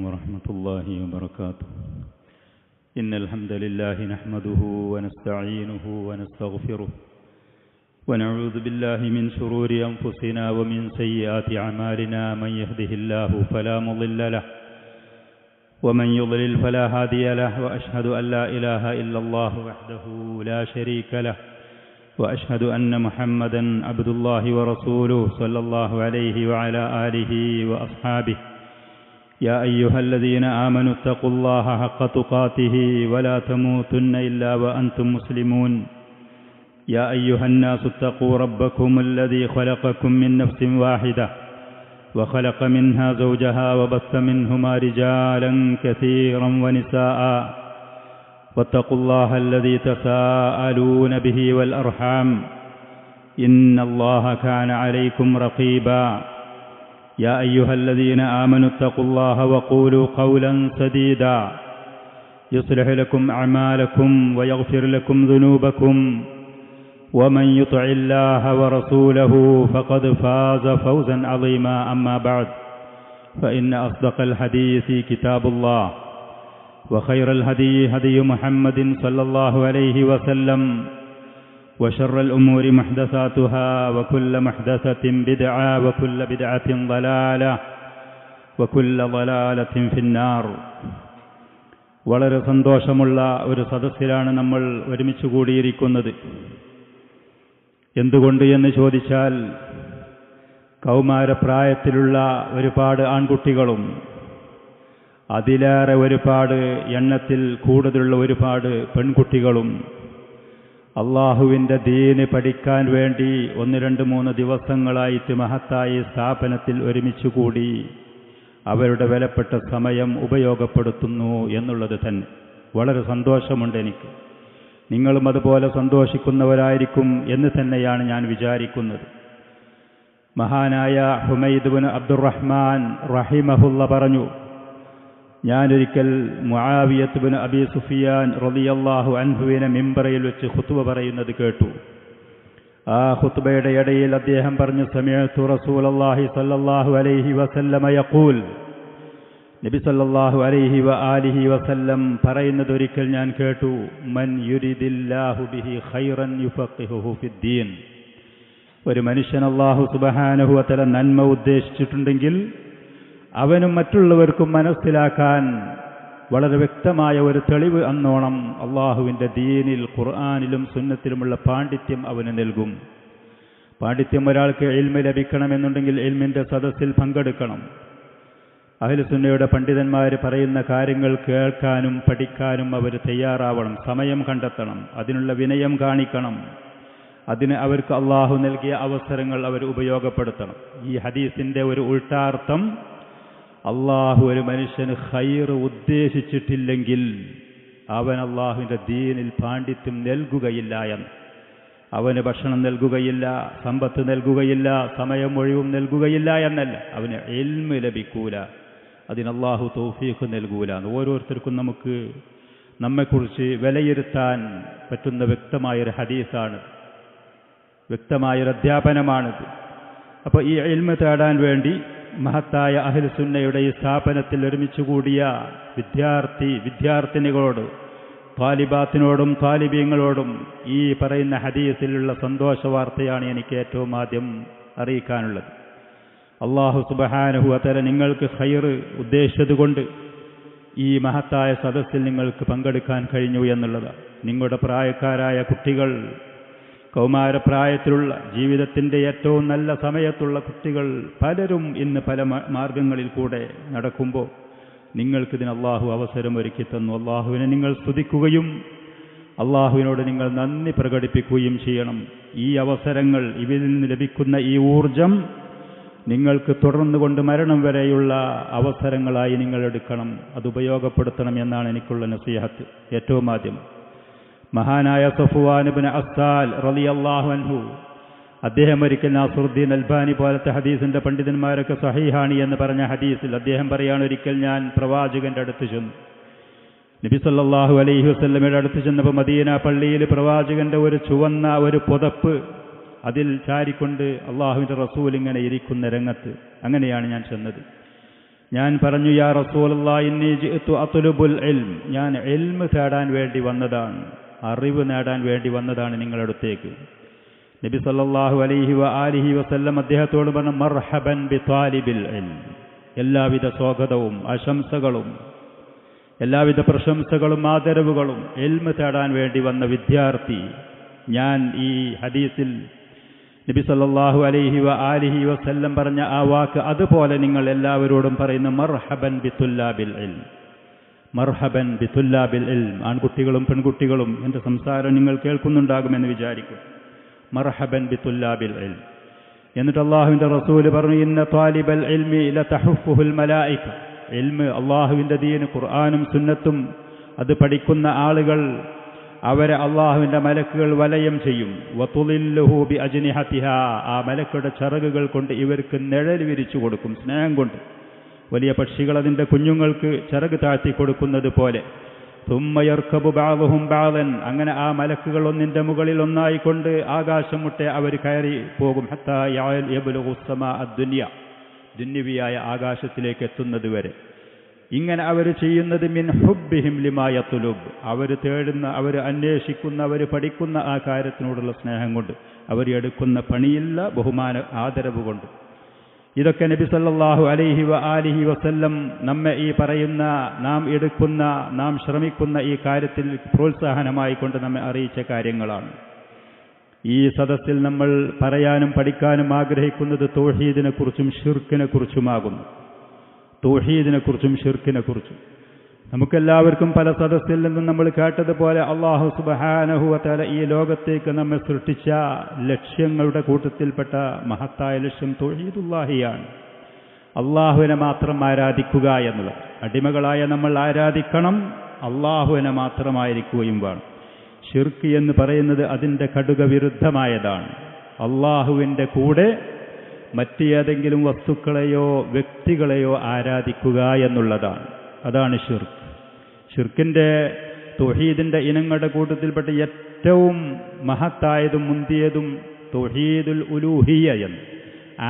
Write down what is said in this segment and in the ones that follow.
ورحمة الله وبركاته. إن الحمد لله نحمده ونستعينه ونستغفره ونعوذ بالله من شرور أنفسنا ومن سيئات أعمالنا. من يهده الله فلا مضل له ومن يضلل فلا هادي له. وأشهد أن لا إله إلا الله وحده لا شريك له وأشهد أن محمدا عبد الله ورسوله صلى الله عليه وعلى آله وأصحابه. يا أيها الذين آمنوا اتقوا الله حق تقاته ولا تموتن إلا وأنتم مسلمون. يا أيها الناس اتقوا ربكم الذي خلقكم من نفس واحدة وخلق منها زوجها وبث منهما رجالا كثيرا ونساء واتقوا الله الذي تساءلون به والأرحام إن الله كان عليكم رقيبا. يا أيها الذين آمنوا اتقوا الله وقولوا قولا سديدا يصلح لكم أعمالكم ويغفر لكم ذنوبكم ومن يطع الله ورسوله فقد فاز فوزا عظيما. أما بعد فإن أصدق الحديث كتاب الله وخير الهدي هدي محمد صلى الله عليه وسلم وشر الأمور محدثاتها وكل محدثة بدعة وكل بدعة ضلالة وكل ضلالة في النار. വളരെ സന്തോഷമുള്ള ഒരു സദസ്സിലാണ് നമ്മൾ ഒരുമിച്ച് കൂടിയിരിക്കുന്നത്. എന്തുകൊണ്ട് എന്ന് ചോദിച്ചാൽ, കൗമാരപ്രായത്തിലുള്ള ഒരുപാട് ആൺകുട്ടികളും അതിലേറെ ഒരുപാട് എണ്ണത്തിൽ കൂടുതലുള്ള ഒരുപാട് പെൺകുട്ടികളും അള്ളാഹുവിൻ്റെ ദീന് പഠിക്കാൻ വേണ്ടി 1-2-3 ദിവസങ്ങളായിട്ട് മഹത്തായ സ്ഥാപനത്തിൽ ഒരുമിച്ചുകൂടി അവരുടെ വിലപ്പെട്ട സമയം ഉപയോഗപ്പെടുത്തുന്നു എന്നുള്ളത് തന്നെ വളരെ സന്തോഷമുണ്ട് എനിക്ക്. നിങ്ങളും അതുപോലെ സന്തോഷിക്കുന്നവരായിരിക്കും എന്ന് തന്നെയാണ് ഞാൻ വിചാരിക്കുന്നത്. മഹാനായ ഹുമൈദ് ബിൻ അബ്ദുറഹ്മാൻ റഹിമഹുല്ല പറഞ്ഞു, ഞാനൊരിക്കൽ മുആവിയത്ത് ബിൻ അബി സുഫിയാൻ റളിയല്ലാഹു അൻഹുവിനെ മിമ്പറിൽ വെച്ച് ഖുത്ബ പറയുന്നത് കേട്ടു. ആ ഖുത്ബയുടെ ഇടയിൽ അദ്ദേഹം പറഞ്ഞു, സമിഅതു റസൂലല്ലാഹി സ്വല്ലല്ലാഹു അലൈഹി വസല്ലമ യഖൂൽ, നബി സല്ലല്ലാഹു അലൈഹി വആലിഹി വസല്ലം പറയുന്നത് ഒരിക്കൽ ഞാൻ കേട്ടു, മൻ യുരിദില്ലാഹു ബിഹി ഖൈറൻ യുഫഖിഹുഹു ഫിദ്ദീൻ. ഒരു മനുഷ്യൻ അല്ലാഹു സുബ്ഹാനഹു വ തആല നന്മ ഉദ്ദേശിച്ചിട്ടുണ്ടെങ്കിൽ അവനും മറ്റുള്ളവർക്കും മനസ്സിലാക്കാൻ വളരെ വ്യക്തമായ ഒരു തെളിവ് അന്നോണം അള്ളാഹുവിൻ്റെ ദീനിൽ ഖുർആനിലും സുന്നത്തിലുമുള്ള പാണ്ഡിത്യം അവന് നൽകും. പാണ്ഡിത്യം ഒരാൾക്ക് ഇൽമ് ലഭിക്കണമെന്നുണ്ടെങ്കിൽ ഇൽമിൻ്റെ സദസ്സിൽ പങ്കെടുക്കണം. അഹ്ലുസുന്നയുടെ പണ്ഡിതന്മാർ പറയുന്ന കാര്യങ്ങൾ കേൾക്കാനും പഠിക്കാനും അവർ തയ്യാറാവണം, സമയം കണ്ടെത്തണം, അതിനുള്ള വിനയം കാണിക്കണം. അതിന് അവർക്ക് അള്ളാഹു നൽകിയ അവസരങ്ങൾ അവർ ഉപയോഗപ്പെടുത്തണം. ഈ ഹദീസിൻ്റെ ഒരു ഉൾട്ടാർത്ഥം, അള്ളാഹു ഒരു മനുഷ്യന് ഖൈർ ഉദ്ദേശിച്ചിട്ടില്ലെങ്കിൽ അവൻ അള്ളാഹുവിൻ്റെ ദീനിൽ പാണ്ഡിത്യം നൽകുകയില്ല എന്ന്. അവന് ഭക്ഷണം നൽകുകയില്ല, സമ്പത്ത് നൽകുകയില്ല, സമയം ഒഴിവും നൽകുകയില്ല എന്നല്ല, അവന് ഇൽമ് ലഭിക്കൂല, അതിന് അള്ളാഹു തൗഫീഖ് നൽകൂല. ഓരോരുത്തർക്കും നമുക്ക് നമ്മെക്കുറിച്ച് വിലയിരുത്താൻ പറ്റുന്ന വ്യക്തമായൊരു ഹദീസാണ്, വ്യക്തമായൊരു അധ്യാപനമാണിത്. അപ്പോൾ ഈ ഇൽമ് തേടാൻ വേണ്ടി മഹത്തായ അഹ്ലുസുന്നയുടെ ഈ സ്ഥാപനത്തിൽ ഒരുമിച്ച് കൂടിയ വിദ്യാർത്ഥിനികളോട്, താലിബാത്തിനോടും താലിബീങ്ങളോടും ഈ പറയുന്ന ഹദീസിലുള്ള സന്തോഷ വാർത്തയാണ് എനിക്ക് ഏറ്റവും ആദ്യം അറിയിക്കാനുള്ളത്. അല്ലാഹു സുബ്ഹാനഹു വ തആല നിങ്ങൾക്ക് ഖൈർ ഉദ്ദേശിച്ചതുകൊണ്ട് ഈ മഹത്തായ സദസ്സിൽ നിങ്ങൾക്ക് പങ്കെടുക്കാൻ കഴിഞ്ഞു എന്നുള്ളതാണ്. നിങ്ങളുടെ പ്രായക്കാരായ കുട്ടികൾ, കൗമാരപ്രായത്തിലുള്ള ജീവിതത്തിൻ്റെ ഏറ്റവും നല്ല സമയത്തുള്ള കുട്ടികൾ പലരും ഇന്ന് പല മാർഗങ്ങളിൽ കൂടെ നടക്കുമ്പോൾ നിങ്ങൾക്കിതിന് അള്ളാഹു അവസരം ഒരുക്കി തന്നു. അള്ളാഹുവിനെ നിങ്ങൾ സ്തുതിക്കുകയും അള്ളാഹുവിനോട് നിങ്ങൾ നന്ദി പ്രകടിപ്പിക്കുകയും ചെയ്യണം. ഈ അവസരങ്ങൾ, ഇവരിൽ നിന്ന് ലഭിക്കുന്ന ഈ ഊർജം നിങ്ങൾക്ക് തുടർന്നുകൊണ്ട് മരണം വരെയുള്ള അവസരങ്ങളായി നിങ്ങൾ എടുക്കണം, അത് ഉപയോഗപ്പെടുത്തണം എന്നാണ് എനിക്കുള്ള നസീഹത്ത്. ഏറ്റവും ആദ്യം മഹാനായ സഫ്വാൻ ഇബ്നു അസ്സാൽ റളിയല്ലാഹു അൻഹു, അദ്ദേഹം ഒരിക്കൽ നാസറുദ്ദീൻ അൽബാനി പോലത്തെ ഹദീസിൻ്റെ പണ്ഡിതന്മാരൊക്കെ സഹീഹാണ് എന്ന് പറഞ്ഞ ഹദീസിൽ അദ്ദേഹം പറയാണ്, ഒരിക്കൽ ഞാൻ പ്രവാചകൻ്റെ അടുത്ത് ചെന്നു. നബി സല്ലല്ലാഹു അലൈഹി വസല്ലമയുടെ അടുത്ത് ചെന്നപ്പോൾ മദീന പള്ളിയിൽ പ്രവാചകൻ്റെ ഒരു ചുവന്ന ഒരു പുതപ്പ് അതിൽ ചാരിക്കൊണ്ട് അള്ളാഹുവിൻ്റെ റസൂൽ ഇങ്ങനെ ഇരിക്കുന്ന രംഗത്ത്, അങ്ങനെയാണ് ഞാൻ ചെന്നത്. ഞാൻ പറഞ്ഞു, യാ റസൂലല്ലാഹ് ഇന്നി ജിഅ്തു അത്ലുബുൽ ഇൽം, ഞാൻ ഇൽമ് തേടാൻ വേണ്ടി വന്നതാണ്, അറിവ് നേടാൻ വേണ്ടി വന്നതാണ് നിങ്ങളുടെ അടുത്തേക്ക്. നബി സല്ലല്ലാഹു അലൈഹി വആലിഹി വസല്ലം അദ്ദേഹത്തോട് പറഞ്ഞു, മർഹബൻ ബിതാലിബിൽ ഇൽം, എല്ലാവിധ സ്വാഗതവും ആശംസകളും എല്ലാവിധ പ്രശംസകളും ആദരവുകളും ഇൽമ് തേടാൻ വേണ്ടി വന്ന വിദ്യാർത്ഥി. ഞാൻ ഈ ഹദീസിൽ നബി സല്ലല്ലാഹു അലൈഹി വആലിഹി വസല്ലം പറഞ്ഞ ആ വാക്ക് അതുപോലെ നിങ്ങൾ എല്ലാവരോടും പറയുന്ന മർഹബൻ ബിതുല്ലാബിൽ ഇൽം, മർഹബൻ ബിതുല്ലാബിൽ ഇൽം. ആൺകുട്ടികളും പെൺകുട്ടികളും എൻ്റെ സംസാരം നിങ്ങൾ കേൾക്കുന്നുണ്ടാകുമെന്ന് വിചാരിക്കും. മർഹബൻ ബിതുല്ലാബിൽ ഇൽം. എന്നിട്ട് അല്ലാഹുവിൻ്റെ റസൂല് പറഞ്ഞു, ഇന്ന ത്വാലിബൽ ഇൽമി ലതഹുഫുൽ മലായിക, ഇൽമ് അല്ലാഹുവിൻ്റെ ദീൻ ഖുർആനും സുന്നത്തും അത് പഠിക്കുന്ന ആളുകൾ അവരെ അള്ളാഹുവിൻ്റെ മലക്കുകൾ വലയം ചെയ്യും. വതുളില്ലുഹു ബി അജ്നിഹതിഹാ, ആ മലക്കുകളുടെ ചിറകുകൾ കൊണ്ട് ഇവർക്ക് നിഴൽ വിരിച്ചു കൊടുക്കും. സ്നേഹം കൊണ്ട് വലിയ പക്ഷികൾ അതിൻ്റെ കുഞ്ഞുങ്ങൾക്ക് ചിറക് താഴ്ത്തി കൊടുക്കുന്നത് പോലെ. തുമ്മ യർക്കബു ബഅദുഹും ബഅദൻ, അങ്ങനെ ആ മലക്കുകൾ ഒന്നിൻ്റെ മുകളിൽ ഒന്നായിക്കൊണ്ട് ആകാശം മുട്ടെ അവർ കയറി പോകും. ഹത്താ യബ്ലുഗു സ്സമാ അദ്ദുനിയ, ദുന്യവിയായ ആകാശത്തിലേക്ക് എത്തുന്നത് വരെ. ഇങ്ങനെ അവർ ചെയ്യുന്നത് മിൻ ഹുബ്ബിഹിം ലിമാ യത്ലുബ്, അവർ തേടുന്ന, അവർ അന്വേഷിക്കുന്ന, അവർ പഠിക്കുന്ന ആ കാര്യത്തിനോടുള്ള സ്നേഹം കൊണ്ട്, അവർ എടുക്കുന്ന പണിയില്ല ബഹുമാന ആദരവ് കൊണ്ട്. ഇതൊക്കെ നബി സല്ലല്ലാഹു അലൈഹി വആലിഹി വസല്ലം നമ്മെ ഈ പറയുന്ന നാം എടുക്കുന്ന, നാം ശ്രമിക്കുന്ന ഈ കാര്യത്തിൽ പ്രോത്സാഹനമായി കൊണ്ട് നമ്മെ അറിയിച്ച കാര്യങ്ങളാണ്. ഈ സദസ്സിൽ നമ്മൾ പറയാനും പഠിക്കാനും ആഗ്രഹിക്കുന്നത് തൗഹീദിനെ കുറിച്ചും ഷിർക്കിനെ കുറിച്ചുമാകുന്നു. തൗഹീദിനെ കുറിച്ചും ഷിർക്കിനെ കുറിച്ചും നമുക്കെല്ലാവർക്കും പല സദസ്സിൽ നിന്നും നമ്മൾ കേട്ടതുപോലെ അല്ലാഹു സുബ്ഹാനഹു വ തആല ഈ ലോകത്തേക്ക് നമ്മെ സൃഷ്ടിച്ച ലക്ഷ്യങ്ങളുടെ കൂട്ടത്തിൽപ്പെട്ട മഹത്തായ ലക്ഷ്യം തൗഹീദുല്ലാഹിയാണ്. അള്ളാഹുവിനെ മാത്രം ആരാധിക്കുക എന്നുള്ളത്. അടിമകളായ നമ്മൾ ആരാധിക്കണം, അള്ളാഹുവിനെ മാത്രമായിരിക്കുകയും വേണം. ഷിർക്ക് എന്ന് പറയുന്നത് അതിൻ്റെ കടുക വിരുദ്ധമായതാണ്. അള്ളാഹുവിൻ്റെ കൂടെ മറ്റ് ഏതെങ്കിലും വസ്തുക്കളെയോ വ്യക്തികളെയോ ആരാധിക്കുക എന്നുള്ളതാണ്. അതാണ് ഷിർക്ക്. ഷിർക്കിൻ്റെ തൗഹീദിൻ്റെ ഇനങ്ങളുടെ കൂട്ടത്തിൽപ്പെട്ട ഏറ്റവും മഹത്തായതും മുന്തിയതും തൗഹീദുൽ ഉലൂഹിയ്യ എന്ന്,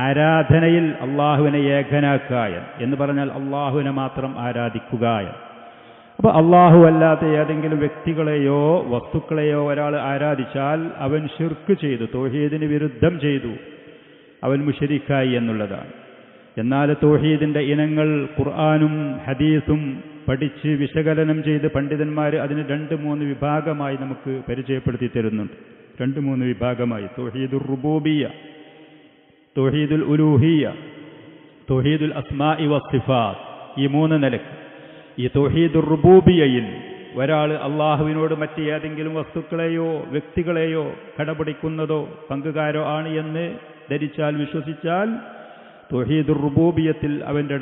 ആരാധനയിൽ അള്ളാഹുവിനെ ഏകനാക്കുക എന്ന് പറഞ്ഞാൽ അള്ളാഹുവിനെ മാത്രം ആരാധിക്കുക. അപ്പോൾ അള്ളാഹു അല്ലാത്ത ഏതെങ്കിലും വ്യക്തികളെയോ വസ്തുക്കളെയോ ഒരാൾ ആരാധിച്ചാൽ അവൻ ഷിർക്ക് ചെയ്തു, തൗഹീദിന് വിരുദ്ധം ചെയ്തു, അവൻ മുശ്രിക്കായി എന്നുള്ളതാണ്. എന്നാൽ തൗഹീദിൻ്റെ ഇനങ്ങൾ ഖുർആനും ഹദീസും പഠിച്ച് വിശകലനം ചെയ്ത് പണ്ഡിതന്മാർ അതിന് 2-3 വിഭാഗമായി നമുക്ക് പരിചയപ്പെടുത്തി തരുന്നുണ്ട്. 2-3 വിഭാഗമായി: തൗഹീദുർ റുബൂബിയ്യ, തൗഹീദുൽ ഉലൂഹിയ്യ, തൗഹീദുൽ അസ്മാഇ വസ്സിഫാത്ത്. ഈ 3 നിലക്ക്. ഈ തൗഹീദുർ റുബൂബിയ്യയിൽ ഒരാൾ അള്ളാഹുവിനോട് മറ്റ് ഏതെങ്കിലും വസ്തുക്കളെയോ വ്യക്തികളെയോ കടപിടിക്കുന്നതോ പങ്കുകാരോ ആണ് എന്ന് ധരിച്ചാൽ, വിശ്വസിച്ചാൽ, തൗഹീദുർ റുബൂബിയ്യത്തിൽ അവൻ്റെ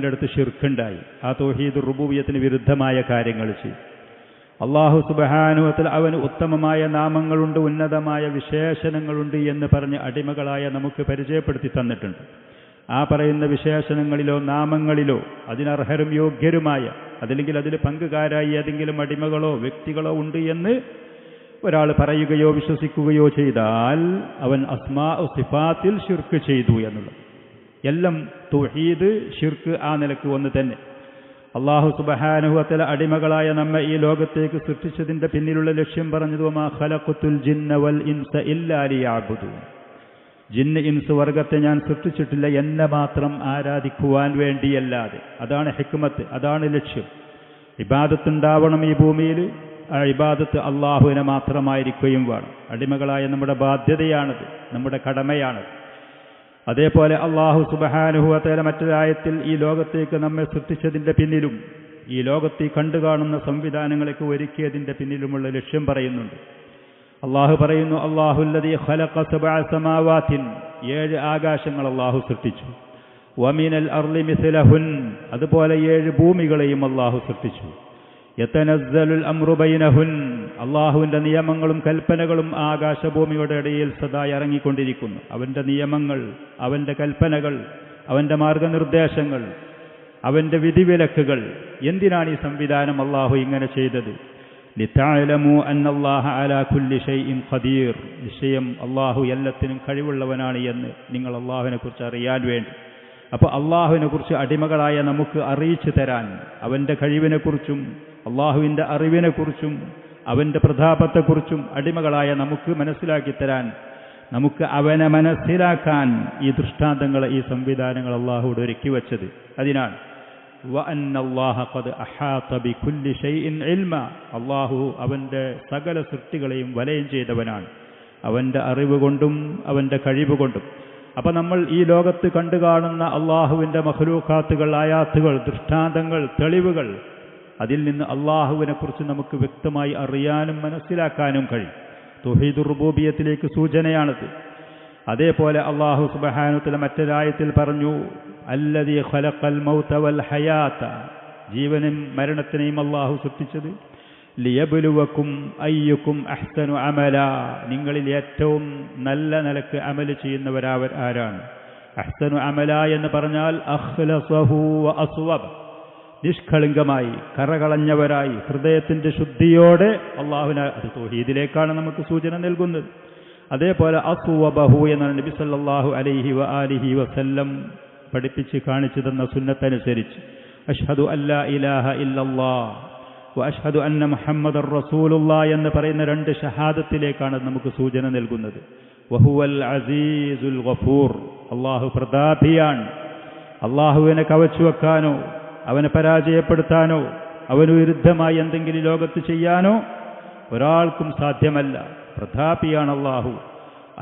അടുത്ത് ഷിർക്കുണ്ടായി. ആ തൗഹീദുർ റുബൂബിയ്യത്തിന് വിരുദ്ധമായ കാര്യങ്ങൾ ചെയ്യും. അല്ലാഹു സുബ്ഹാനഹു വ തആല അവന് ഉത്തമമായ നാമങ്ങളുണ്ട്, ഉന്നതമായ വിശേഷണങ്ങളുണ്ട് എന്ന് പറഞ്ഞ് അടിമകളായ നമുക്ക് പരിചയപ്പെടുത്തി തന്നിട്ടുണ്ട്. ആ പറയുന്ന വിശേഷണങ്ങളിലോ നാമങ്ങളിലോ അതിനർഹരും യോഗ്യരുമായ, അതല്ലെങ്കിൽ അതിൽ പങ്കുകാരായി ഏതെങ്കിലും അടിമകളോ വ്യക്തികളോ ഉണ്ട് എന്ന് ഒരാൾ പറയുകയോ വിശ്വസിക്കുകയോ ചെയ്താൽ അവൻ അസ്മാഉ സിഫാത്തിൽ ഷിർക്ക് ചെയ്തു എന്നുള്ളത്. എല്ലാം തൗഹീദ് ഷിർക്ക് ആ നിലക്ക് ഒന്ന് തന്നെ. അല്ലാഹു സുബ്ഹാനഹു വ തആല അടിമകളായ നമ്മെ ഈ ലോകത്തേക്ക് സൃഷ്ടിച്ചതിൻ്റെ പിന്നിലുള്ള ലക്ഷ്യം പറഞ്ഞത്, വമാ ഖലഖതുൽ ജിന്ന വൽ ഇൻസ ഇല്ലാ ലിയഅ്ബുദൂൻ, ജിന്ന് ഇൻസ് വർഗത്തെ ഞാൻ സൃഷ്ടിച്ചിട്ടില്ല എന്നെ മാത്രം ആരാധിക്കുവാൻ വേണ്ടിയല്ലാതെ. അതാണ് ഹിക്മത്ത്, അതാണ് ലക്ഷ്യം. ഇബാദത്തുണ്ടാവണം ഈ ഭൂമിയിൽ. ആ ഇബാദത്ത് അള്ളാഹുവിനെ മാത്രമായിരിക്കുകയും വേണം. അടിമകളായ നമ്മുടെ ബാധ്യതയാണത്, നമ്മുടെ കടമയാണത്. അതേപോലെ അല്ലാഹു സുബ്ഹാനഹു വ തആല മറ്റൊരായത്തിൽ ഈ ലോകത്തേക്ക് നമ്മെ സൃഷ്ടിച്ചതിൻ്റെ പിന്നിലും ഈ ലോകത്ത് കണ്ടു കാണുന്ന സംവിധാനങ്ങളൊക്കെ ഒരുക്കിയതിൻ്റെ പിന്നിലുമുള്ള ലക്ഷ്യം പറയുന്നുണ്ട്. അള്ളാഹു പറയുന്നു, അല്ലാഹുല്ലദീ ഖലഖ സബ്അ സമാവാതിൻ, 7 ആകാശങ്ങൾ അള്ളാഹു സൃഷ്ടിച്ചു. വമിനൽ അർളി മിസ്ലഹുൻ, അതുപോലെ 7 ഭൂമികളെയും അള്ളാഹു സൃഷ്ടിച്ചു. യതനസ്സലുൽ അംറു ബൈനഹുൻ, അള്ളാഹുവിൻ്റെ നിയമങ്ങളും കൽപ്പനകളും ആകാശഭൂമിയുടെ ഇടയിൽ സദാ ഇറങ്ങിക്കൊണ്ടിരിക്കുന്നു. അവൻ്റെ നിയമങ്ങൾ, അവൻ്റെ കൽപ്പനകൾ, അവൻ്റെ മാർഗനിർദ്ദേശങ്ങൾ, അവൻ്റെ വിധിവിലക്കുകൾ. എന്തിനാണ് ഈ സംവിധാനം അള്ളാഹു ഇങ്ങനെ ചെയ്തത്? ലിതഅലമു അന്നല്ലാഹ അലാ കുല്ലി ഷൈഇൻ ഖദീർ, നിശ്ചയം അള്ളാഹു എല്ലാത്തിനും കഴിവുള്ളവനാണ് എന്ന് നിങ്ങൾ അള്ളാഹുവിനെ കുറിച്ച് അറിയാൻ വേണ്ടി. അപ്പോൾ അള്ളാഹുവിനെ കുറിച്ച് അടിമകളായ നമുക്ക് അറിയിച്ചു തരാൻ, അവൻ്റെ കഴിവിനെക്കുറിച്ചും അള്ളാഹുവിൻ്റെ അറിവിനെക്കുറിച്ചും അവൻ്റെ പ്രതാപത്തെക്കുറിച്ചും അടിമകളായ നമുക്ക് മനസ്സിലാക്കി തരാൻ, നമുക്ക് അവനെ മനസ്സിലാക്കാൻ ഈ ദൃഷ്ടാന്തങ്ങൾ, ഈ സംവിധാനങ്ങൾ അള്ളാഹുവോട് ഒരുക്കി വച്ചത്. അതിനാണ് അള്ളാഹു അവൻ്റെ സകല സൃഷ്ടികളെയും വലയം ചെയ്തവനാണ്, അവൻ്റെ അറിവ് കൊണ്ടും അവൻ്റെ കഴിവ് കൊണ്ടും. അപ്പം നമ്മൾ ഈ ലോകത്ത് കണ്ടു കാണുന്ന അള്ളാഹുവിൻ്റെ മഖ്ലൂഖാത്തുകൾ, ആയാത്തുകൾ, ദൃഷ്ടാന്തങ്ങൾ, തെളിവുകൾ, അതിൽ നിന്ന് അള്ളാഹുവിനെക്കുറിച്ച് നമുക്ക് വ്യക്തമായി അറിയാനും മനസ്സിലാക്കാനും കഴിയും. തൗഹീദുർ റുബൂബിയ്യത്തിലേക്ക് സൂചനയാണത്. അതേപോലെ അള്ളാഹു സുബ്ഹാനഹു വ തആല മറ്റൊരായത്തിൽ പറഞ്ഞു, അല്ലദീ ഖലഖൽ മൗത വൽ ഹയാത, ജീവനും മരണത്തിനെയും അള്ളാഹു സൃഷ്ടിച്ചത്, ലിയബ്ലുവക്കും അയ്യുക്കും അഹ്സനു അമല, നിങ്ങളിൽ ഏറ്റവും നല്ല നിലക്ക് അമൽ ചെയ്യുന്നവരാവർ ആരാണ്. അഹ്സനു അമല എന്ന് പറഞ്ഞാൽ അഖ്ലസഹു വ അസ്വബ, നിഷ്കളങ്കമായി കറകളഞ്ഞവരായി ഹൃദയത്തിൻ്റെ ശുദ്ധിയോടെ അള്ളാഹുവിനെ, അത് തൗഹീദിലേക്കാണ് നമുക്ക് സൂചന നൽകുന്നത്. അതേപോലെ അസ്വബഹു എന്നാണ് നബി സല്ലല്ലാഹു അലൈഹി വ ആലിഹി വസല്ലം പഠിപ്പിച്ച് കാണിച്ചു തന്ന സുന്നത്തനുസരിച്ച് അഷ്ഹദു അല്ലാ ഇലാഹ ഇല്ലല്ലാഹ് വ അഷ്ഹദു അന്ന മുഹമ്മദർ റസൂലുള്ളാഹ് എന്ന് പറയുന്ന രണ്ട് ഷഹാദത്തിലേക്കാണ് നമുക്ക് സൂചന നൽകുന്നത്. വഹുവൽ അസീസുൽ ഗഫൂർ, അള്ളാഹു പ്രതാപിയാണ്. അള്ളാഹുവിനെ കവച്ചു വെക്കാനോ അവനെ പരാജയപ്പെടുത്താനോ അവന് വിരുദ്ധമായി എന്തെങ്കിലും ലോകത്ത് ചെയ്യാനോ ഒരാൾക്കും സാധ്യമല്ല. പ്രതാപിയാണ് അള്ളാഹു.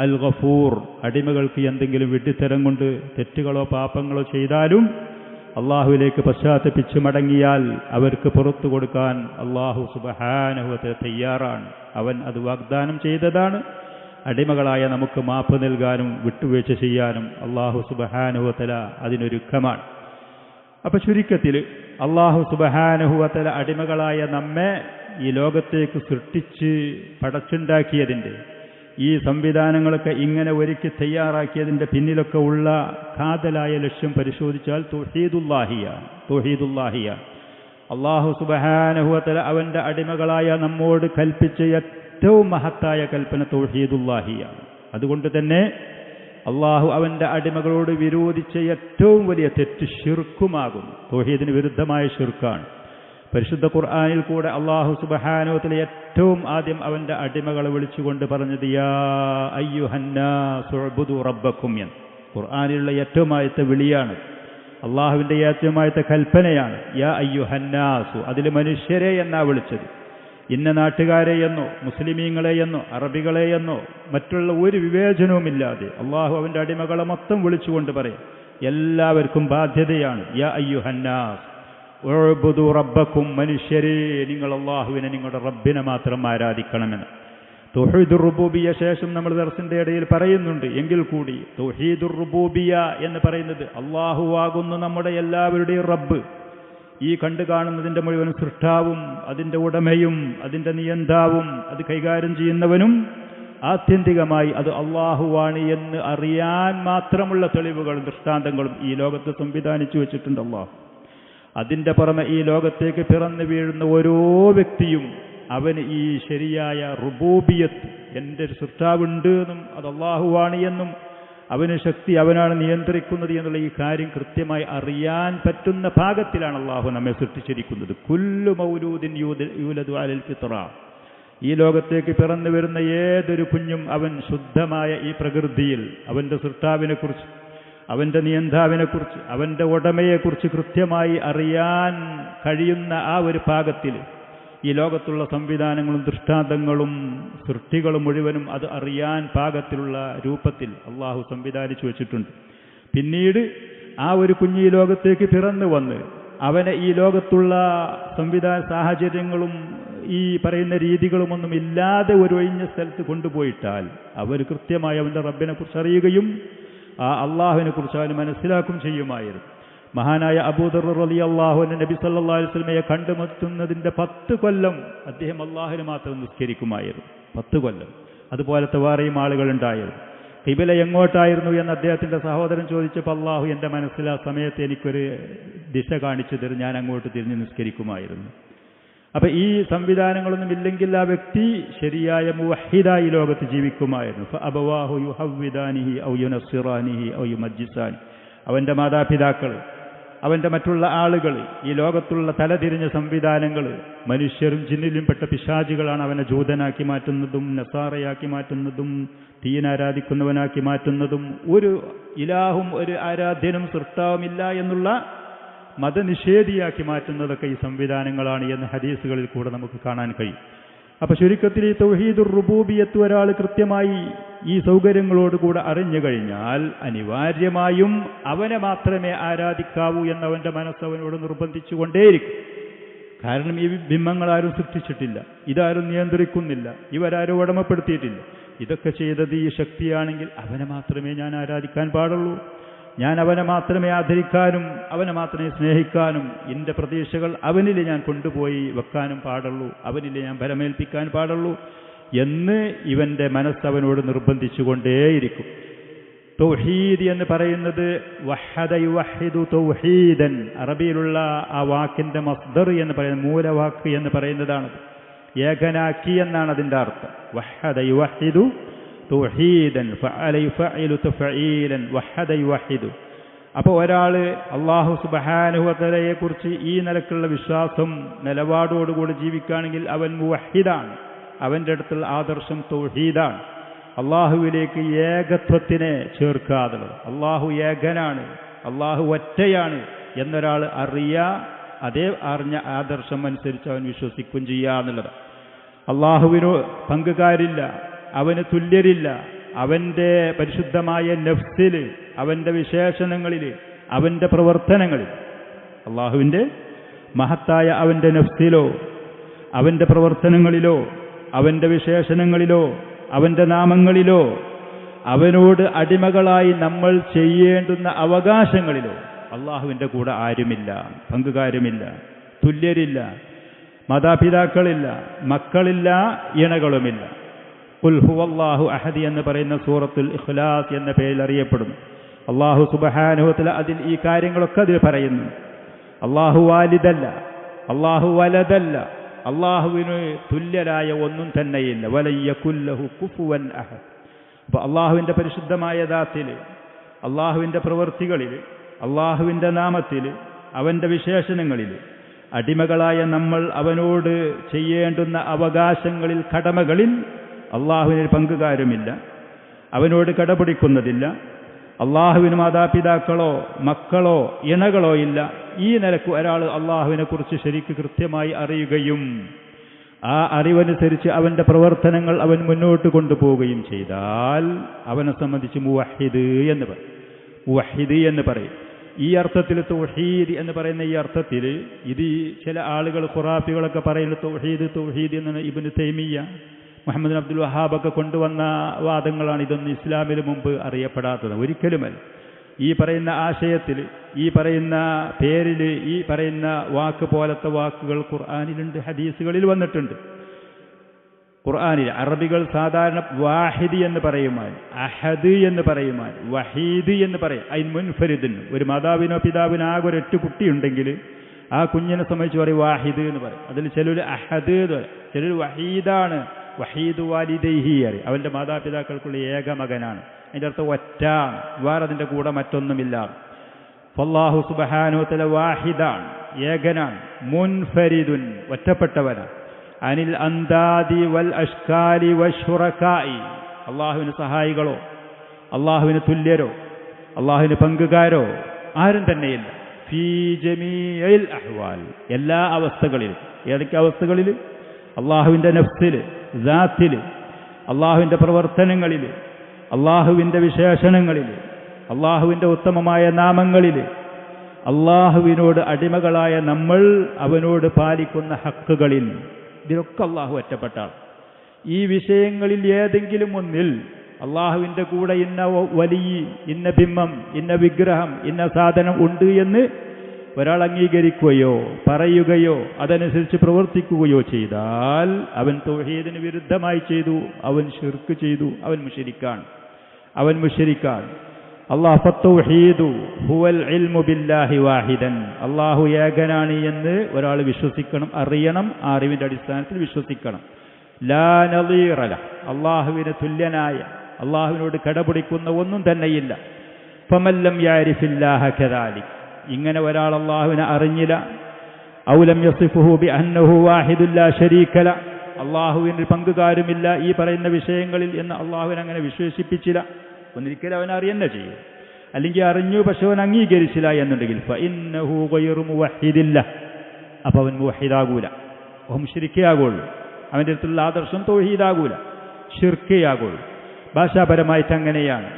അൽ ഗഫൂർ, അടിമകൾക്ക് എന്തെങ്കിലും വിഡ്ഢിത്തരം കൊണ്ട് തെറ്റുകളോ പാപങ്ങളോ ചെയ്താലും അള്ളാഹുവിലേക്ക് പശ്ചാത്തപിച്ച് മടങ്ങിയാൽ അവർക്ക് പുറത്തു കൊടുക്കാൻ അള്ളാഹു സുബ്ഹാനഹു വ തആല തയ്യാറാണ്. അവൻ അത് വാഗ്ദാനം ചെയ്തതാണ്. അടിമകളായ നമുക്ക് മാപ്പ് നൽകാനും വിട്ടുവീഴ്ച ചെയ്യാനും അള്ളാഹു സുബ്ഹാനഹു വ തആല അതിനൊരുക്കമാണ്. അപ്പം ചുരുക്കത്തിൽ അള്ളാഹു സുബ്ഹാനഹു വ തആല അടിമകളായ നമ്മെ ഈ ലോകത്തേക്ക് സൃഷ്ടിച്ച് പടച്ചുണ്ടാക്കിയതിൻ്റെ, ഈ സംവിധാനങ്ങളൊക്കെ ഇങ്ങനെ ഒരുക്കി തയ്യാറാക്കിയതിൻ്റെ പിന്നിലൊക്കെ ഉള്ള കാതലായ ലക്ഷ്യം പരിശോധിച്ചാൽ തൗഹീദുല്ലാഹിയ. അള്ളാഹു സുബ്ഹാനഹു വ തആല അവൻ്റെ അടിമകളായ നമ്മോട് കൽപ്പിച്ച ഏറ്റവും മഹത്തായ കൽപ്പന തൗഹീദുല്ലാഹിയാണ്. അതുകൊണ്ട് തന്നെ അള്ളാഹു അവൻ്റെ അടിമകളോട് വിരോധിച്ച ഏറ്റവും വലിയ തെറ്റ് ശിർക്കുമാകുന്നു. തൗഹീദിന് വിരുദ്ധമായ ശിർക്കാണ്. പരിശുദ്ധ ഖുർആനിൽ കൂടെ അള്ളാഹു സുബ്ഹാനഹു വ തആല ഏറ്റവും ആദ്യം അവൻ്റെ അടിമകളെ വിളിച്ചുകൊണ്ട് പറഞ്ഞത് യാ അയ്യുഹന്നാസു ഉബ്ദു റബ്ബക്കും എന്ന്. ഖുർആനിലുള്ള ഏറ്റവും ആദ്യത്തെ വിളിയാണ്, അള്ളാഹുവിൻ്റെ ഏറ്റവും ആദ്യത്തെ കൽപ്പനയാണ്. യാ അയ്യുഹന്നാസു, അതിൽ മനുഷ്യരെ എന്നാ വിളിച്ചത്. ഇന്ന നാട്ടുകാരെ എന്നോ മുസ്ലിമീങ്ങളെ എന്നോ അറബികളെ എന്നോ മറ്റുള്ള ഒരു വിവേചനവുമില്ലാതെ അള്ളാഹു അവൻ്റെ അടിമകളെ മൊത്തം വിളിച്ചുകൊണ്ട് പറയും. എല്ലാവർക്കും ബാധ്യതയാണ്. യാ അയ്യുഹന്നാസ് ഉഅ്ബുദു റബ്ബക്കും, മനുഷ്യരെ നിങ്ങൾ അള്ളാഹുവിനെ, നിങ്ങളുടെ റബ്ബിനെ മാത്രം ആരാധിക്കണമെന്ന്. തൗഹീദുർ റുബൂബിയ്യ ശേഷം നമ്മൾ ദർസിന്റെ ഇടയിൽ പറയുന്നുണ്ട്. എങ്കിൽ കൂടി തൗഹീദുർ റുബൂബിയ്യ എന്ന് പറയുന്നത് അള്ളാഹുവാകുന്നു നമ്മുടെ എല്ലാവരുടെയും റബ്ബ്. ഈ കണ്ടു കാണുന്നതിൻ്റെ മുഴുവൻ സൃഷ്ടാവും അതിൻ്റെ ഉടമയും അതിൻ്റെ നിയന്താവും അത് കൈകാര്യം ചെയ്യുന്നവനും ആത്യന്തികമായി അത് അള്ളാഹുവാണ് എന്ന് അറിയാൻ മാത്രമുള്ള തെളിവുകളും ദൃഷ്ടാന്തങ്ങളും ഈ ലോകത്ത് സംവിധാനിച്ചു വെച്ചിട്ടുണ്ട് അള്ളാഹു. അതിൻ്റെ പുറമെ ഈ ലോകത്തേക്ക് പിറന്നു വീഴുന്ന ഓരോ വ്യക്തിയും അവന് ഈ ശരിയായ റുബൂബിയത്ത്, എൻ്റെ ഒരു സൃഷ്ടാവുണ്ട് എന്നും അത് അള്ളാഹുവാണ് എന്നും അവന് ശക്തി, അവനാണ് നിയന്ത്രിക്കുന്നത് എന്നുള്ള ഈ കാര്യം കൃത്യമായി അറിയാൻ പറ്റുന്ന ഭാഗത്തിലാണ് അള്ളാഹു നമ്മെ സൃഷ്ടിച്ചിരിക്കുന്നത്. കുല്ലു മൗലൂദിൻ യൂലദു അലൽ ഫിത്ര, ഈ ലോകത്തേക്ക് പിറന്നു വരുന്ന ഏതൊരു കുഞ്ഞും അവൻ ശുദ്ധമായ ഈ പ്രകൃതിയിൽ അവൻ്റെ സൃഷ്ടാവിനെക്കുറിച്ച്, അവൻ്റെ നിയന്താവിനെക്കുറിച്ച്, അവൻ്റെ ഉടമയെക്കുറിച്ച് കൃത്യമായി അറിയാൻ കഴിയുന്ന ആ ഒരു ഭാഗത്തിൽ ഈ ലോകത്തുള്ള സംവിധാനങ്ങളും ദൃഷ്ടാന്തങ്ങളും സൃഷ്ടികളും മുഴുവനും അത് അറിയാൻ പാകത്തിലുള്ള രൂപത്തിൽ അള്ളാഹു സംവിധാനിച്ചു വച്ചിട്ടുണ്ട്. പിന്നീട് ആ ഒരു കുഞ്ഞ് ഈ ലോകത്തേക്ക് പിറന്നു വന്ന് അവനെ ഈ ലോകത്തുള്ള സാഹചര്യങ്ങളും ഈ പറയുന്ന രീതികളുമൊന്നും ഇല്ലാതെ ഒരു ഒഴിഞ്ഞ സ്ഥലത്ത് കൊണ്ടുപോയിട്ടാൽ അവർ കൃത്യമായി അവൻ്റെ റബ്ബിനെ കുറിച്ച് അറിയുകയും ആ അള്ളാഹുവിനെ കുറിച്ച് അവന് മനസ്സിലാക്കും ചെയ്യുമായിരുന്നു. മഹാനായ അബൂദർ റളിയല്ലാഹു അൻഹു നബി സല്ലല്ലാഹു അലൈഹി വസല്ലമയെ കണ്ടുമുട്ടുന്നതിൻ്റെ 10 കൊല്ലം അദ്ദേഹം അള്ളാഹുവിനെ മാത്രം നിസ്കരിക്കുമായിരുന്നു. 10 കൊല്ലം. അതുപോലത്തെ വേറെയും ആളുകളുണ്ടായിരുന്നു. ഖിബല എങ്ങോട്ടായിരുന്നു എന്ന് അദ്ദേഹത്തിൻ്റെ സഹോദരൻ ചോദിച്ചപ്പോൾ അള്ളാഹു എൻ്റെ മനസ്സിൽ ആ സമയത്ത് എനിക്കൊരു ദിശ കാണിച്ചു തരും, ഞാൻ അങ്ങോട്ട് തിരിഞ്ഞ് നിസ്കരിക്കുമായിരുന്നു. അപ്പം ഈ സംവിധാനങ്ങളൊന്നും ഇല്ലെങ്കിൽ ആ വ്യക്തി ശരിയായ മുവഹിദായി ലോകത്ത് ജീവിക്കുമായിരുന്നു. ഫഅബവാഹു യുഹവ്വിദാനിഹി ഔ യുനസ്സിറാനിഹി ഔ യുമജ്ജിസാനി, അവൻ്റെ മാതാപിതാക്കൾ, അവൻ്റെ മറ്റുള്ള ആളുകൾ, ഈ ലോകത്തുള്ള തലതിരിഞ്ഞ സംവിധാനങ്ങൾ, മനുഷ്യരും ജിന്നിലും പെട്ട പിശാചുകളാണ് അവനെ ജൂതനാക്കി മാറ്റുന്നതും നസാറയാക്കി മാറ്റുന്നതും തീനാരാധിക്കുന്നവനാക്കി മാറ്റുന്നതും ഒരു ഇലാഹും ഒരു ആരാധ്യനും സൃഷ്ടാവുമില്ല എന്നുള്ള മതനിഷേധിയാക്കി മാറ്റുന്നതൊക്കെ ഈ സംവിധാനങ്ങളാണ് എന്ന് ഹദീസുകളിൽ കൂടെ നമുക്ക് കാണാൻ കഴിയും. അപ്പോൾ ചുരുക്കത്തിൽ ഈ തൗഹീദുർ റുബൂബിയ്യത്ത് ഒരാൾ കൃത്യമായി ഈ സൗകര്യങ്ങളോടുകൂടെ അറിഞ്ഞു കഴിഞ്ഞാൽ അനിവാര്യമായും അവനെ മാത്രമേ ആരാധിക്കാവൂ എന്നവൻ്റെ മനസ്സവനോട് നിർബന്ധിച്ചുകൊണ്ടേയിരിക്കും. കാരണം ഈ ബിംബങ്ങളാരും സൃഷ്ടിച്ചിട്ടില്ല, ഇതാരും നിയന്ത്രിക്കുന്നില്ല, ഇവരാരും ഉടമപ്പെടുത്തിയിട്ടില്ല. ഇതൊക്കെ ചെയ്തത് ഈ ശക്തിയാണെങ്കിൽ അവനെ മാത്രമേ ഞാൻ ആരാധിക്കാൻ പാടുള്ളൂ, ഞാൻ അവനെ മാത്രമേ ആദരിക്കാനും അവനെ മാത്രമേ സ്നേഹിക്കാനും എൻ്റെ പ്രതീക്ഷകൾ അവനിൽ ഞാൻ കൊണ്ടുപോയി വെക്കാനും പാടുള്ളൂ, അവനിൽ ഞാൻ ഭരമേൽപ്പിക്കാൻ പാടുള്ളൂ എന്ന് ഇവൻ്റെ മനസ്സവനോട് നിർബന്ധിച്ചുകൊണ്ടേയിരിക്കും. തൗഹീദ് എന്ന് പറയുന്നത് വഹദ യുവഹിദു തൗഹീദൻ, അറബിയിലുള്ള ആ വാക്കിൻ്റെ മസ്ദർ എന്ന് പറയുന്നത് മൂലവാക്ക് എന്ന് പറയുന്നതാണ്. ഏകനാക്കി എന്നാണ് അതിൻ്റെ അർത്ഥം. വഹദ യുവഹിദു തൗഹീദൻ ഫഅല യുഫഇലു തഫഈലൻ വഹദ യുവഹിദു. അപ്പോൾ ഒരാൾ അല്ലാഹു സുബ്ഹാനഹു വ തആലയെക്കുറിച്ച് ഈ നിലക്കുള്ള വിശ്വാസം നിലപാടോടുകൂടി ജീവിക്കുകയാണെങ്കിൽ അവൻ മുവഹിദാണ്. അവൻ്റെ അടുത്തുള്ള ആദർശം തൗഹീദാണ്, അള്ളാഹുവിലേക്ക് ഏകത്വത്തിനെ ചേർക്കാതുള്ളത്. അള്ളാഹു ഏകനാണ്, അള്ളാഹു ഒറ്റയാണ് എന്നൊരാൾ അതേ അറിഞ്ഞ ആദർശം അനുസരിച്ച് അവൻ വിശ്വസിക്കുകയും ചെയ്യുക എന്നുള്ളത്. അള്ളാഹുവിന് പങ്കുകാരില്ല, അവന് തുല്യരില്ല. അവൻ്റെ പരിശുദ്ധമായ നഫ്സിൽ, അവൻ്റെ വിശേഷണങ്ങളിൽ, അവൻ്റെ പ്രവർത്തനങ്ങളിൽ, അള്ളാഹുവിൻ്റെ മഹത്തായ അവൻ്റെ നഫ്സിലോ അവൻ്റെ പ്രവർത്തനങ്ങളിലോ അവൻ്റെ വിശേഷണങ്ങളിലോ അവൻ്റെ നാമങ്ങളിലോ അവനോട് അടിമകളായി നമ്മൾ ചെയ്യേണ്ടുന്ന അവകാശങ്ങളിലോ അള്ളാഹുവിൻ്റെ കൂടെ ആരുമില്ല, പങ്കുകാരുമില്ല, തുല്യരില്ല, മാതാപിതാക്കളില്ല, മക്കളില്ല, ഇണകളുമില്ല. ഖുൽ ഹുവല്ലാഹു അഹദ് എന്ന് പറയുന്ന സൂറത്തുൽ ഇഖ്ലാസ് എന്ന പേരിൽ അറിയപ്പെടുന്നു. അള്ളാഹു സുബ്ഹാനഹു വ തആല അതിൽ ഈ കാര്യങ്ങളൊക്കെ അതിൽ പറയുന്നു. അള്ളാഹു വാലിദല്ല, അള്ളാഹു വലദല്ല, അള്ളാഹുവിന് തുല്യരായ ഒന്നും തന്നെയില്ല. വലൻ യകുൽ ലഹു കുഫുവൻ അഹദ്. അപ്പോൾ അള്ളാഹുവിൻ്റെ പരിശുദ്ധമായ ദാത്തിൽ, അള്ളാഹുവിൻ്റെ പ്രവൃത്തികളിൽ, അള്ളാഹുവിൻ്റെ നാമത്തിൽ, അവൻ്റെ വിശേഷണങ്ങളിൽ അടിമകളായ നമ്മൾ അവനോട് ചെയ്യേണ്ടുന്ന അവകാശങ്ങളിൽ, കടമകളിൽ അള്ളാഹുവിന് പങ്കുകാരുമില്ല, അവനോട് കടപിടിക്കുന്നതില്ല. അള്ളാഹുവിന് മാതാപിതാക്കളോ മക്കളോ ഇണകളോ ഇല്ല. ഈ നിലക്ക് ഒരാൾ അള്ളാഹുവിനെ കുറിച്ച് ശരിക്ക് കൃത്യമായി അറിയുകയും ആ അറിവനുസരിച്ച് അവൻ്റെ പ്രവർത്തനങ്ങൾ അവൻ മുന്നോട്ട് കൊണ്ടുപോവുകയും ചെയ്താൽ അവനെ സംബന്ധിച്ച് മുവഹിദ് എന്ന് പറയും. മുവഹിദ് എന്ന് പറയും. ഈ അർത്ഥത്തിൽ തൗഹീദ് എന്ന് പറയുന്ന ഈ അർത്ഥത്തിൽ ഇത് ചില ആളുകൾ ഖുറാഫികളൊക്കെ പറയുന്നത് തൗഹീദ് എന്നാണ്. ഇബ്നു തൈമിയ്യ, മുഹമ്മദ് അബ്ദുൽ വഹാബൊക്കെ കൊണ്ടുവന്ന വാദങ്ങളാണ്. ഇതൊന്നും ഇസ്ലാമിന് മുമ്പ് അറിയപ്പെടാത്തത് ഒരിക്കലുമല്ല. ഈ പറയുന്ന ആശയത്തിൽ, ഈ പറയുന്ന പേരിൽ, ഈ പറയുന്ന വാക്ക് പോലത്തെ വാക്കുകൾ ഖുർആനിലുണ്ട്, ഹദീസുകളിൽ വന്നിട്ടുണ്ട്. ഖുർആനിൽ അറബികൾ സാധാരണ വാഹിദ് എന്ന് പറയുമാൻ, അഹദ് എന്ന് പറയുമാൻ, വഹീദ് എന്ന് പറയും. അതിന് മുൻഫരിദിന് ഒരു മാതാവിനോ പിതാവിനോ ആകെ ഒരൊറ്റ കുട്ടിയുണ്ടെങ്കിൽ ആ കുഞ്ഞിനെ സംബന്ധിച്ച് പറയും വാഹിദ് എന്ന് പറയും. അതിൽ ചിലർ അഹദ് എന്ന് പറയും, ചിലർ വഹീദാണ്, വഹീദ് വാലിദൈഹി അറിയും, അവൻ്റെ മാതാപിതാക്കൾക്കുള്ള ഏക മകനാണ്. അതിൻ്റെ അർത്ഥം ഒറ്റാണ്, വേറെ അതിൻ്റെ കൂടെ മറ്റൊന്നുമില്ല. ഫല്ലാഹു സുബ്ഹാനഹു വ തആല വാഹിദാണ്, ഏകനാണ്, മുൻഫരിദുൻ ഒറ്റപ്പെട്ടവനാണ്. അനിൽ അന്താദി വൽ അഷ്കാലി വശുറകായി, അള്ളാഹുവിന് സഹായികളോ അള്ളാഹുവിന് തുല്യരോ അള്ളാഹുവിന് പങ്കുകാരോ ആരും തന്നെയില്ല. ഫീ ജമീഇൽ അഹ്വാൽ, എല്ലാ അവസ്ഥകളിലും. ഏതൊക്കെ അവസ്ഥകളിൽ? അള്ളാഹുവിൻ്റെ നഫ്സിൽ, ദാത്തിൽ, അള്ളാഹുവിൻ്റെ പ്രവർത്തനങ്ങളിൽ, അള്ളാഹുവിൻ്റെ വിശേഷണങ്ങളിൽ, അള്ളാഹുവിൻ്റെ ഉത്തമമായ നാമങ്ങളിൽ, അള്ളാഹുവിനോട് അടിമകളായ നമ്മൾ അവനോട് പാലിക്കുന്ന ഹക്കുകളിൽ, ഇതിലൊക്കെ അള്ളാഹു ഒറ്റപ്പെട്ടാണ്. ഈ വിഷയങ്ങളിൽ ഏതെങ്കിലും ഒന്നിൽ അള്ളാഹുവിൻ്റെ കൂടെ ഇന്ന വലി, ഇന്ന ബിംബം, ഇന്ന വിഗ്രഹം, ഇന്ന സാധനം ഉണ്ട് എന്ന് ഒരാൾ അംഗീകരിക്കുകയോ പറയുകയോ അതനുസരിച്ച് പ്രവർത്തിക്കുകയോ ചെയ്താൽ അവൻ തൗഹീദിന് വിരുദ്ധമായി ചെയ്തു, അവൻ ശിർക്ക് ചെയ്തു, അവൻ മുശ്രിക്കാണ്. അല്ലാഹു ഫത്തൗഹീദു ഹുവൽ ഇൽമു ബില്ലാഹി വാഹിദൻ, അല്ലാഹു ഏകനാണ് എന്ന് ഒരാൾ വിശ്വസിക്കണം, അറിയണം, ആ അറിവിൻ്റെ അടിസ്ഥാനത്തിൽ വിശ്വസിക്കണം. ലാ നളീറ ലഹ്, അല്ലാഹുവിന് തുല്യനായ, അല്ലാഹുവിനോട് കടപിടിക്കുന്ന ഒന്നും തന്നെയില്ല. ഫമൻ ലം യഅരിഫില്ലാഹ കദാലിക്, ഇങ്ങനെ ഒരാൾ അല്ലാഹുവിനെ അറിഞ്ഞില്ല, ഔ ലം യസിഫുഹു ബിഅന്നഹു വാഹിദുൻ ലാ ശരീക ല, അല്ലാഹുവിന് പങ്കുകാരുമില്ല ഈ പറയുന്ന വിഷയങ്ങളിൽ എന്ന് അല്ലാഹുവിനെ അങ്ങനെ വിശേഷിപ്പിച്ചില്ല, ഒന്നിരിക്കലും അവൻ അറിയുന്ന ചെയ്യും. അല്ലെങ്കിൽ അറിഞ്ഞു പക്ഷെ അവൻ അംഗീകരിച്ചില്ല എന്നുണ്ടെങ്കിൽ ഫഇന്നഹു ഗൈറു മുവഹിദില്ല, അപ്പോൾ അവൻ മുവഹിദാകൂല, അവൻ മുശ്രിക്കയാകുള്ളൂ. അവൻ്റെ അടുത്തുള്ള ആദർശം തൗഹീദാകൂല, ശിർക്കയാകുള്ളൂ. ഭാഷാപരമായിട്ട് അങ്ങനെയാണ്.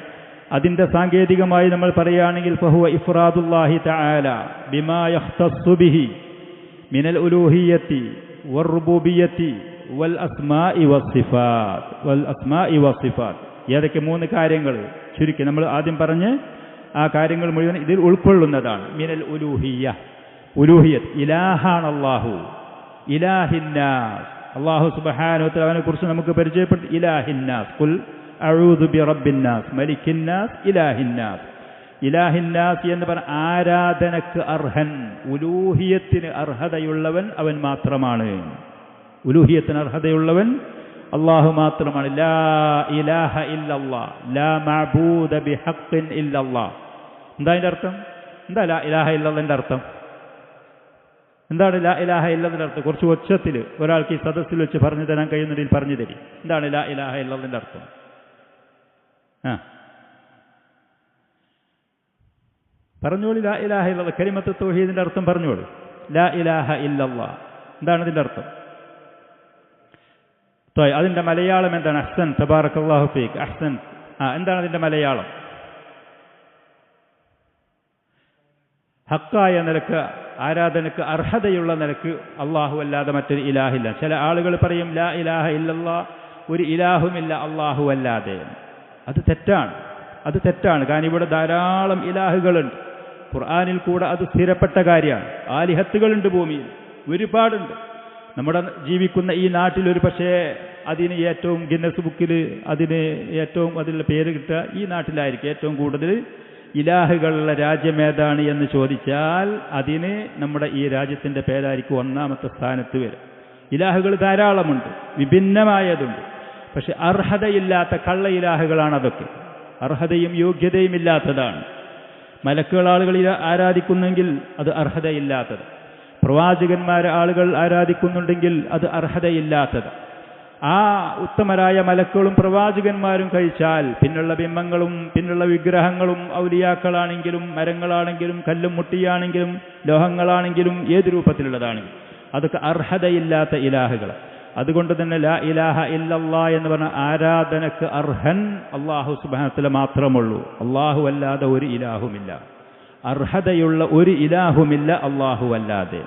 അതിൻ്റെ സാങ്കേതികമായി നമ്മൾ പറയുകയാണെങ്കിൽ ഫഹുവ ഇഫ്റാദുല്ലാഹി തആല ബിമാ യഖ്തസ്സു ബിഹി മിനൽ ഉലൂഹിയ്യത്തി വറുബൂബിയ്യത്തി വൽ അസ്മാഇ വസ്സിഫാത്ത്. ഏതൊക്കെ 3 കാര്യങ്ങൾ ചുരുക്കി നമ്മൾ ആദ്യം പറഞ്ഞ് ആ കാര്യങ്ങൾ മുഴുവൻ ഇതിൽ ഉൾക്കൊള്ളുന്നതാണ്. മിനൽ ഉലൂഹിയ്യ, ഉലൂഹിയത്ത്, ഇലാഹാണ് അല്ലാഹു, ഇലാഹിന്നാസ്, അല്ലാഹു സുബ്ഹാനഹു വ തആലയെ കുറിച്ച് നമുക്ക് പരിചയപ്പെട്ടു. ഇലാഹിന്നാസ്, ഖുൽ അഊദു ബിറബ്ബിന്നാസ് മലിക്കിന്നാസ് ഇലാഹിന്നാസ്. ഇലാഹിന്നാസ് എന്ന് പറഞ്ഞ ആരാധനക്ക് അർഹൻ, ഉലൂഹിയത്തിന് അർഹതയുള്ളവൻ അവൻ മാത്രമാണ്. ഉലൂഹിയത്തിന് അർഹതയുള്ളവൻ അല്ലാഹു മാത്രമാണ്. ലാ ഇലാഹ ഇല്ലല്ലാഹ്, ലാ മഅബൂദ ബിഹഖ്ഖിൻ ഇല്ലല്ലാഹ്. എന്താ അതിൻ്റെ അർത്ഥം? എന്താ ലാ ഇലാഹ ഇല്ലല്ലാഹിന്റെ അർത്ഥം? എന്താണ് ലാ ഇലാഹ ഇല്ലല്ലാഹിന്റെ അർത്ഥം? കുറച്ച് ഒച്ചത്തിൽ ഒരാൾക്ക് ഈ സദസ്സിൽ വെച്ച് പറഞ്ഞു തരാൻ കഴിയുന്നതിൽ പറഞ്ഞു തരി. എന്താണ് ലാ ഇലാഹ ഇല്ലല്ലാഹിന്റെ അർത്ഥം? പറഞ്ഞോളി. ലാ ഇലാഹ ഇല്ലല്ലാഹ്, കലിമത്ത് തൗഹീദിന്റെ അർത്ഥം പറഞ്ഞോളി. ലാ ഇലാഹ ഇല്ലല്ലാഹ് എന്താണ് ഇതിന്റെ അർത്ഥം? അതിന്റെ മലയാളം എന്താണ്? അഹ്സൻ, തബാറക്കല്ലാഹു ഫീക്, അഹ്സൻ. എന്താണ് അതിന്റെ മലയാളം? ഹക്കായ നിലക്ക്, ആരാധനക്ക് അർഹതയുള്ള നിലക്ക് അള്ളാഹു അല്ലാതെ മറ്റൊരു ഇലാഹില്ല. ചില ആളുകൾ പറയും ലാ ഇലാഹ ഇല്ലല്ലാഹ്, ഒരു ഇലാഹുമില്ല അള്ളാഹു അല്ലാതെ. അത് തെറ്റാണ്, അത് തെറ്റാണ്. കാരണം ഇവിടെ ധാരാളം ഇലാഹുകളുണ്ട്. ഖുർആനിൽ കൂടെ അത് സ്ഥിരപ്പെട്ട കാര്യമാണ്. ആലിഹത്തുകളുണ്ട് ഭൂമിയിൽ, ഒരുപാടുണ്ട്. നമ്മുടെ ജീവിക്കുന്ന ഈ നാട്ടിൽ ഒരു പക്ഷേ അതിന് ഏറ്റവും ഗിന്നസ് ബുക്കിൽ അതിന് ഏറ്റവും അതിലുള്ള പേര് കിട്ടുക ഈ നാട്ടിലായിരിക്കും. ഏറ്റവും കൂടുതൽ ഇലാഹുകളുള്ള രാജ്യമേതാണ് എന്ന് ചോദിച്ചാൽ അതിന് നമ്മുടെ ഈ രാജ്യത്തിൻ്റെ പേരായിരിക്കും ഒന്നാമത്തെ സ്ഥാനത്ത് വരും. ഇലാഹുകൾ ധാരാളമുണ്ട്, വിഭിന്നമായതുണ്ട്. പക്ഷെ അർഹതയില്ലാത്ത കള്ള ഇലാഹുകളാണ് അതൊക്കെ. അർഹതയും യോഗ്യതയും ഇല്ലാത്തതാണ്. മലക്കുകൾ ആളുകൾ ആരാധിക്കുന്നെങ്കിൽ അത് അർഹതയില്ലാത്തത്. പ്രവാചകന്മാരെ ആളുകൾ ആരാധിക്കുന്നുണ്ടെങ്കിൽ അത് അർഹതയില്ലാത്തത്. ആ ഉത്തമരായ മലക്കുകളും പ്രവാചകന്മാരും കഴിച്ചാൽ പിന്നുള്ള ബിംബങ്ങളും പിന്നുള്ള വിഗ്രഹങ്ങളും ഔലിയാക്കളാണെങ്കിലും മരങ്ങളാണെങ്കിലും കല്ലും മുട്ടിയാണെങ്കിലും ലോഹങ്ങളാണെങ്കിലും ഏത് രൂപത്തിലുള്ളതാണെങ്കിലും അതൊക്കെ അർഹതയില്ലാത്ത ഇലാഹുകൾ. അതുകൊണ്ട് തന്നെ ലാ ഇലാഹ ഇല്ലല്ലാഹ് എന്ന് പറഞ്ഞ ആരാധനക്ക് അർഹൻ അല്ലാഹു സുബ്ഹാനഹു വ തആല മാത്രമുള്ളൂ. അല്ലാഹു അല്ലാതെ ഒരു ഇലാഹുമില്ല, അർഹതയുള്ള ഒരു ഇലാഹുമില്ല അല്ലാഹു അല്ലാതെ.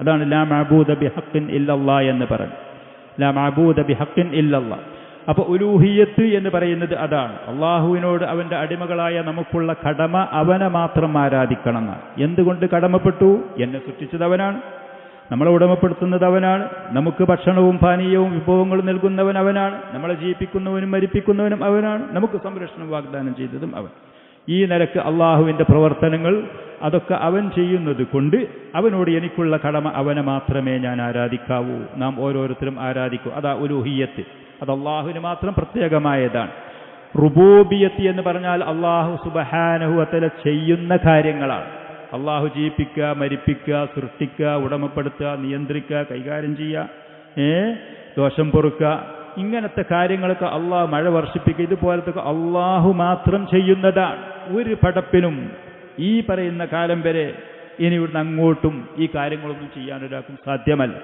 അതാണ് ലാ മഅബൂദ ബിഹഖ്ഖിൻ ഇല്ലല്ലാഹ് എന്ന് പറഞ്ഞു. ലാ മഅബൂദ ബിഹഖ്ഖിൻ ഇല്ലല്ലാഹ്. അപ്പോൾ ഉലൂഹിയത്ത് എന്ന് പറയുന്നത് അതാണ്. അള്ളാഹുവിനോട് അവൻ്റെ അടിമകളായ നമുക്കുള്ള കടമ അവനെ മാത്രം ആരാധിക്കണം എന്നാണ്. എന്തുകൊണ്ട് കടമപ്പെട്ടു? എന്നെ സൃഷ്ടിച്ചത് അവനാണ്, നമ്മളെ ഉടമപ്പെടുത്തുന്നത് അവനാണ്, നമുക്ക് ഭക്ഷണവും പാനീയവും വിഭവങ്ങളും നൽകുന്നവൻ അവനാണ്, നമ്മളെ ജീവിപ്പിക്കുന്നവനും മരിപ്പിക്കുന്നവനും അവനാണ്, നമുക്ക് സംരക്ഷണം വാഗ്ദാനം ചെയ്തതും അവൻ. ഈ നിലക്ക് അള്ളാഹുവിൻ്റെ പ്രവർത്തനങ്ങൾ അതൊക്കെ അവൻ ചെയ്യുന്നത് കൊണ്ട് അവനോട് എനിക്കുള്ള കടമ അവനെ മാത്രമേ ഞാൻ ആരാധിക്കാവൂ. നാം ഓരോരുത്തരും ആരാധിക്കൂ. അതാ ഉലൂഹിയത്ത്, അത് അള്ളാഹുവിന് മാത്രം പ്രത്യേകമായതാണ്. റുബൂബിയത്ത് എന്ന് പറഞ്ഞാൽ അള്ളാഹു സുബ്ഹാനഹു വ തആല ചെയ്യുന്ന കാര്യങ്ങളാണ്. അള്ളാഹു ജീവിപ്പിക്കുക, മരിപ്പിക്കുക, സൃഷ്ടിക്കുക, ഉടമപ്പെടുത്തുക, നിയന്ത്രിക്കുക, കൈകാര്യം ചെയ്യുക, ദോഷം പൊറുക്കുക, ഇങ്ങനത്തെ കാര്യങ്ങളൊക്കെ അള്ളാഹു, മഴ വർഷിപ്പിക്കുക, ഇതുപോലത്തെ അള്ളാഹു മാത്രം ചെയ്യുന്നതാണ്. ഒരു പടപ്പിനും ഈ പറയുന്ന കാലം വരെ ഇനി ഇവിടുന്ന് അങ്ങോട്ടും ഈ കാര്യങ്ങളൊന്നും ചെയ്യാൻ ഒരാൾക്കും സാധ്യമല്ല.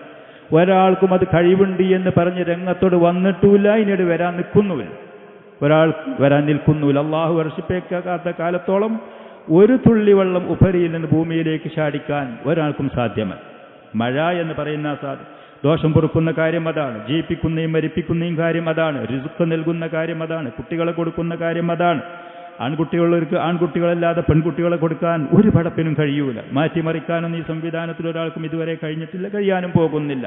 ഒരാൾക്കും അത് കഴിവുണ്ട് എന്ന് പറഞ്ഞ് രംഗത്തോട് വന്നിട്ടുമില്ല, ഇനിയോട് വരാൻ നിൽക്കുന്നുമില്ല, ഒരാൾക്ക് വരാൻ നിൽക്കുന്നുമില്ല. അള്ളാഹു വർഷിപ്പിക്കാത്ത കാലത്തോളം ഒരു തുള്ളി വെള്ളം ഉപരിയിൽ നിന്ന് ഭൂമിയിലേക്ക് ചാടിക്കാൻ ഒരാൾക്കും സാധ്യമല്ല. മഴ എന്ന് പറയുന്ന ദോഷം പൊറുക്കുന്ന കാര്യം അതാണ്, ജീവിപ്പിക്കുന്നതും മരിപ്പിക്കുന്നതും കാര്യം അതാണ്, റിസ്ക് നൽകുന്ന കാര്യം അതാണ്, കുട്ടികളെ കൊടുക്കുന്ന കാര്യം അതാണ്. ആൺകുട്ടികളുള്ളവർക്ക് ആൺകുട്ടികളല്ലാതെ പെൺകുട്ടികളെ കൊടുക്കാൻ ഒരു പടപ്പിനും കഴിയൂല. മാറ്റിമറിക്കാനൊന്നും ഈ സംവിധാനത്തിൽ ഒരാൾക്കും ഇതുവരെ കഴിഞ്ഞിട്ടില്ല, കഴിയാനും പോകുന്നില്ല.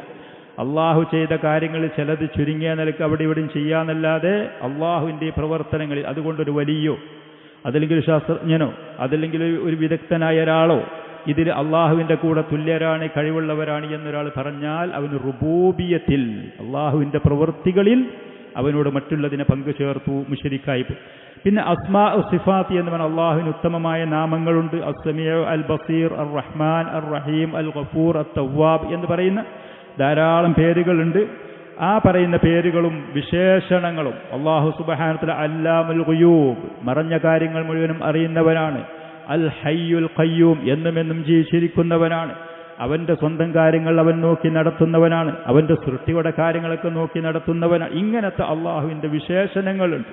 അള്ളാഹു ചെയ്ത കാര്യങ്ങളിൽ ചിലത് ചുരുങ്ങിയ നിലക്ക് അവിടെ ഇവിടെയും ചെയ്യാന്നല്ലാതെ അള്ളാഹുവിൻ്റെ പ്രവർത്തനങ്ങളിൽ അതുകൊണ്ടൊരു വലിയോ അതല്ലെങ്കിൽ ശാസ്ത്രജ്ഞനോ അതല്ലെങ്കിൽ ഒരു വിദഗ്ധനായ ഒരാളോ ഇതിൽ അള്ളാഹുവിൻ്റെ കൂടെ തുല്യരാണ്, കഴിവുള്ളവരാണ് എന്നൊരാൾ പറഞ്ഞാൽ അവന് റുബൂബിയത്തിൽ, അള്ളാഹുവിൻ്റെ പ്രവൃത്തികളിൽ അവനോട് മറ്റുള്ളതിനെ പങ്കു ചേർത്തു, മുശ്രിക്കായി. പിന്നെ അസ്മാ സിഫാത്ത് എന്ന് പറഞ്ഞാൽ അള്ളാഹുവിന് ഉത്തമമായ നാമങ്ങളുണ്ട്. അസ്സമീഉ, അൽ ബസീർ, അർ റഹ്മാൻ, അർ റഹീം, അൽ ഗഫൂർ, അൽ തവ്വാബ് എന്ന് പറയുന്ന ധാരാളം പേരുകളുണ്ട്. ആ പറയുന്ന പേരുകളും വിശേഷണങ്ങളും അല്ലാഹു സുബ്ഹാനഹു വ തആല അല്ലാമുൽ ഗുയൂബ്, മറഞ്ഞ കാര്യങ്ങൾ മുഴുവനും അറിയുന്നവനാണ്. അൽ ഹയ്യുൽ ഖയ്യൂം, എന്നുമെന്നും ജീവിച്ചിരിക്കുന്നവനാണ്. അവന്റെ സ്വന്തം കാര്യങ്ങൾ അവൻ നോക്കി നടത്തുന്നവനാണ്. അവന്റെ സൃഷ്ടിയുടെ കാര്യങ്ങളൊക്കെ നോക്കി നടത്തുന്നവനാണ്. ഇങ്ങനത്തെ അള്ളാഹുവിന്റെ വിശേഷണങ്ങളുണ്ട്.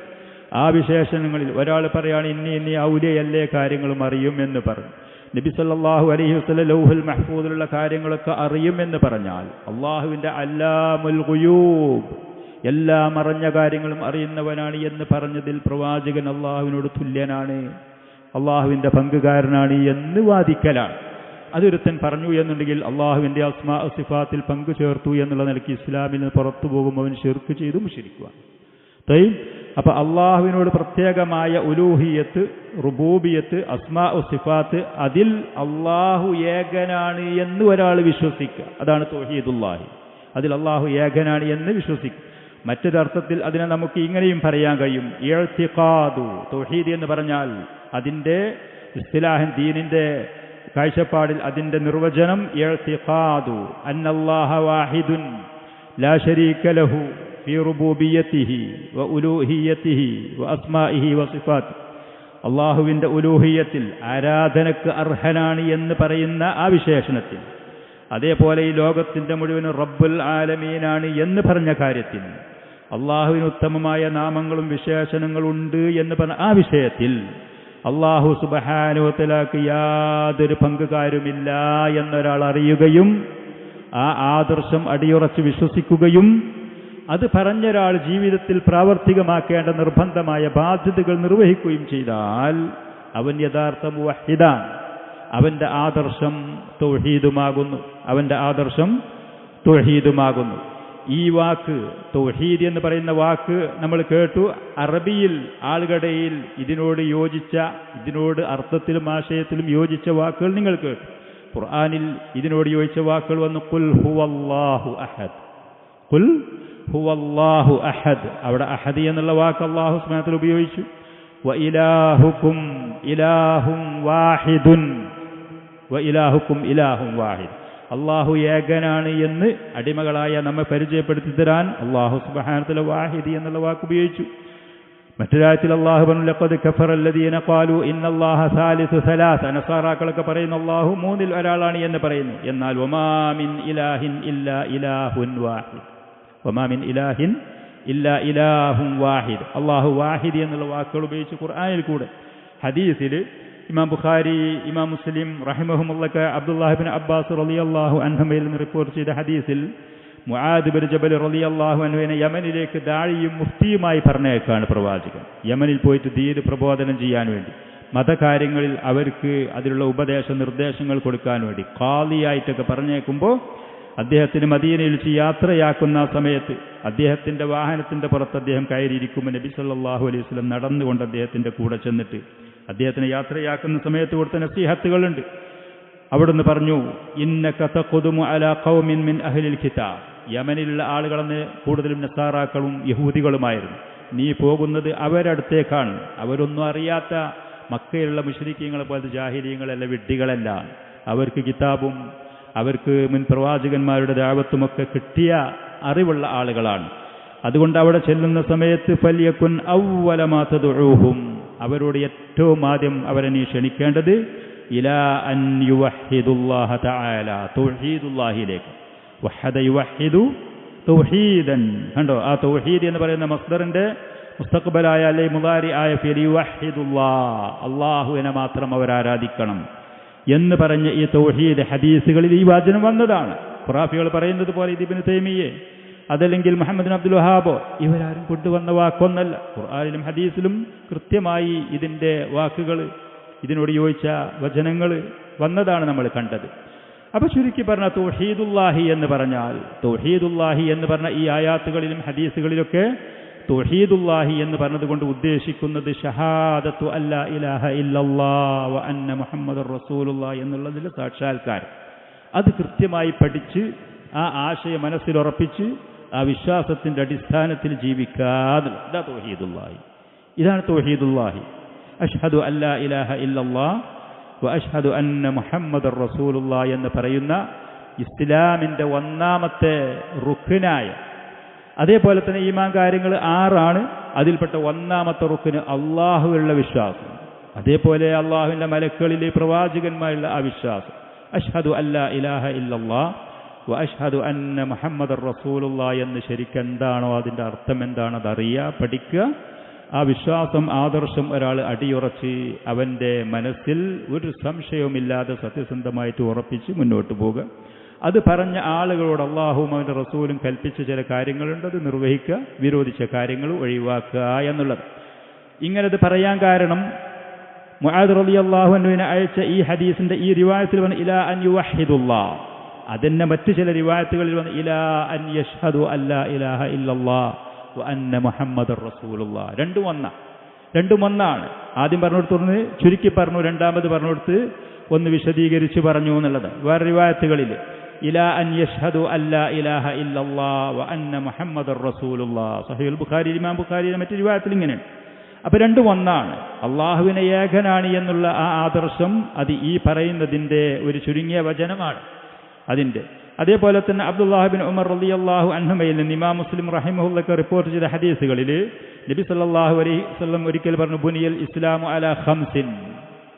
ആ വിശേഷണങ്ങളിൽ ഒരാൾ പറയാണ് ഇനി ഔലിയല്ലേ കാര്യങ്ങളും അറിയും എന്ന് പറഞ്ഞു. നബി സല്ലല്ലാഹു അലൈഹി വസല്ലം ലൗഹുൽ മഹ്ഫൂദിലുള്ള കാര്യങ്ങളൊക്കെ അറിയുമെന്ന് പറഞ്ഞാൽ അള്ളാഹുവിന്റെ അല്ലാമുൽ ഗുയൂബ്, എല്ലാ മറഞ്ഞ കാര്യങ്ങളും അറിയുന്നവനാണ് എന്ന് പറഞ്ഞതിൽ പ്രവാചകൻ അള്ളാഹുവിനോട് തുല്യനാണ്, അള്ളാഹുവിന്റെ പങ്കുകാരനാണ് എന്ന് വാദിക്കലാണ്. അതൊരുത്തൻ പറഞ്ഞു എന്നുണ്ടെങ്കിൽ അള്ളാഹുവിന്റെ അസ്മാ സിഫാത്തിൽ പങ്കു ചേർത്തു എന്നുള്ള നിലയ്ക്ക് ഇസ്ലാമിൽ നിന്ന് പുറത്തു പോകുമ്പോൾ അവൻ ശിർക്ക് ചെയ്തു മുശ്രിക്കുവാൻ. അപ്പൊ അള്ളാഹുവിനോട് പ്രത്യേകമായ ഉലൂഹിയത്ത്, റുബൂബിയത്ത്, അസ്മാ സിഫാത്ത്, അതിൽ അള്ളാഹു ഏകനാണ് എന്ന് ഒരാൾ വിശ്വസിക്കുക, അതാണ് തൗഹീദുല്ലാഹി. അതിൽ അള്ളാഹു ഏകനാണ് എന്ന് വിശ്വസിക്കുക. മറ്റൊരർത്ഥത്തിൽ അതിനെ നമുക്ക് ഇങ്ങനെയും പറയാൻ കഴിയും, ഇഅ്തിഖാദു. തൗഹീദ് എന്ന് പറഞ്ഞാൽ അതിൻ്റെ ഇസ്തിലാഹൻ, ദീനിന്റെ കാഴ്ചപ്പാടിൽ അതിന്റെ നിർവചനം ഇഅ്തിഖാദു അന്നല്ലാഹ വാഹിദുൻ ലാ ശരീക ലഹു ഫീ റുബൂബിയ്യതിഹി വ ഉലൂഹിയ്യതിഹി വ അസ്മാഇഹി വ സിഫാത്തിഹി. അള്ളാഹുവിന്റെ ഉലൂഹിയത്തിൽ ആരാധനക്ക് അർഹനാണ് എന്ന് പറയുന്ന ആ വിശേഷണത്തിൽ, അതേപോലെ ഈ ലോകത്തിന്റെ മുഴുവനും റബ്ബുൽ ആലമീനാണ് എന്ന് പറഞ്ഞ കാര്യത്തിൽ, അള്ളാഹുവിന് ഉത്തമമായ നാമങ്ങളും വിശേഷണങ്ങളുണ്ട് എന്ന് പറഞ്ഞ ആ വിഷയത്തിൽ അള്ളാഹു സുബ്ഹാനഹു വ തആലക്ക് യാതൊരു പങ്കുകാരുമില്ല എന്നൊരാൾ അറിയുകയും ആ ആദർശം അടിയുറച്ച് വിശ്വസിക്കുകയും അത് പറഞ്ഞൊരാൾ ജീവിതത്തിൽ പ്രാവർത്തികമാക്കേണ്ട നിർബന്ധമായ ബാധ്യതകൾ നിർവഹിക്കുകയും ചെയ്താൽ അവൻ യഥാർത്ഥ മുവഹ്ഹിദാണ്. അവന്റെ ആദർശം തൗഹീദുമാകുന്നു. അവന്റെ ആദർശം തൗഹീദുമാകുന്നു. ഈ വാക്ക് തൗഹീദ് എന്ന് പറയുന്ന വാക്ക് നമ്മൾ കേട്ടു. അറബിയിൽ ആളുകടയിൽ ഇതിനോട് യോജിച്ച, ഇതിനോട് അർത്ഥത്തിലും ആശയത്തിലും യോജിച്ച വാക്കുകൾ നിങ്ങൾ കേട്ടു. ഖുർആനിൽ ഇതിനോട് യോജിച്ച വാക്കുകൾ വന്നു. ഖുൽ ഹുവല്ലാഹു അഹദ്, ഖുൽ ഹുവല്ലാഹു അഹദ്. അവിടെ അഹദ് എന്നുള്ള വാക്ക് അല്ലാഹു സുബ്ഹാനഹു വ തആല ഉപയോഗിച്ചു. വ ഇലാഹുക്കും ഇലാഹും വാഹിദുൻ, വ ഇലാഹുക്കും ഇലാഹും വാഹിദ്. അള്ളാഹു ഏകനാണ് എന്ന് അടിമകളായ നമ്മെ പരിചയപ്പെടുത്തി തരാൻ അള്ളാഹു സുബ്ഹാനഹു വ തആല വാഹിദ് എന്നുള്ള വാക്ക് ഉപയോഗിച്ചു. മറ്റൊരായത്തിൽ അള്ളാഹു പറഞ്ഞു ലഖദ് കഫറ അല്ലദീന ഖാലു ഇന്നല്ലാഹ സാലിസു സലാസ. നസാറാക്കളൊക്കെ പറയുന്നു അള്ളാഹു മൂന്നിൽ ഒരാളാണ് എന്ന് പറയുന്നു. എന്നാൽ വമാ മിൻ ഇലാഹിൻ ഇല്ലാ ഇലാഹുൻ വാഹിദ്, വമാ മിൻ ഇലാഹിൻ ഇല്ലാ ഇലാഹുൻ വാഹിദ്. അള്ളാഹു വാഹിദ് എന്നുള്ള വാക്കുകൾ ഉപയോഗിച്ച് ഖുർആനിൽ കൂടെ. ഹദീസിൽ ഇമാം ബുഖാരി, ഇമാം മുസ്ലിം റഹിമഹുമുള്ളക്ക് അബ്ദുല്ലാഹി ഇബ്നു അബ്ബാസ് റളിയല്ലാഹു അൻഹുമയിൽ നിന്ന് റിപ്പോർട്ട് ചെയ്ത ഹദീസിൽ മുആദ് ബിൻ ജബൽ റളിയല്ലാഹു അൻഹുവിനെ യമനിലേക്ക് ദാഴിയും മുഫ്തിയുമായി പറഞ്ഞേക്കാണ് പ്രവാചകൻ. യമനിൽ പോയിട്ട് ദീന് പ്രബോധനം ചെയ്യാൻ വേണ്ടി, മതകാര്യങ്ങളിൽ അവർക്ക് അതിലുള്ള ഉപദേശ നിർദ്ദേശങ്ങൾ കൊടുക്കാൻ വേണ്ടി ഖാദിയായിട്ടൊക്കെ പറഞ്ഞേക്കുമ്പോൾ അദ്ദേഹത്തിന് മദീനയിൽ വെച്ച് യാത്രയാക്കുന്ന സമയത്ത് അദ്ദേഹത്തിന്റെ വാഹനത്തിന്റെ പുറത്ത് അദ്ദേഹം കയറിയിരിക്കുമ്പോൾ നബി സല്ലല്ലാഹു അലൈഹി വസല്ലം നടന്നുകൊണ്ട് അദ്ദേഹത്തിന്റെ കൂടെ ചെന്നിട്ട് അദ്ദേഹത്തിന് യാത്രയാക്കുന്ന സമയത്ത് കൊടുത്ത നസീഹത്തുകളുണ്ട്. അവിടുന്ന് പറഞ്ഞു, ഇന്നക തഖ്ദുമു അലാ ഖൗമിൻ മിൻ അഹ്ലിൽ കിതാബ്. യമനിലുള്ള ആളുകളെന്ന് കൂടുതലും നസാറാക്കളും യഹൂദികളുമായിരുന്നു. നീ പോകുന്നത് അവരടുത്തേക്കാണ്. അവരൊന്നും അറിയാത്ത മക്കയിലുള്ള മുശ്രിക്കീങ്ങളെ പോലത്തെ ജാഹിലിയങ്ങളല്ല, വിഡ്ഢികളല്ല. അവർക്ക് കിതാബും അവർക്ക് മുൻ പ്രവാചകന്മാരുടെ ദഅവത്തുമൊക്കെ കിട്ടിയ അറിവുള്ള ആളുകളാണ്. അതുകൊണ്ട് അവിടെ ചെല്ലുന്ന സമയത്ത് ഫല്യകുൻ അവ്വല മാ തദ്ഉഹും, അവരോട് ഏറ്റവും ആദ്യം അവരെ നീ ക്ഷണിക്കേണ്ടത് ഇലാ അൻ യുവഹിദുല്ലാഹ തആല, തൗഹീദുല്ലാഹിലേക്ക്. വഹദ യുവഹിദു തൗഹീദൻ. കണ്ടോ, ആ തൗഹീദ് എന്ന് പറയുന്ന മസ്ദറിന്റെ മുസ്തഖ്ബലായ അല്ലെങ്കിൽ മുദാരി ആയ ഫിൽ യുവഹിദുല്ലാഹ്, അല്ലാഹുവിനെ മാത്രം അവർ ആരാധിക്കണം എന്ന് പറഞ്ഞ ഈ തൗഹീദ് ഹദീസുകളിൽ ഈ വചനം വന്നതാണ്. ഖുറാഫികൾ പറയുന്നത് പോലെ ഇത് ഇബ്നു തൈമിയ്യ അതല്ലെങ്കിൽ മുഹമ്മദ് അബ്ദുൽ വഹാബോ ഇവരാരും കൊണ്ടുവന്ന വാക്കൊന്നല്ല. ഖുർആനിലും ഹദീസിലും കൃത്യമായി ഇതിന്റെ വാക്കുകൾ, ഇതിനോട് യോജിച്ച വചനങ്ങൾ വന്നതാണ് നമ്മൾ കണ്ടത്. അപ്പൊ ചുരുക്കി പറഞ്ഞ തൗഹീദുല്ലാഹി എന്ന് പറഞ്ഞാൽ, തൗഹീദുല്ലാഹി എന്ന് പറഞ്ഞ ഈ ആയാത്തുകളിലും ഹദീസുകളിലൊക്കെ തൗഹീദുല്ലാഹി എന്ന് പറഞ്ഞതുകൊണ്ട് ഉദ്ദേശിക്കുന്നത് ഷഹാദത്തു അല്ലാ ഇലാഹ ഇല്ലല്ലാഹ് വ അന്ന മുഹമ്മദുർ റസൂലുള്ളാഹ് എന്നുള്ളതിൽ സാക്ഷാത്കാരം. അത് കൃത്യമായി പഠിച്ച് ആ ആശയം മനസ്സിലുറപ്പിച്ച് ആ വിശ്വാസത്തിൻ്റെ അടിസ്ഥാനത്തിൽ ജീവിക്കാതെ ഇതാ തൗഹീദുല്ലാഹി. ഇതാണ് തൗഹീദുല്ലാഹി. അഷ്ഹദു അല്ലാ ഇലാഹ ഇല്ലല്ലാഹ് വ അഷ്ഹദു അന്ന മുഹമ്മദർ റസൂലുള്ളാഹ് എന്ന് പറയുന്ന ഇസ്ലാമിൻ്റെ ഒന്നാമത്തെ റുക്നായ, അതേപോലെ തന്നെ ഈമാൻ കാര്യങ്ങൾ 6 അതിൽപ്പെട്ട ഒന്നാമത്തെ റുക്ന് അള്ളാഹുവിലുള്ള വിശ്വാസം, അതേപോലെ അള്ളാഹുവിൻ്റെ മലക്കുകളിൽ പ്രവാചകന്മാരുള്ള ആ വിശ്വാസം. അഷ്ഹദു അല്ലാ ഇലാഹ ഇല്ലല്ലാഹ് വ അഷ്ഹദു അന്ന മുഹമ്മദർ റസൂലുള്ളാഹ് എന്ന് ശരിക്കും എന്താണോ അതിൻ്റെ അർത്ഥം എന്താണ് അതറിയുക, പഠിക്കുക. ആ വിശ്വാസം ആദർശം ഒരാൾ അടിയുറച്ച് അവൻ്റെ മനസ്സിൽ ഒരു സംശയവുമില്ലാതെ സത്യസന്ധമായിട്ട് ഉറപ്പിച്ച് മുന്നോട്ട് പോകുക. അത് പറഞ്ഞ ആളുകളോട് അള്ളാഹുവും അവൻ്റെ റസൂലും കൽപ്പിച്ച ചില കാര്യങ്ങളുണ്ട്, അത് നിർവഹിക്കുക, വിരോധിച്ച കാര്യങ്ങൾ ഒഴിവാക്കുക എന്നുള്ളത്. ഇങ്ങനത് പറയാൻ കാരണം മുആദ് റളിയല്ലാഹു അൻഹുവിനെ അയച്ച ഈ ഹദീസിൻ്റെ ഈ റിവായത്തിൽ വന്ന് ഇലാ അൻ യുവഹിദുല്ലാഹ്, അതിൻ്റെ മറ്റു ചില റിവായത്തുകളിൽ വന്ന് ഇലാ അൻ യഷ്ഹദു അല്ലാ ഇലാഹ ഇല്ലല്ലാഹ് വ അന്ന മുഹമ്മദർ റസൂലുള്ളാഹ്. രണ്ടും ഒന്നാണ്. ആദ്യം പറഞ്ഞുകൊടുത്ത് ചുരുക്കി പറഞ്ഞു, രണ്ടാമത് പറഞ്ഞുകൊടുത്ത് ഒന്ന് വിശദീകരിച്ച് പറഞ്ഞു എന്നുള്ളത്. വേറെ റിവായത്തുകളിൽ ഇലാ അൻ യഷ്ഹദു അല്ലാ ഇലാഹ ഇല്ലല്ലാഹ് വ അന്ന മുഹമ്മദർ റസൂലുള്ളാഹ്. സഹീഹുൽ ബുഖാരി, ഇമാം ബുഖാരിയുടെ മറ്റു റിവായത്തിൽ ഇങ്ങനെയാണ്. അപ്പോൾ രണ്ടും ഒന്നാണ്. അള്ളാഹുവിനെ ഏകനാണ് എന്നുള്ള ആ ആദർശം അത് ഈ പറയുന്നതിൻ്റെ ഒരു ചുരുങ്ങിയ വചനമാണ് അതിൻ്റെ. അതേപോലെ തന്നെ അബ്ദുല്ലാഹ് ബിൻ ഉമർ റളിയല്ലാഹു അൻഹുമയിൽ നിന്ന് ഇമാം മുസ്ലിം റഹിമഹുല്ലക്ക് റിപ്പോർട്ട് ചെയ്ത ഹദീസുകളിൽ നബി സല്ലല്ലാഹു അലൈഹി വസല്ലം ഒരിക്കൽ പറഞ്ഞു, ബുനിയൽ ഇസ്ലാമു അലാ ഖംസിൻ,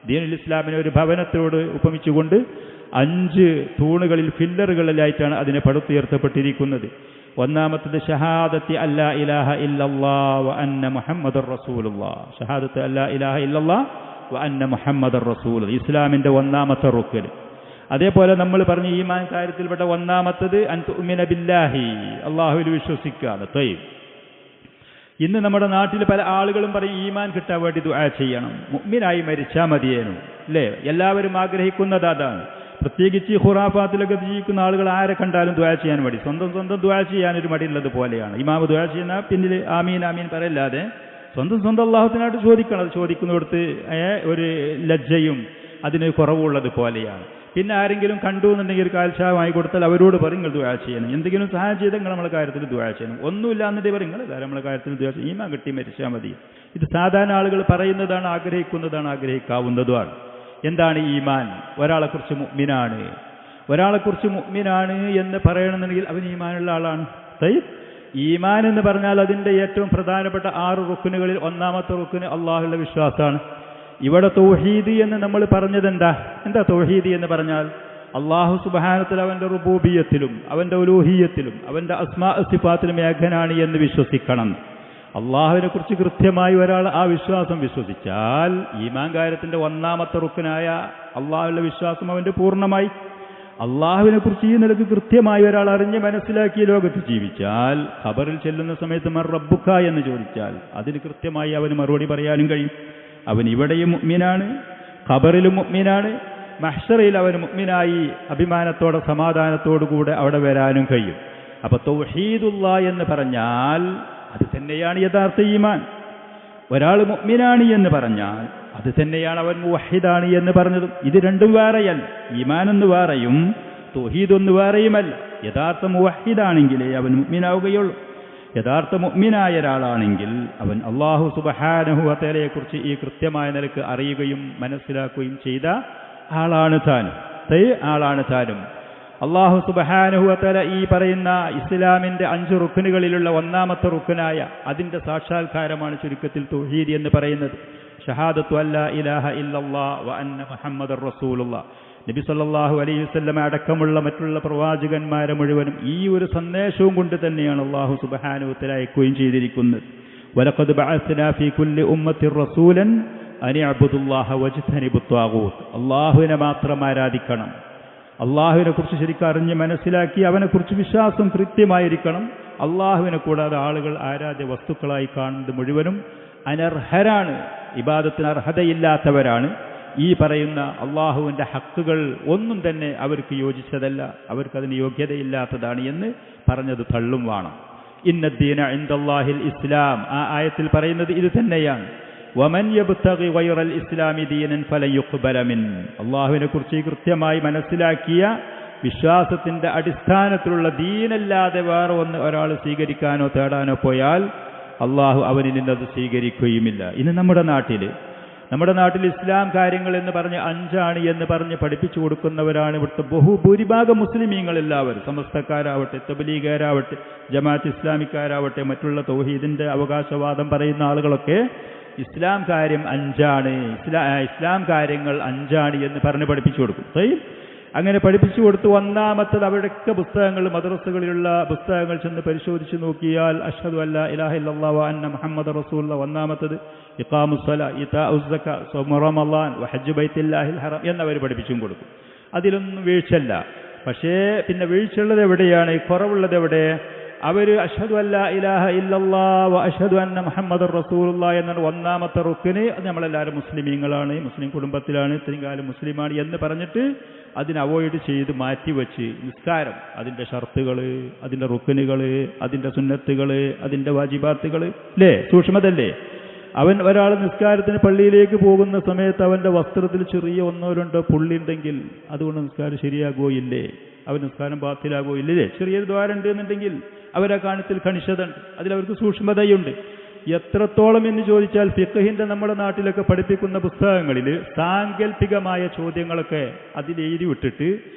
ദീനുൽ ഇസ്ലാമിനെ ഒരു ഭവനത്തോട് ഉപമിച്ചുകൊണ്ട് 5 തൂണുകളിൽ ഫില്ലറുകളിലായിട്ടാണ് അതിനെ പടുത്തുയർത്തപ്പെട്ടിരിക്കുന്നത്. ഒന്നാമത്തത് ഷഹാദത്തി അല്ലാ ഇലാഹ ഇല്ലല്ലാഹ് വ അന്ന മുഹമ്മദർ റസൂലുള്ളാഹ്. ഷഹാദത്ത് അല്ലാ ഇലാഹ ഇല്ലല്ലാഹ് വ അന്ന മുഹമ്മദർ റസൂൽ, ഇസ്ലാമിൻ്റെ ഒന്നാമത്തെ റുക്ൻ. അതേപോലെ നമ്മൾ പറഞ്ഞ ഈമാൻ കാര്യത്തിൽപ്പെട്ട ഒന്നാമത്തത് അൻ തുഅ്മിന ബില്ലാഹി, അള്ളാഹുവിൽ വിശ്വസിക്കുക. തയ്യിബ്. ഇന്ന് നമ്മുടെ നാട്ടിൽ പല ആളുകളും പറയും ഈമാൻ കിട്ടാൻ വേണ്ടി ദുആ ചെയ്യണം, മുഅ്മിനായി മരിച്ചാൽ മതിയേനു, അല്ലേ? എല്ലാവരും ആഗ്രഹിക്കുന്നത് അതാണ്. പ്രത്യേകിച്ച് ഖുറാഫാത്തിലൊക്കെ ജീവിക്കുന്ന ആളുകൾ ആരെ കണ്ടാലും ദുആ ചെയ്യാൻ മടി, സ്വന്തം ദുആ ചെയ്യാനൊരു മടിയുള്ളത് പോലെയാണ്. ഇമാമ് ദുആ ചെയ്യുന്ന പിന്നിൽ ആമീൻ ആമീൻ പറയല്ലാതെ സ്വന്തം അള്ളാഹുത്തിനായിട്ട് ചോദിക്കണം. അത് ചോദിക്കുന്നിടത്ത് ഒരു ലജ്ജയും അതിന് കുറവുള്ളത് പോലെയാണ്. പിന്നെ ആരെങ്കിലും കണ്ടു എന്നുണ്ടെങ്കിൽ ഒരു കാൽച്ചാ വാങ്ങി കൊടുത്താൽ അവരോട് പറയും നിങ്ങൾ ദുആ ചെയ്യണം, എന്തെങ്കിലും സഹായം ചെയ്താൽ നിങ്ങൾ നമ്മളെ കാര്യത്തിൽ ദുആ ചെയ്യണം. ഒന്നുമില്ല എന്നിട്ട് പറയും നിങ്ങൾ നമ്മളെ കാര്യത്തിൽ ദുആ ചെയ്യണം, ഈമാൻ കിട്ടി മരിച്ചാൽ മതി. ഇത് സാധാരണ ആളുകൾ പറയുന്നതാണ്, ആഗ്രഹിക്കുന്നതാണ്, ആഗ്രഹിക്കാവുന്നതുമാണ്. എന്താണ് ഈമാൻ? ഒരാളെക്കുറിച്ച് മുഅ്മിനാണ് എന്ന് പറയണമെന്നുണ്ടെങ്കിൽ അവൻ ഈമാനുള്ള ആളാണ്. ഈമാൻ എന്ന് പറഞ്ഞാൽ അതിൻ്റെ ഏറ്റവും പ്രധാനപ്പെട്ട 6 റുക്നുകളിൽ ഒന്നാമത്തെ റുക്ന് അള്ളാഹുവിലുള്ള വിശ്വാസമാണ്. ഇവിടെ തൗഹീദ് എന്ന് നമ്മൾ പറഞ്ഞത് എന്താ തൗഹീദ് എന്ന് പറഞ്ഞാൽ അള്ളാഹു സുബ്ഹാനഹു വ തആല അവൻ്റെ റുബൂബിയ്യത്തിലും അവൻ്റെ ഉലൂഹിയ്യത്തിലും അവൻ്റെ അസ്മാ സിഫാത്തിലും ഏകനാണ് എന്ന് വിശ്വസിക്കണം. അള്ളാഹുവിനെ കുറിച്ച് കൃത്യമായി ഒരാൾ ആ വിശ്വാസം വിശ്വസിച്ചാൽ ഈമാൻ കാര്യത്തിൻ്റെ ഒന്നാമത്തെ റുക്നായ അള്ളാഹുവിൻ്റെ വിശ്വാസം അവൻ്റെ പൂർണ്ണമായി. അള്ളാഹുവിനെ കുറിച്ച് ഈ നിലക്ക് കൃത്യമായി ഒരാൾ അറിഞ്ഞ് മനസ്സിലാക്കിയ ലോകത്ത് ജീവിച്ചാൽ ഖബറിൽ ചെല്ലുന്ന സമയത്ത് മർ റബ്ബുക എന്ന് ചോദിച്ചാൽ അതിന് കൃത്യമായി അവന് മറുപടി പറയാനും കഴിയും. അവൻ ഇവിടെയും മുഅ്മിനാണ്, ഖബറിലും മുഅ്മിനാണ്, മഹ്ശറിൽ അവൻ മുഅ്മിനായി അഭിമാനത്തോടെ സമാധാനത്തോടു കൂടെ അവിടെ വരാനും കഴിയും. അപ്പോൾ തൗഹീദുല്ലാഹ് എന്ന് പറഞ്ഞാൽ അത് തന്നെയാണ് യഥാർത്ഥ ഈമാൻ. ഒരാൾ മുഅ്മിനാണ് എന്ന് പറഞ്ഞാൽ അത് തന്നെയാണ് അവൻ മുവഹിദാണ് എന്ന് പറഞ്ഞതും. ഇത് രണ്ടും വേറെയല്ല. ഈമാൻ എന്ന് വേറെയും തൗഹീദ് ഒന്ന് വേറെയുമല്ല. യഥാർത്ഥ മുവഹിദാണെങ്കിലേ അവൻ മുഅ്മിനാവുകയുള്ളൂ. യഥാർത്ഥ മുഅ്മിനായ ഒരാളാണെങ്കിൽ അവൻ അല്ലാഹു സുബ്ഹാനഹു വ തആലയെക്കുറിച്ച് ഈ കൃത്യമായ നിലക്ക് അറിയുകയും മനസ്സിലാക്കുകയും ചെയ്ത ആളാണ് താനും. അല്ലാഹു സുബ്ഹാനഹു വ തആല ഈ പറയുന്ന ഇസ്ലാമിൻ്റെ 5 റുക്നുകളിലുള്ള ഒന്നാമത്തെ റുക്നായ അതിൻ്റെ സാക്ഷാത്കാരമാണ് ചുരുക്കത്തിൽ തൗഹീദ് എന്ന് പറയുന്നത്. ഷഹാദത്തു അല്ലാ ഇലാഹ ഇല്ലല്ലാഹ് വ അന്ന മുഹമ്മദർ റസൂലുള്ളാഹ്. നബി സല്ലല്ലാഹു അലൈഹി വസല്ലം അടക്കമുള്ള മറ്റുള്ള പ്രവാചകന്മാരെ മുഴുവനും ഈ ഒരു സന്ദേശവും കൊണ്ട് തന്നെയാണ് അല്ലാഹു സുബ്ഹാനഹു വ തആല അയക്കുകയും ചെയ്തിരിക്കുന്നത്. വലഖദ് ബഅസ്നാ ഫീ കുല്ലി ഉമ്മത്തിർ റസൂലൻ അൻ ഇഅ്ബുദുല്ലാഹ വജ്തനിബുത് ത്വാഗൂത്ത്. അല്ലാഹുവിനെ മാത്രം ആരാധിക്കണം. അള്ളാഹുവിനെ കുറിച്ച് ശരിക്കും അറിഞ്ഞ് മനസ്സിലാക്കി അവനെക്കുറിച്ച് വിശ്വാസം കൃത്യമായിരിക്കണം. അള്ളാഹുവിനെ കൂടാതെ ആളുകൾ ആരാധ്യ വസ്തുക്കളായി കാണുന്നത് മുഴുവനും അനർഹരാണ്, ഇബാദത്തിന് അർഹതയില്ലാത്തവരാണ്. ഈ പറയുന്ന അള്ളാഹുവിൻ്റെ ഹക്കുകൾ ഒന്നും തന്നെ അവർക്ക് യോജിച്ചതല്ല, അവർക്കതിന് യോഗ്യതയില്ലാത്തതാണ് എന്ന് പറഞ്ഞത് തള്ളും വേണം. ഇന്നദ്ദീന ഇൻദല്ലാഹിൽ ഇസ്ലാം, ആ ആയത്തിൽ പറയുന്നത് ഇത് തന്നെയാണ്. വമൻ യബ്തഗി ഗൈറൽ ഇസ്ലാമി ദീനൻ ഫലൻ യുഖ്ബല മിൻ. അള്ളാഹുവിനെ കുറിച്ച് കൃത്യമായി മനസ്സിലാക്കിയ വിശ്വാസത്തിന്റെ അടിസ്ഥാനത്തിലുള്ള ദീനല്ലാതെ വേറെ ഒന്ന് ഒരാൾ സ്വീകരിക്കാനോ തേടാനോ പോയാൽ അള്ളാഹു അവനിൽ നിന്നത് സ്വീകരിക്കുകയുമില്ല. ഇന്ന് നമ്മുടെ നാട്ടിൽ ഇസ്ലാം കാര്യങ്ങൾ എന്ന് പറഞ്ഞ് 5 എന്ന് പറഞ്ഞ് പഠിപ്പിച്ചു കൊടുക്കുന്നവരാണ് ഇവിടുത്തെ ഭൂരിഭാഗം മുസ്ലിമീങ്ങൾ എല്ലാവരും. സമസ്തക്കാരാവട്ടെ, തബ്ലീഗുകാരാവട്ടെ, ജമാഅത്ത് ഇസ്ലാമിക്കാരാവട്ടെ, മറ്റുള്ള തൗഹീദിന്റെ അവകാശവാദം പറയുന്ന ആളുകളൊക്കെ ഇസ്ലാം കാര്യം 5, ഇസ്ലാം കാര്യങ്ങൾ 5 എന്ന് പറഞ്ഞ് പഠിപ്പിച്ചു കൊടുക്കും. അങ്ങനെ പഠിപ്പിച്ചു കൊടുത്ത് ഒന്നാമത്തത് അവരുടെയൊക്കെ പുസ്തകങ്ങൾ, മദ്രസകളിലുള്ള പുസ്തകങ്ങൾ ചെന്ന് പരിശോധിച്ച് നോക്കിയാൽ അഷ്ഹദു അല്ലാ ഇലാഹ ഇല്ലല്ലാഹു വ അന്ന മുഹമ്മദർ റസൂലുള്ളാഹ് ഒന്നാമത്തത്, ഇഖാമുസ്സലാ, ഇതാഉസ് സക്കാ, സൗമു റമളാൻ, വഹജ്ജ് ബൈത്തുല്ലാഹിൽ ഹറം എന്നവർ പഠിപ്പിച്ചും കൊടുക്കും. അതിലൊന്നും വീഴ്ചല്ല. പക്ഷേ പിന്നെ വീഴ്ചയുള്ളത് എവിടെയാണ്, കുറവുള്ളത് എവിടെ? അവർ അഷ്ഹദു അല്ലാ ഇലാഹ ഇല്ലല്ലാഹ് വ അഷ്ഹദു അന്ന മുഹമ്മദർ റസൂലുള്ളാഹ് എന്നാണ് ഒന്നാമത്തെ റുക്ന്. അത് നമ്മളെല്ലാവരും മുസ്ലിമീങ്ങളാണ്, മുസ്ലിം കുടുംബത്തിലാണ്, ഇത്രയും കാലം മുസ്ലിമാണ് എന്ന് പറഞ്ഞിട്ട് അതിനെ അവോയ്ഡ് ചെയ്ത് മാറ്റിവെച്ച് നിസ്കാരം, അതിൻ്റെ ഷർത്തുകൾ, അതിൻ്റെ റുക്നുകൾ, അതിൻ്റെ സുന്നത്തുകൾ, അതിൻ്റെ വാജിബാത്തുകൾ, അല്ലേ, സൂക്ഷ്മതല്ലേ? ഒരാൾ നിസ്കാരത്തിന് പള്ളിയിലേക്ക് പോകുന്ന സമയത്ത് അവൻ്റെ വസ്ത്രത്തിൽ ചെറിയ 1-2 പുള്ളി ഉണ്ടെങ്കിൽ അതുകൊണ്ട് നിസ്കാരം ശരിയാകുകയില്ലേ? അവൻ നിസ്കാരം ബാത്തിലാകുകയില്ലേ? ചെറിയൊരു ദ്വാരം ഉണ്ട് എന്നുണ്ടെങ്കിൽ അവരാ കാര്യത്തിൽ കണിശത ഉണ്ട്, അതിലവർക്ക് സൂക്ഷ്മതയുണ്ട്. എത്രത്തോളം എന്ന് ചോദിച്ചാൽ ഫിഖ്ഹിന്റെ നമ്മുടെ നാട്ടിലൊക്കെ പഠിപ്പിക്കുന്ന പുസ്തകങ്ങളിൽ സാങ്കല്പികമായ ചോദ്യങ്ങളൊക്കെ അതിലെഴുതി വിട്ടിട്ട്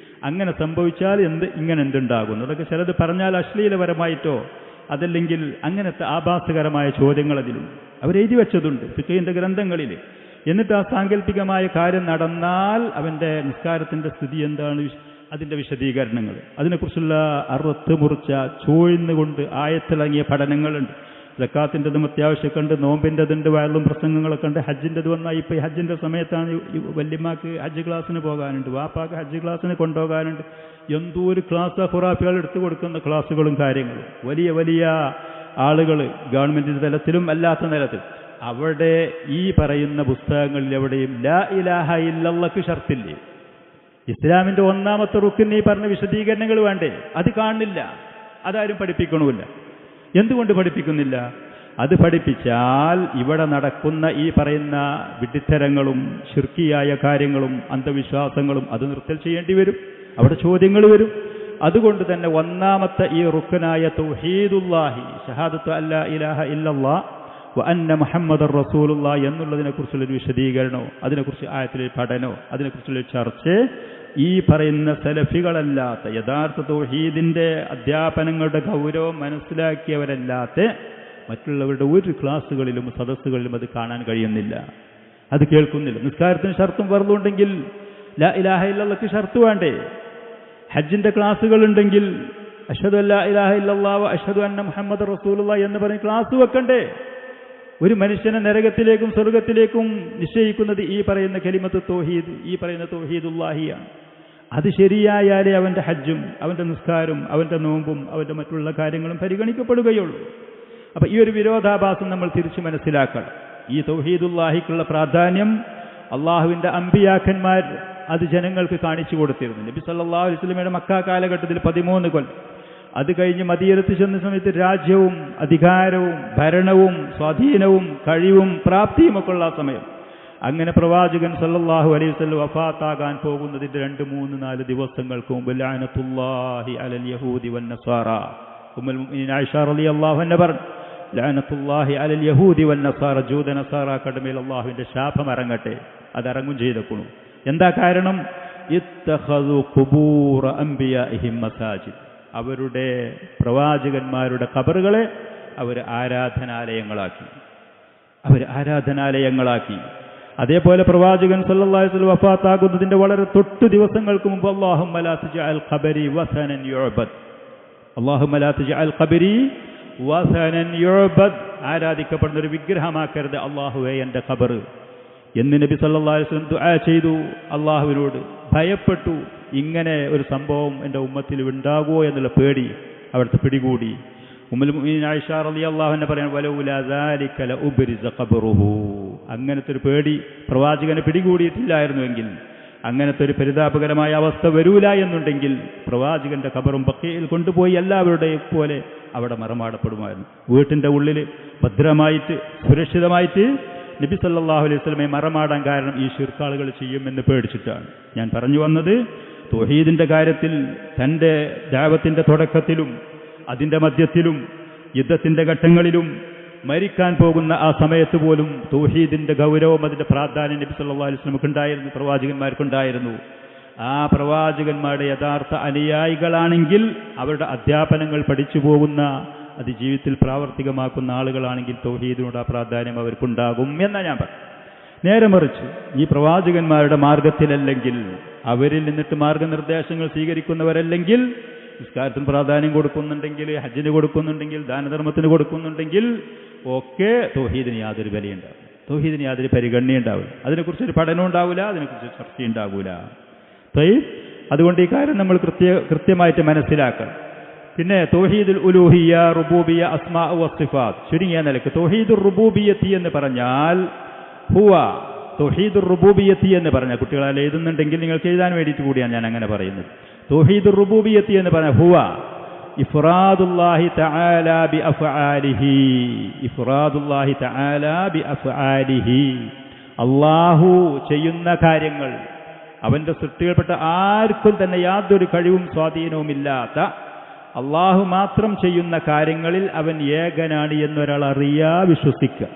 അങ്ങനെ സംഭവിച്ചാൽ ഇങ്ങനെ എന്തുണ്ടാകുന്നു, അതൊക്കെ ചിലത് പറഞ്ഞാൽ അശ്ലീലപരമായിട്ടോ അതല്ലെങ്കിൽ അങ്ങനത്തെ ആഭാസകരമായ ചോദ്യങ്ങൾ അതിലുണ്ട്, അവരെഴുതി വെച്ചതുണ്ട് ഫിഖ്ഹിന്റെ ഗ്രന്ഥങ്ങളിൽ. എന്നിട്ട് ആ സാങ്കല്പികമായ കാര്യം നടന്നാൽ അവൻ്റെ നിസ്കാരത്തിൻ്റെ സ്ഥിതി എന്താണ്, അതിൻ്റെ വിശദീകരണങ്ങൾ, അതിനെക്കുറിച്ചുള്ള അറുത്ത് മുറിച്ച ചൂഴ്ന്നുകൊണ്ട് ആയത്തിളങ്ങിയ പഠനങ്ങളുണ്ട്. സക്കാത്തിൻ്റെതും അത്യാവശ്യമൊക്കെ ഉണ്ട്, നോമ്പിൻ്റെതുണ്ട്, വയലും പ്രസംഗങ്ങളൊക്കെ ഉണ്ട്. ഹജ്ജിൻ്റെത് വന്നാൽ ഇപ്പോൾ ഈ ഹജ്ജിൻ്റെ സമയത്താണ് വല്യമ്മക്ക് ഹജ്ജ് ക്ലാസ്സിന് പോകാനുണ്ട്, വാപ്പാക്ക് ഹജ്ജ് ക്ലാസ്സിന് കൊണ്ടുപോകാനുണ്ട്. എന്തോ ഒരു ക്ലാസ് ഖുറാഫികൾ എടുത്തു കൊടുക്കുന്ന ക്ലാസ്സുകളും കാര്യങ്ങളും, വലിയ വലിയ ആളുകൾ ഗവൺമെൻറ്റിൻ്റെ തലത്തിലും അല്ലാത്ത തലത്തിൽ അവിടെ ഈ പറയുന്ന പുസ്തകങ്ങളിൽ എവിടെയും ലാ ഇലാഹ ഇല്ലല്ലാഹ്ക്ക് ഷർത്തില്ലേ? ഇസ്ലാമിൻ്റെ ഒന്നാമത്തെ റുക്കിന് ഈ പറഞ്ഞ വിശദീകരണങ്ങൾ വേണ്ടേ? അത് കാണുന്നില്ല, അതാരും പഠിപ്പിക്കണമില്ല. എന്തുകൊണ്ട് പഠിപ്പിക്കുന്നില്ല? അത് പഠിപ്പിച്ചാൽ ഇവിടെ നടക്കുന്ന ഈ പറയുന്ന വിഡ്ഢിത്തരങ്ങളും ശിർക്കിയായ കാര്യങ്ങളും അന്ധവിശ്വാസങ്ങളും അത് നിർത്തൽ ചെയ്യേണ്ടി വരും, അവിടെ ചോദ്യങ്ങൾ വരും. അതുകൊണ്ട് തന്നെ ഒന്നാമത്തെ ഈ റുക്കനായ തൗഹീദുല്ലാഹി, ഷഹാദത്തു അല്ലാ ഇലാഹ ഇല്ലല്ലാഹ് വ അന്ന മുഹമ്മദർ റസൂലുള്ളാഹ് എന്നുള്ളതിനെക്കുറിച്ചുള്ളൊരു വിശദീകരണമോ അതിനെക്കുറിച്ച് ആയത്തിലെ പഠനമോ അതിനെക്കുറിച്ചുള്ള ചർച്ച ഈ പറയുന്ന സലഫികളല്ലാത്ത, യഥാർത്ഥ തൗഹീദിന്റെ അധ്യാപനങ്ങളുടെ ഗൗരവം മനസ്സിലാക്കിയവരല്ലാത്ത മറ്റുള്ളവരുടെ ഒരു ക്ലാസ്സുകളിലും സദസ്സുകളിലും അത് കാണാൻ കഴിയുന്നില്ല, അത് കേൾക്കുന്നില്ല. നിസ്കാരത്തിന് ഷർത്തും ഫർളുണ്ടെങ്കിൽ ലാ ഇലാഹ ഇല്ലല്ലാഹ്ക്ക് ഷർത്ത് വേണ്ടേ? ഹജ്ജിന്റെ ക്ലാസ്സുകളുണ്ടെങ്കിൽ അഷ്ഹദു അല്ലാ ഇലാഹ ഇല്ലല്ലാഹ് വ അഷ്ഹദു അന്ന മുഹമ്മദർ റസൂലുള്ളാഹ് എന്ന് പറഞ്ഞ് ക്ലാസ് വെക്കണ്ടേ? ഒരു മനുഷ്യനെ നരകത്തിലേക്കും സ്വർഗത്തിലേക്കും നിശ്ചയിക്കുന്നത് ഈ പറയുന്ന കലിമത്ത് തൗഹീദ്, ഈ പറയുന്ന തൗഹീദുല്ലാഹിയാണ്. അത് ശരിയായാലേ അവൻ്റെ ഹജ്ജും അവൻ്റെ നിസ്കാരവും അവൻ്റെ നോമ്പും അവൻ്റെ മറ്റുള്ള കാര്യങ്ങളും പരിഗണിക്കപ്പെടുകയുള്ളൂ. അപ്പം ഈ ഒരു വിരോധാഭാസം നമ്മൾ തിരിച്ചു മനസ്സിലാക്കണം. ഈ തൗഹീദുല്ലാഹിക്കുള്ള പ്രാധാന്യം അള്ളാഹുവിൻ്റെ അമ്പിയാക്കന്മാർ അത് ജനങ്ങൾക്ക് കാണിച്ചു കൊടുത്തിരുന്നു. നബി സല്ലല്ലാഹു അലൈഹി വസല്ലമയുടെ മക്ക കാലഘട്ടത്തിൽ 13 കൊല്ലം, അത് കഴിഞ്ഞ് മദീനത്ത് ചെന്ന സമയത്ത് രാജ്യവും അധികാരവും ഭരണവും സ്വാധീനവും കഴിവും പ്രാപ്തിയുമൊക്കെ ഉള്ള സമയം. അങ്ങനെ പ്രവാചകൻ സല്ലല്ലാഹു അലൈഹി വസല്ലം വഫാത്താകാൻ പോകുന്നതിന്റെ 2-3-4 ദിവസങ്ങൾക്ക് മുമ്പ് ലഅനത്തുല്ലാഹി അലൽ യഹൂദി വൻ നസാറ, ഉമ്മുൽ മുഅ്മിനീൻ ആയിഷ റളിയല്ലാഹു അൻഹ പറഞ്ഞു, ലഅനത്തുല്ലാഹി അലൽ യഹൂദി വൻ നസാറ, ജൂത നസാറ കടമേൽ അല്ലാഹുവിന്റെ ശാപം ഇറങ്ങട്ടെ. അതറങ്ങും ചെയ്തേക്കുന്നു. എന്താ കാരണം? ഇത്തഖദു ഖുബൂറ അംബിയാഇഹിം മസാജിദ്, അവരുടെ പ്രവാചകന്മാരുടെ ഖബറുകളെ അവർ ആരാധനാലയങ്ങളാക്കി. അതേപോലെ പ്രവാചകൻ സല്ലല്ലാഹു അലൈഹി വസല്ലം വഫാത്താകുന്നതിന്റെ വളരെ തൊട്ട് ദിവസങ്ങൾക്ക് മുമ്പ് അല്ലാഹുമ്മ ലാ തജ്അൽ ഖബരി വസനൻ യുഅബദ്, അല്ലാഹുമ്മ ലാ തജ്അൽ ഖബരി വസനൻ യുഅബദ്, ആരാധിക്കപ്പെടുന്ന ഒരു വിഗ്രഹമാക്കരുത് അല്ലാഹുവേ എൻ്റെ ഖബർ എന്ന് നബി സല്ലല്ലാഹു അലൈഹി വസല്ലം ദുആ ചെയ്തു. അല്ലാഹുവിനോട് ഭയപ്പെട്ടു. ഇങ്ങനെ ഒരു സംഭവം എൻ്റെ ഉമ്മത്തിൽ ഉണ്ടാകുമോ എന്നുള്ള പേടി അവിടുത്തെ പിടികൂടി. ഉമ്മുൽ മുഅ്മിനീൻ ആയിഷ റളിയല്ലാഹു അൻഹ പറയാൻ, വലൗലാ ദാലിക ലഉബ്രിസ ഖബറുഹു, അങ്ങനത്തെ ഒരു പേടി പ്രവാചകനെ പിടികൂടിയിട്ടില്ലായിരുന്നുവെങ്കിൽ, അങ്ങനത്തെ ഒരു പരിതാപകരമായ അവസ്ഥ വരൂല എന്നുണ്ടെങ്കിൽ പ്രവാചകന്റെ ഖബറും ബഖീയിൽ കൊണ്ടുപോയി എല്ലാവരുടെയും പോലെ അവിടെ മറമാടപ്പെടുമായിരുന്നു. വീട്ടിൻ്റെ ഉള്ളിൽ ഭദ്രമായിട്ട് സുരക്ഷിതമായിട്ട് നബി സല്ലല്ലാഹു അലൈഹി വസല്ലമയെ മറമാടാൻ കാരണം ഈ ശിർക്കാളുകൾ ചെയ്യുമെന്ന് പേടിച്ചിട്ടാണ്. ഞാൻ പറഞ്ഞു വന്നത്, തൗഹീദിന്റെ കാര്യത്തിൽ തൻ്റെ ദഅവത്തിന്റെ തുടക്കത്തിലും അതിൻ്റെ മധ്യത്തിലും യുദ്ധത്തിന്റെ ഘട്ടങ്ങളിലും മരിക്കാൻ പോകുന്ന ആ സമയത്ത് പോലും തൗഹീദിന്റെ ഗൗരവം, അതിന്റെ പ്രാധാന്യം നബി സല്ലല്ലാഹു അലൈഹി വസല്ലമക്ക് ഉണ്ടായിരുന്നു, പ്രവാചകന്മാർക്കുണ്ടായിരുന്നു. ആ പ്രവാചകന്മാരുടെ യഥാർത്ഥ അനുയായികളാണെങ്കിൽ, അവരുടെ അധ്യാപനങ്ങൾ പഠിച്ചു പോകുന്ന, അത് ജീവിതത്തിൽ പ്രാവർത്തികമാക്കുന്ന ആളുകളാണെങ്കിൽ തൗഹീദിനോട് ആ പ്രാധാന്യം അവർക്കുണ്ടാകും എന്നാണ് ഞാൻ പറഞ്ഞു. നേരെ മറിച്ച് ഈ പ്രവാചകന്മാരുടെ മാർഗത്തിലല്ലെങ്കിൽ, അവരിൽ നിന്നിട്ട് മാർഗനിർദ്ദേശങ്ങൾ സ്വീകരിക്കുന്നവരല്ലെങ്കിൽ, നിസ്കാരത്തിന് പ്രാധാന്യം കൊടുക്കുന്നുണ്ടെങ്കിൽ, ഹജ്ജിന് കൊടുക്കുന്നുണ്ടെങ്കിൽ, ദാനധർമ്മത്തിന് കൊടുക്കുന്നുണ്ടെങ്കിൽ ഒക്കെ തൗഹീദിന് യാതൊരു വിലയുണ്ടാവും, തൗഹീദിന് യാതൊരു പരിഗണനയുണ്ടാവില്ല, അതിനെക്കുറിച്ചൊരു പഠനം ഉണ്ടാവില്ല, അതിനെക്കുറിച്ച് ചർച്ചയുണ്ടാവില്ല. അതുകൊണ്ട് ഈ കാര്യം നമ്മൾ കൃത്യമായിട്ട് മനസ്സിലാക്കണം. പിന്നെ തൗഹീദുൽ ഉലൂഹിയ്യ, റുബൂബിയ്യ, അസ്മാ വസിഫാത്ത്, ചുരുങ്ങിയ നിലക്ക് തൗഹീദുർ റുബൂബിയ്യത്തി എന്ന് പറഞ്ഞാൽ ഹുവ, തൗഹീദുർ റുബൂബിയ്യത്തി എന്ന് പറഞ്ഞാൽ, കുട്ടികളെ എഴുതുന്നുണ്ടെങ്കിൽ നിങ്ങൾക്ക് എഴുതാൻ വേണ്ടിയിട്ട് കൂടിയാണ് ഞാൻ അങ്ങനെ പറയുന്നത്. തൗഹീദുർ റുബൂബിയ്യത്തി എന്ന് പറഞ്ഞാൽ ഹുവ ഇഫ്റാദുല്ലാഹി തആല ബി അഫ്ആലിഹി, ഇഫ്റാദുല്ലാഹി തആല ബി അഫ്ആലിഹി, അല്ലാഹു ചെയ്യുന്ന കാര്യങ്ങൾ, അവന്റെ സൃഷ്ടികൾപ്പെട്ട ആർക്കും തന്നെ യാതൊരു കഴിവും സ്വാധീനവുമില്ലാത്ത അല്ലാഹു മാത്രം ചെയ്യുന്ന കാര്യങ്ങളിൽ അവൻ ഏകനാണ് എന്നൊരാൾ അറിയാ വിശ്വസിക്കുക,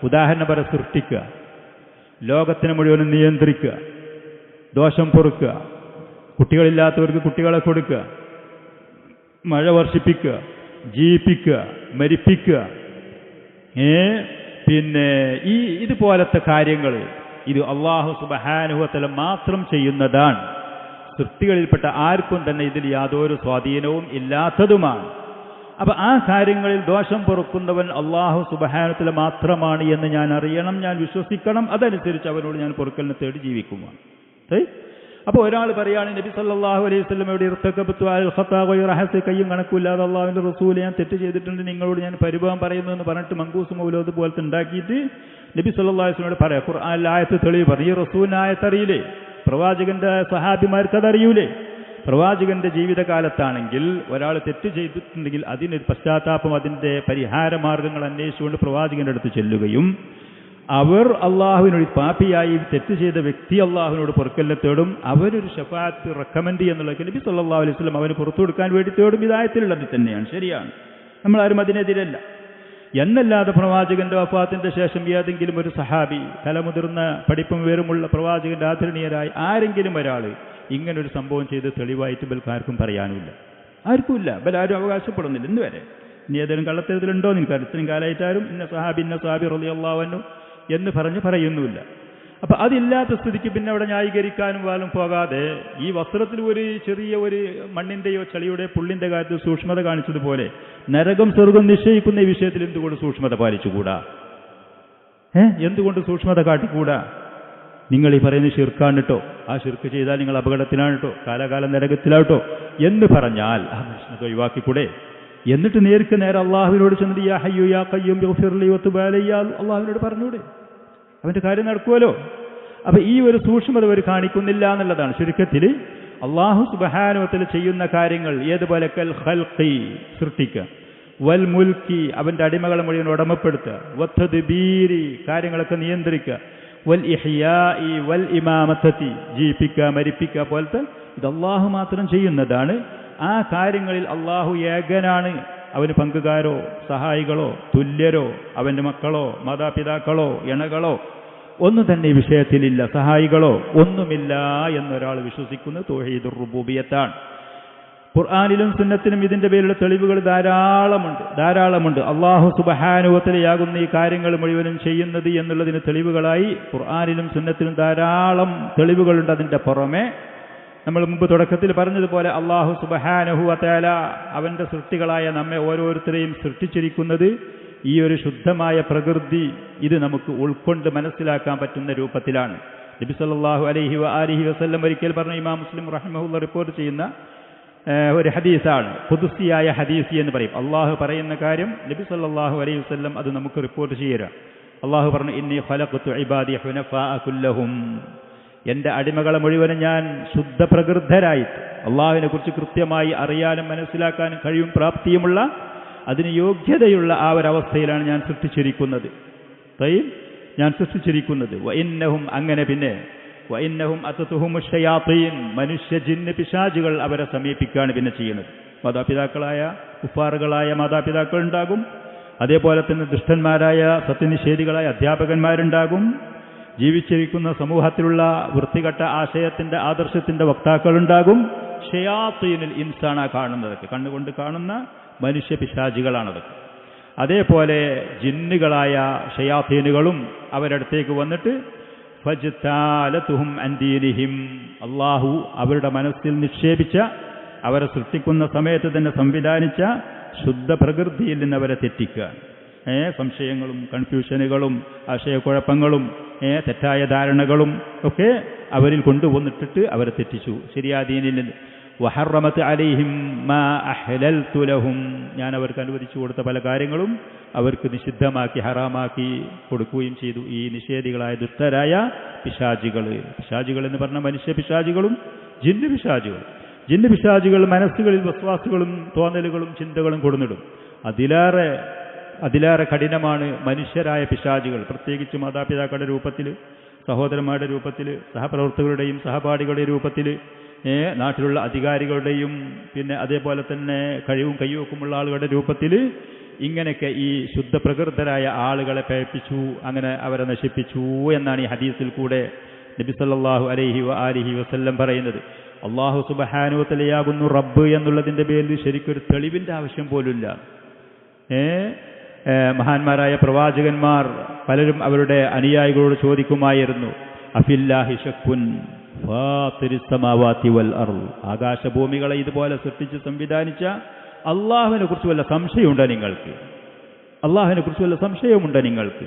ഉദാഹരണം പറ, സൃഷ്ടിക്കുക, ലോകത്തിനെ മുഴുവനും നിയന്ത്രിക്കുക, ദോഷം പൊറുക്കുക, കുട്ടികളില്ലാത്തവർക്ക് കുട്ടികളെ കൊടുക്കുക, മഴ വർഷിപ്പിക്കുക, ജീവിപ്പിക്കുക, മരിപ്പിക്കുക, പിന്നെ ഇതുപോലത്തെ കാര്യങ്ങൾ, ഇത് അല്ലാഹു സുബ്ഹാനഹു വ തആല മാത്രം ചെയ്യുന്നതാണ്. സൃഷ്ടികളിൽപ്പെട്ട ആർക്കും തന്നെ ഇതിൽ യാതൊരു സ്വാധീനവും ഇല്ലാത്തതുമാണ്. അപ്പൊ ആ കാര്യങ്ങളിൽ ദോഷം പൊറുക്കുന്നവൻ അല്ലാഹു സുബ്ഹാനഹു വ തആല മാത്രമാണ് എന്ന് ഞാൻ അറിയണം, ഞാൻ വിശ്വസിക്കണം, അതനുസരിച്ച് അവനോട് ഞാൻ പൊറുക്കലിനെ തേടി ജീവിക്കുമാണ്. അപ്പോൾ ഒരാൾ പറയാണ്, നബി സല്ലല്ലാഹു അലൈഹി വസല്ലമയുടെ ഇർതകബതു അൽ ഖതാ ഗൈറ ഹസ, കയ്യും കണക്കില്ലാതെ അല്ലാഹുവിന്റെ റസൂൽ ഞാൻ തെറ്റ് ചെയ്തിട്ടുണ്ട്, നിങ്ങളോട് ഞാൻ പരിഭവം പറയുന്നു എന്ന് പറഞ്ഞിട്ട് മങ്കൂസ് മൗലൂദ് പോലത്തെ ഉണ്ടാക്കിയിട്ട് നബി സല്ലല്ലാഹു അലൈഹി വസല്ലമയോട് പറയാം, ഖുർആനിൽ ആയത്ത് തെളിവ് പറയും, ഈ റസൂലിന് ആയത്ത് അറിയില്ലേ, പ്രവാചകന്റെ സഹാബിമാർക്ക് അതറിയൂലേ? പ്രവാചകന്റെ ജീവിതകാലത്താണെങ്കിൽ ഒരാൾ തെറ്റ് ചെയ്തിട്ടുണ്ടെങ്കിൽ അതിനൊരു പശ്ചാത്താപം, അതിൻ്റെ പരിഹാര മാർഗങ്ങൾ അന്വേഷിച്ചുകൊണ്ട് പ്രവാചകന്റെ അടുത്ത് ചെല്ലുകയും, അവർ അള്ളാഹുവിനോട് പാപിയായി തെറ്റ് ചെയ്ത വ്യക്തി അള്ളാഹുവിനോട് പൊറുക്കലിനെ തേടും, അവരൊരു ഷഫാഅത്ത് റെക്കമെൻഡ് എന്നുള്ള നബി സല്ലല്ലാഹു അലൈഹി വസല്ലം അവന് പുറത്തു കൊടുക്കാൻ വേണ്ടി തേടും. ഇതായത്തിലുള്ളത് തന്നെയാണ്, ശരിയാണ്, നമ്മളാരും അതിനെതിരല്ല. എന്നല്ലാതെ പ്രവാചകന്റെ വഫാത്തിന്റെ ശേഷം ഏതെങ്കിലും ഒരു സഹാബി, തലമുതിർന്ന പഠിപ്പും വിവരമുള്ള പ്രവാചകന്റെ ആദരണീയരായി ആരെങ്കിലും ഒരാൾ ഇങ്ങനൊരു സംഭവം ചെയ്ത് തെളിവായിട്ട് ബൽക്കാർക്കും പറയാനുമില്ല, ആർക്കുമില്ല, ബലാരും അവകാശപ്പെടുന്നില്ല ഇന്ന് വരെ. ഇനി ഏതെങ്കിലും കള്ളത്തരത്തിലുണ്ടോ നിങ്ങൾക്ക് അടുത്തനും കാലമായിട്ടാരും ഇന്ന സഹാബി റളിയല്ലാഹു അൻഹു എന്ന് പറയുന്നുമില്ല. അപ്പൊ അതില്ലാത്ത സ്ഥിതിക്ക് പിന്നെ അവിടെ ന്യായീകരിക്കാനും വാലും പോകാതെ, ഈ വസ്ത്രത്തിൽ ഒരു ചെറിയ ഒരു മണ്ണിന്റെയോ ചെളിയുടെ പുള്ളിന്റെ കാര്യത്തിൽ സൂക്ഷ്മത കാണിച്ചതുപോലെ നരകം സ്വർഗം നിശ്ചയിക്കുന്ന ഈ വിഷയത്തിൽ എന്തുകൊണ്ട് സൂക്ഷ്മത പാലിച്ചുകൂടാ? എന്തുകൊണ്ട് സൂക്ഷ്മത കാട്ടിക്കൂടാ? നിങ്ങൾ ഈ പറയുന്ന ഷിർക്കാണ് കേട്ടോ, ആ ഷിർക്ക് ചെയ്താൽ നിങ്ങൾ അപകടത്തിലാണ് കേട്ടോ, കാലാകാലം നരകത്തിലാട്ടോ എന്ന് പറഞ്ഞാൽ ആ മനുഷ്യനെ ഒഴിവാക്കിക്കൂടെ? എന്നിട്ട് നേർക്ക് നേരെ അള്ളാഹുവിനോട് ചെന്നിട്ട് യാ ഹയ്യു യാ ഖയ്യൂം യഗ്ഫിർലി വതുബ് അലയ്യ അള്ളാഹുവിനോട് പറഞ്ഞൂടെ? അവന്റെ കാര്യം നടക്കുമല്ലോ. അപ്പൊ ഈ ഒരു സൂക്ഷ്മത അവർ കാണിക്കുന്നില്ല എന്നുള്ളതാണ്. ചുരുക്കത്തിൽ അള്ളാഹു സുബ്ഹാനഹു വ തആല ചെയ്യുന്ന കാര്യങ്ങൾ ഏതുപോലെ കൽ ഖൽഖി, സൃഷ്ടിക്കുക, വൽ മുൽക്കി, അവന്റെ അടിമകളെ മുഴുവൻ ഉടമപ്പെടുത്തുക, വത്തദ്ബീരി, കാര്യങ്ങളൊക്കെ നിയന്ത്രിക്കുക, വൽ ഇഹ്യാഇ വൽ ഇമാമത്തതി, ജീവിപ്പിക്കുക, മരിപ്പിക്കുക പോലത്തെ ഇത് അള്ളാഹു മാത്രം ചെയ്യുന്നതാണ്. ആ കാര്യങ്ങളിൽ അള്ളാഹു ഏകനാണ്, അവന് പങ്കുകാരോ സഹായികളോ തുല്യരോ അവന്റെ മക്കളോ മാതാപിതാക്കളോ ഇണകളോ ഒന്നും തന്നെ ഈ വിഷയത്തിലില്ല, സഹായികളോ ഒന്നുമില്ല എന്നൊരാൾ വിശ്വസിക്കുന്നത് തൗഹീദുർ റുബൂബിയ്യത്താണ്. ഖുർആനിലും സുന്നത്തിലും ഇതിന്റെ പേരിലുള്ള തെളിവുകൾ ധാരാളമുണ്ട്. അല്ലാഹു സുബ്ഹാനഹു വ തആലയാകുന്ന ഈ കാര്യങ്ങൾ മുഴുവനും ചെയ്യുന്നത് എന്നുള്ളതിന് തെളിവുകളായി ഖുർആനിലും സുന്നത്തിലും ധാരാളം തെളിവുകളുണ്ട്. അതിന്റെ പുറമെ നമ്മൾ മുമ്പ് തുടക്കത്തിൽ പറഞ്ഞതുപോലെ അല്ലാഹു സുബ്ഹാനഹു വ തആല അവന്റെ സൃഷ്ടികളായ നമ്മെ ഓരോരുത്തരെയും സൃഷ്ടിച്ചിരിക്കുന്നത് ഈ ഒരു ശുദ്ധമായ പ്രകൃതി ഇത് നമുക്ക് ഉൾക്കൊണ്ട് മനസ്സിലാക്കാൻ പറ്റുന്ന രൂപത്തിലാണ്. നബി സല്ലല്ലാഹു അലൈഹി വസല്ലം ഒരിക്കൽ പറഞ്ഞു, ഇമാം മുസ്ലിം റഹിമഹുല്ലാഹ് റിപ്പോർട്ട് ചെയ്യുന്ന ഒരു ഹദീസാണ്, ഖുദ്സിയായ ഹദീസ് എന്ന് പറയും. അള്ളാഹു പറയുന്ന കാര്യം നബി സല്ലല്ലാഹു അലൈഹി വസല്ലം അത് നമുക്ക് റിപ്പോർട്ട് ചെയ്യുക. അള്ളാഹു പറഞ്ഞു, ഇന്നി ഖലഖതു ഇബാദി ഹുനഫാഅ കുല്ലഹും, എൻ്റെ അടിമകളെ മുഴുവനും ഞാൻ ശുദ്ധ പ്രകൃതരായിട്ട് അള്ളാഹുവിനെ കുറിച്ച് കൃത്യമായി അറിയാനും മനസ്സിലാക്കാനും കഴിയും പ്രാപ്തിയുമുള്ള അതിന് യോഗ്യതയുള്ള ആ ഒരവസ്ഥയിലാണ് ഞാൻ സൃഷ്ടിച്ചിരിക്കുന്നത്. വഇന്നഹും, അങ്ങനെ പിന്നെ വഇന്നഹും അത്തതുഹുമുശ് ശയാത്തീൻ, മനുഷ്യ ജിന്ന് പിശാചുകൾ അവരെ സമീപിക്കുകയാണ് പിന്നെ ചെയ്യുന്നത്. മാതാപിതാക്കളായ കുഫാറുകളായ മാതാപിതാക്കൾ ഉണ്ടാകും, അതേപോലെ തന്നെ ദുഷ്ടന്മാരായ സത്യനിഷേധികളായ അധ്യാപകന്മാരുണ്ടാകും, ജീവിച്ചിരിക്കുന്ന സമൂഹത്തിലുള്ള വൃത്തികെട്ട ആശയത്തിന്റെ ആദർശത്തിന്റെ വക്താക്കളുണ്ടാകും. ഷയാത്തീനുൽ ഇൻസാന കാണുന്നതൊക്കെ, കണ്ണുകൊണ്ട് കാണുന്ന മനുഷ്യ പിശാചുകളാണതൊക്കെ. അതേപോലെ ജിന്നുകളായ ഷയാത്തീനുകളും അവരടുത്തേക്ക് വന്നിട്ട് ഫജ്താലതുഹും അൻ ദീനിഹിം, അല്ലാഹു അവരുടെ മനസ്സിൽ നിക്ഷേപിച്ച, അവരെ സൃഷ്ടിക്കുന്ന സമയത്ത് തന്നെ സംവിധാനിച്ച ശുദ്ധ പ്രകൃതിയിൽ നിന്ന് അവരെ തെറ്റിക്കുക. സംശയങ്ങളും കൺഫ്യൂഷനുകളും ആശയക്കുഴപ്പങ്ങളും തെറ്റായ ധാരണകളും ഒക്കെ അവരിൽ കൊണ്ടുവന്നിട്ടിട്ട് അവരെ തെറ്റിച്ചു ശരിയായ ദീനിൽ നിന്ന്. വഹറമത് അലൈഹിം മാ അഹ്ലൽതു ലഹും, ഞാൻ അവർക്ക് അനുവദിച്ചു കൊടുത്ത പല കാര്യങ്ങളും അവർക്ക് നിഷിദ്ധമാക്കി ഹറാമാക്കി കൊടുക്കുകയും ചെയ്തു. ഈ നിഷേധികളായ ദുഷ്ടരായ പിശാചുകൾ, പിശാചുകൾ എന്ന് പറഞ്ഞ മനുഷ്യ പിശാചുകളും ജിന്ന് പിശാചുകൾ. ജിന്ന് പിശാചുകൾ മനസ്സുകളിൽ വസ്വാസുകളും തോന്നലുകളും ചിന്തകളും കൊടുന്നിടും. അതിലേറെ കഠിനമാണ് മനുഷ്യരായ പിശാചുകൾ, പ്രത്യേകിച്ച് മാതാപിതാക്കളുടെ രൂപത്തിൽ, സഹോദരന്മാരുടെ രൂപത്തിൽ, സഹപ്രവർത്തകരുടെയും സഹപാഠികളുടെ രൂപത്തിൽ, നാട്ടിലുള്ള അധികാരികളുടെയും പിന്നെ അതേപോലെ തന്നെ കഴിവും കയ്യൊക്കുമുള്ള ആളുകളുടെ രൂപത്തിൽ ഇങ്ങനെയൊക്കെ ഈ ശുദ്ധ പ്രകൃതരായ ആളുകളെ പേപ്പിച്ചു, അങ്ങനെ അവരെ നശിപ്പിച്ചു എന്നാണ് ഈ ഹദീസിൽ കൂടെ നബി സല്ലല്ലാഹു അലൈഹി വആലിഹി വസല്ലം പറയുന്നത്. അല്ലാഹു സുബ്ഹാനഹു വ തആലയാകുന്നു റബ്ബ് എന്നുള്ളതിൻ്റെ പേരിൽ ശരിക്കൊരു തെളിവിൻ്റെ ആവശ്യം പോലുമില്ല. മഹാന്മാരായ പ്രവാചകന്മാർ പലരും അവരുടെ അനുയായികളോട് ചോദിക്കുമായിരുന്നു, അഫില്ലാഹി ശക്കുൻ ഫാത്തിരിസ് സമാവാതി വൽ അർള്, ആകാശഭൂമികളെ ഇതുപോലെ സൃഷ്ടിച്ച് സംവിധാനിച്ച അള്ളാഹുവിനെ കുറിച്ച് വല്ല സംശയമുണ്ടോ നിങ്ങൾക്ക്? അള്ളാഹുവിനെ കുറിച്ച് വല്ല സംശയമുണ്ടോ നിങ്ങൾക്ക്?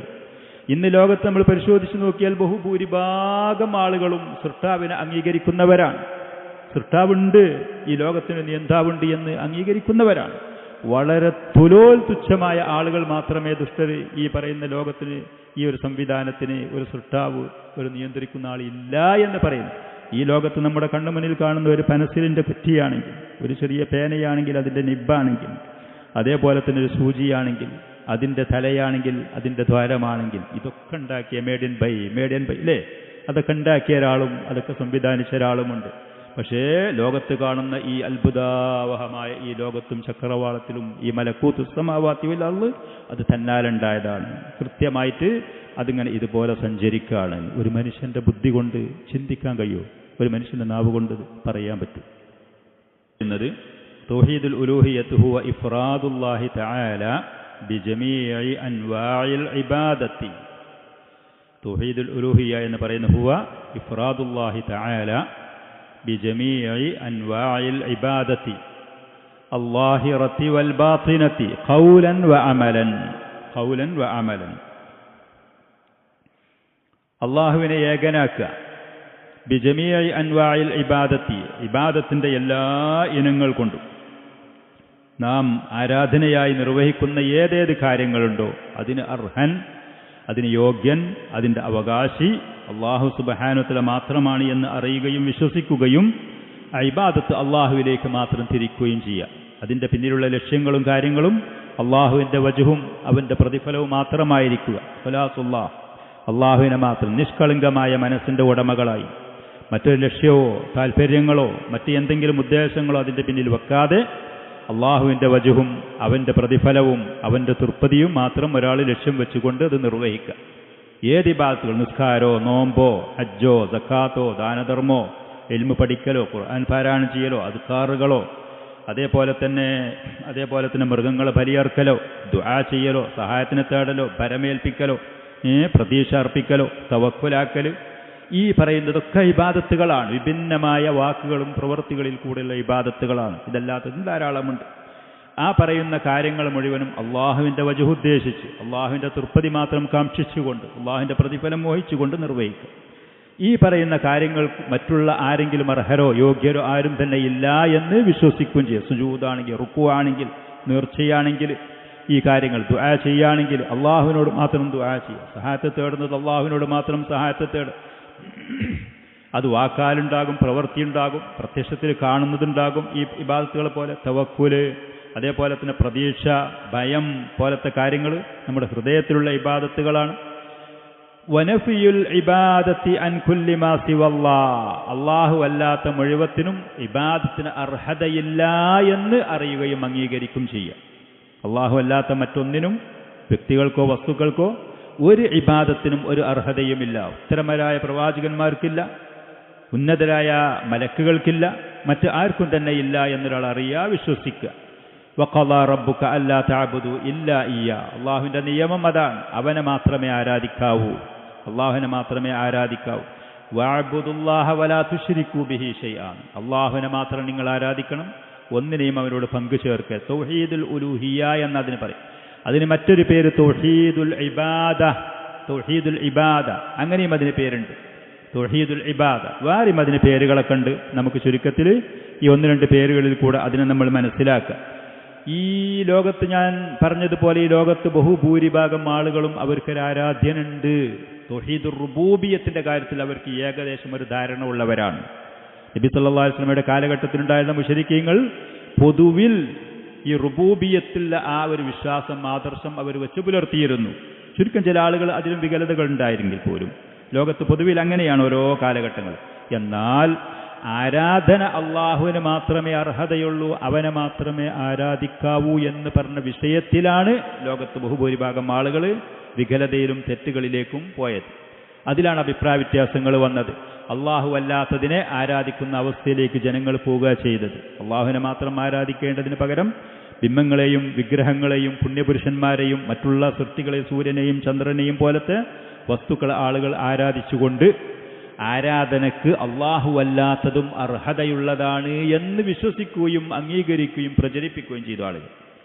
ഇന്ന് ലോകത്ത് നമ്മൾ പരിശോധിച്ച് നോക്കിയാൽ ബഹുഭൂരിഭാഗം ആളുകളും സൃഷ്ടാവിനെ അംഗീകരിക്കുന്നവരാണ്. സൃഷ്ടാവുണ്ട്, ഈ ലോകത്തിന് നിയന്താവുണ്ട് എന്ന് അംഗീകരിക്കുന്നവരാണ്. വളരെ തുച്ഛമായ ആളുകൾ മാത്രമേ ദുഷ്ടർ ഈ പറയുന്ന ലോകത്തിന്, ഈ ഒരു സംവിധാനത്തിന് ഒരു സൃഷ്ടാവ്, ഒരു നിയന്ത്രിക്കുന്ന ആളില്ല എന്ന് പറയുന്നു. ഈ ലോകത്ത് നമ്മുടെ കണ്ണുമുന്നിൽ കാണുന്ന ഒരു പെൻസിലിൻ്റെ കുറ്റിയാണെങ്കിൽ, ഒരു ചെറിയ പേനയാണെങ്കിൽ അതിൻ്റെ നിബ്ബാണെങ്കിൽ, അതേപോലെ തന്നെ ഒരു സൂചിയാണെങ്കിൽ, അതിൻ്റെ തലയാണെങ്കിൽ, അതിൻ്റെ ദ്വാരമാണെങ്കിൽ, ഇതൊക്കെ ഉണ്ടാക്കിയ മേഡ് ഇൻ ബൈ അല്ലേ, അതൊക്കെ ഉണ്ടാക്കിയ ഒരാളും അതൊക്കെ സംവിധാനിച്ച ഒരാളുമുണ്ട്. പക്ഷേ ലോകത്ത് കാണുന്ന ഈ അത്ഭുതാവഹമായ ഈ ലോകത്തും ചക്രവാളത്തിലും ഈ മലക്കൂത്ത് സമാവാതി വൽ അർള് അത് തന്നാലുണ്ടായതാണ്. കൃത്യമായിട്ട് അതിങ്ങനെ ഇതുപോലെ സഞ്ചരിക്കുകയാണ്. ഒരു മനുഷ്യൻ്റെ ബുദ്ധി കൊണ്ട് ചിന്തിക്കാൻ കഴിയുമോ? ഒരു മനുഷ്യൻ്റെ നാവ് കൊണ്ട് പറയാൻ പറ്റും എന്നത് തൗഹീദുൽ ഉലൂഹിയ്യത്ത് ഹുവ ഇഫ്റാദുല്ലാഹി തആല ബിജമീഇ അൻവാഇൽ ഇബാദത്തി. തൗഹീദുൽ ഉലൂഹിയ്യ എന്ന് പറയുന്ന ഹുവ ഇഫ്റാദുല്ലാഹി തആല ബിജമീഇ അൻവാഇൽ ഇബാദത്തി അല്ലാഹിറത്തി വൽ ബാത്തിനത്തി ഖൗലൻ വ അമലൻ. അള്ളാഹുവിനെ ഏകനാക്കുക, ബിജമീഇ അൻവാഇൽ ഇബാദത്തി, ഇബാദത്തിൻ്റെ എല്ലാ ഇനങ്ങൾ കൊണ്ടും നാം ആരാധനയായി നിർവഹിക്കുന്ന ഏതേത് കാര്യങ്ങളുണ്ടോ അതിന് അർഹൻ, അതിന് യോഗ്യൻ, അതിൻ്റെ അവകാശി അള്ളാഹു സുബ്ഹാനഹു വ തആല മാത്രമാണ് എന്ന് അറിയുകയും വിശ്വസിക്കുകയും ആ ഇബാദത്ത് അള്ളാഹുവിലേക്ക് മാത്രം തിരിക്കുകയും ചെയ്യുക. അതിൻ്റെ പിന്നിലുള്ള ലക്ഷ്യങ്ങളും കാര്യങ്ങളും അള്ളാഹുവിൻ്റെ വജ്ഹും അവൻ്റെ പ്രതിഫലവും മാത്രമായിരിക്കുക. ഖലാസുല്ലാഹ്, അള്ളാഹുവിനെ മാത്രം നിഷ്കളങ്കമായ മനസ്സിൻ്റെ ഉടമകളായി മറ്റൊരു ലക്ഷ്യമോ താല്പര്യങ്ങളോ മറ്റ് എന്തെങ്കിലും ഉദ്ദേശങ്ങളോ അതിൻ്റെ പിന്നിൽ വെക്കാതെ അള്ളാഹുവിൻ്റെ വജ്ഹും അവൻ്റെ പ്രതിഫലവും അവൻ്റെ തൃപ്തിയും മാത്രം ഒരാൾ ലക്ഷ്യം വെച്ചുകൊണ്ട് അത് നിർവഹിക്കുക. ഏത് ഇബാദത്തുകൾ, നിസ്കാരോ നോമ്പോ ഹജ്ജോ സക്കാത്തോ ദാനധർമ്മോ ഇൽമു പഠിക്കലോ ഖുർആൻ പാരായണം ചെയ്യലോ അദ്കാറുകളോ അതേപോലെ തന്നെ മൃഗങ്ങളെ ബലിയർക്കലോ ദുആ ചെയ്യലോ സഹായത്തിന് തേടലോ ഭരമേൽപ്പിക്കലോ പ്രതീക്ഷ അർപ്പിക്കലോ തവക്കുലാക്കൽ, ഈ പറയുന്നതൊക്കെ ഇബാദത്തുകളാണ്. വിഭിന്നമായ വാക്കുകളും പ്രവൃത്തികളിൽ കൂടെയുള്ള ഇബാദത്തുകളാണ്. ഇതല്ലാത്തതും ധാരാളമുണ്ട്. ആ പറയുന്ന കാര്യങ്ങൾ മുഴുവനും അള്ളാഹുവിൻ്റെ വജ്ഹ് ഉദ്ദേശിച്ച് അള്ളാഹുവിൻ്റെ തൃപ്തി മാത്രം കാക്ഷിച്ചുകൊണ്ട് അള്ളാഹുവിൻ്റെ പ്രതിഫലം മോഹിച്ചുകൊണ്ട് നിർവഹിക്കും. ഈ പറയുന്ന കാര്യങ്ങൾ മറ്റുള്ള ആരെങ്കിലും അർഹരോ യോഗ്യരോ ആരും തന്നെ ഇല്ല എന്ന് വിശ്വസിക്കുകയും ചെയ്യും. സുജൂദാണെങ്കിൽ, റുക്കുവാണെങ്കിൽ, നേർച്ചയാണെങ്കിൽ, ഈ കാര്യങ്ങൾ ദുആ ചെയ്യുകയാണെങ്കിൽ അള്ളാഹുവിനോട് മാത്രം ദുആ ചെയ്യുക. സഹായത്തെ തേടുന്നത് അള്ളാഹുവിനോട് മാത്രം സഹായത്തെ തേടുക. അത് വാക്കാലുണ്ടാകും, പ്രവൃത്തിയുണ്ടാകും, പ്രത്യക്ഷത്തിൽ കാണുന്നതുണ്ടാകും. ഈ ഇബാദത്തുകൾ പോലെ തവക്കുല്, അതേപോലെ തന്നെ പ്രതീക്ഷ, ഭയം പോലത്തെ കാര്യങ്ങൾ നമ്മുടെ ഹൃദയത്തിലുള്ള ഇബാദത്തുകളാണ്. വനഫിയുൽ ഇബാദത്തി അൻ കുല്ലി മാ സിവല്ലാഹ്, അല്ലാഹു അല്ലാത്ത മുഴുവത്തിനും ഇബാദത്തിന് അർഹതയില്ല എന്ന് അറിയുകയും അംഗീകരിക്കും ചെയ്യുക. അല്ലാഹു അല്ലാത്ത മറ്റൊന്നിനും, വ്യക്തികൾക്കോ വസ്തുക്കൾക്കോ ഒരു ഇബാദത്തിനും ഒരു അർഹതയുമില്ല. ഉത്തരമരായ പ്രവാചകന്മാർക്കില്ല, ഉന്നതരായ മലക്കുകൾക്കില്ല, മറ്റ് ആർക്കും തന്നെ ഇല്ല എന്നൊരാൾ അറിയുക, വിശ്വസിക്കുക. വഖളാ റബ്ബുക അല്ലാ തഅബുദു ഇല്ലാ ഇയ്യാ, അല്ലാഹുവിന്റെ നിയമം അതാണ്, അവനെ മാത്രമേ ആരാധിക്കാവൂ, അല്ലാഹുവിനെ മാത്രമേ ആരാധിക്കാവൂ. വഅബ്ദുല്ലാഹ വലാ തുശ്രികൂ ബിഹി ഷൈഅൻ, അല്ലാഹുവിനെ മാത്രം നിങ്ങൾ ആരാധിക്കണം, ഒന്നിനെയും അവനോട് പങ്കു ചേർക്കരുത്. തൗഹീദുൽ ഉലൂഹിയ്യ എന്നതിന് പറയും. അതിന് മറ്റൊരു പേര് തൗഹീദുൽ ഇബാദ, തൗഹീദുൽ ഇബാദ, അങ്ങനെയും അതിന് പേരുണ്ട്, തൗഹീദുൽ ഇബാദ. വേറെയും അതിന് പേരുകളൊക്കെ ഉണ്ട്. നമുക്ക് ചുരുക്കത്തിൽ ഈ ഒന്ന് രണ്ട് പേരുകളിൽ കൂടെ അതിനെ നമ്മൾ മനസ്സിലാക്കുക. ഈ ലോകത്ത് ഞാൻ പറഞ്ഞതുപോലെ ഈ ലോകത്ത് ബഹുഭൂരിഭാഗം ആളുകളും അവർക്കൊരു ആരാധ്യനുണ്ട്. തൗഹീദുർ റുബൂബിയ്യത്തിന്റെ കാര്യത്തിൽ അവർക്ക് ഏകദേശം ഒരു ധാരണ ഉള്ളവരാണ്. നബി സല്ലല്ലാഹു അലൈഹി വസല്ലമയുടെ കാലഘട്ടത്തിലുണ്ടായിരുന്ന മുശ്രിക്കീങ്ങൾ പൊതുവിൽ ഈ റുബൂബിയ്യത്തിലുള്ള ആ ഒരു വിശ്വാസം, ആദർശം അവർ വെച്ച് പുലർത്തിയിരുന്നു. ചുരുക്കം ചില ആളുകൾ അതിലും വികലതകൾ ഉണ്ടായിരുന്നെങ്കിൽ പോലും ലോകത്ത് പൊതുവിൽ അങ്ങനെയാണ് ഓരോ കാലഘട്ടങ്ങൾ. എന്നാൽ ആരാധന അള്ളാഹുവിന് മാത്രമേ അർഹതയുള്ളൂ, അവനെ മാത്രമേ ആരാധിക്കാവൂ എന്ന് പറഞ്ഞ വിഷയത്തിലാണ് ലോകത്ത് ബഹുഭൂരിഭാഗം ആളുകൾ വികലതയിലും തെറ്റുകളിലേക്കും പോയത്. അതിലാണ് അഭിപ്രായ വ്യത്യാസങ്ങൾ വന്നത്. അള്ളാഹു അല്ലാത്തതിനെ ആരാധിക്കുന്ന അവസ്ഥയിലേക്ക് ജനങ്ങൾ പോവുക ചെയ്തത്. അള്ളാഹുവിനെ മാത്രം ആരാധിക്കേണ്ടതിന് പകരം ബിംബങ്ങളെയും വിഗ്രഹങ്ങളെയും പുണ്യപുരുഷന്മാരെയും മറ്റുള്ള സൃഷ്ടികളെ, സൂര്യനെയും ചന്ദ്രനെയും പോലത്തെ വസ്തുക്കൾ ആളുകൾ ആരാധിച്ചുകൊണ്ട് ആരാധനക്ക് അള്ളാഹു അല്ലാത്തതും അർഹതയുള്ളതാണ് എന്ന് വിശ്വസിക്കുകയും അംഗീകരിക്കുകയും പ്രചരിപ്പിക്കുകയും ചെയ്ത ആളുകൾ.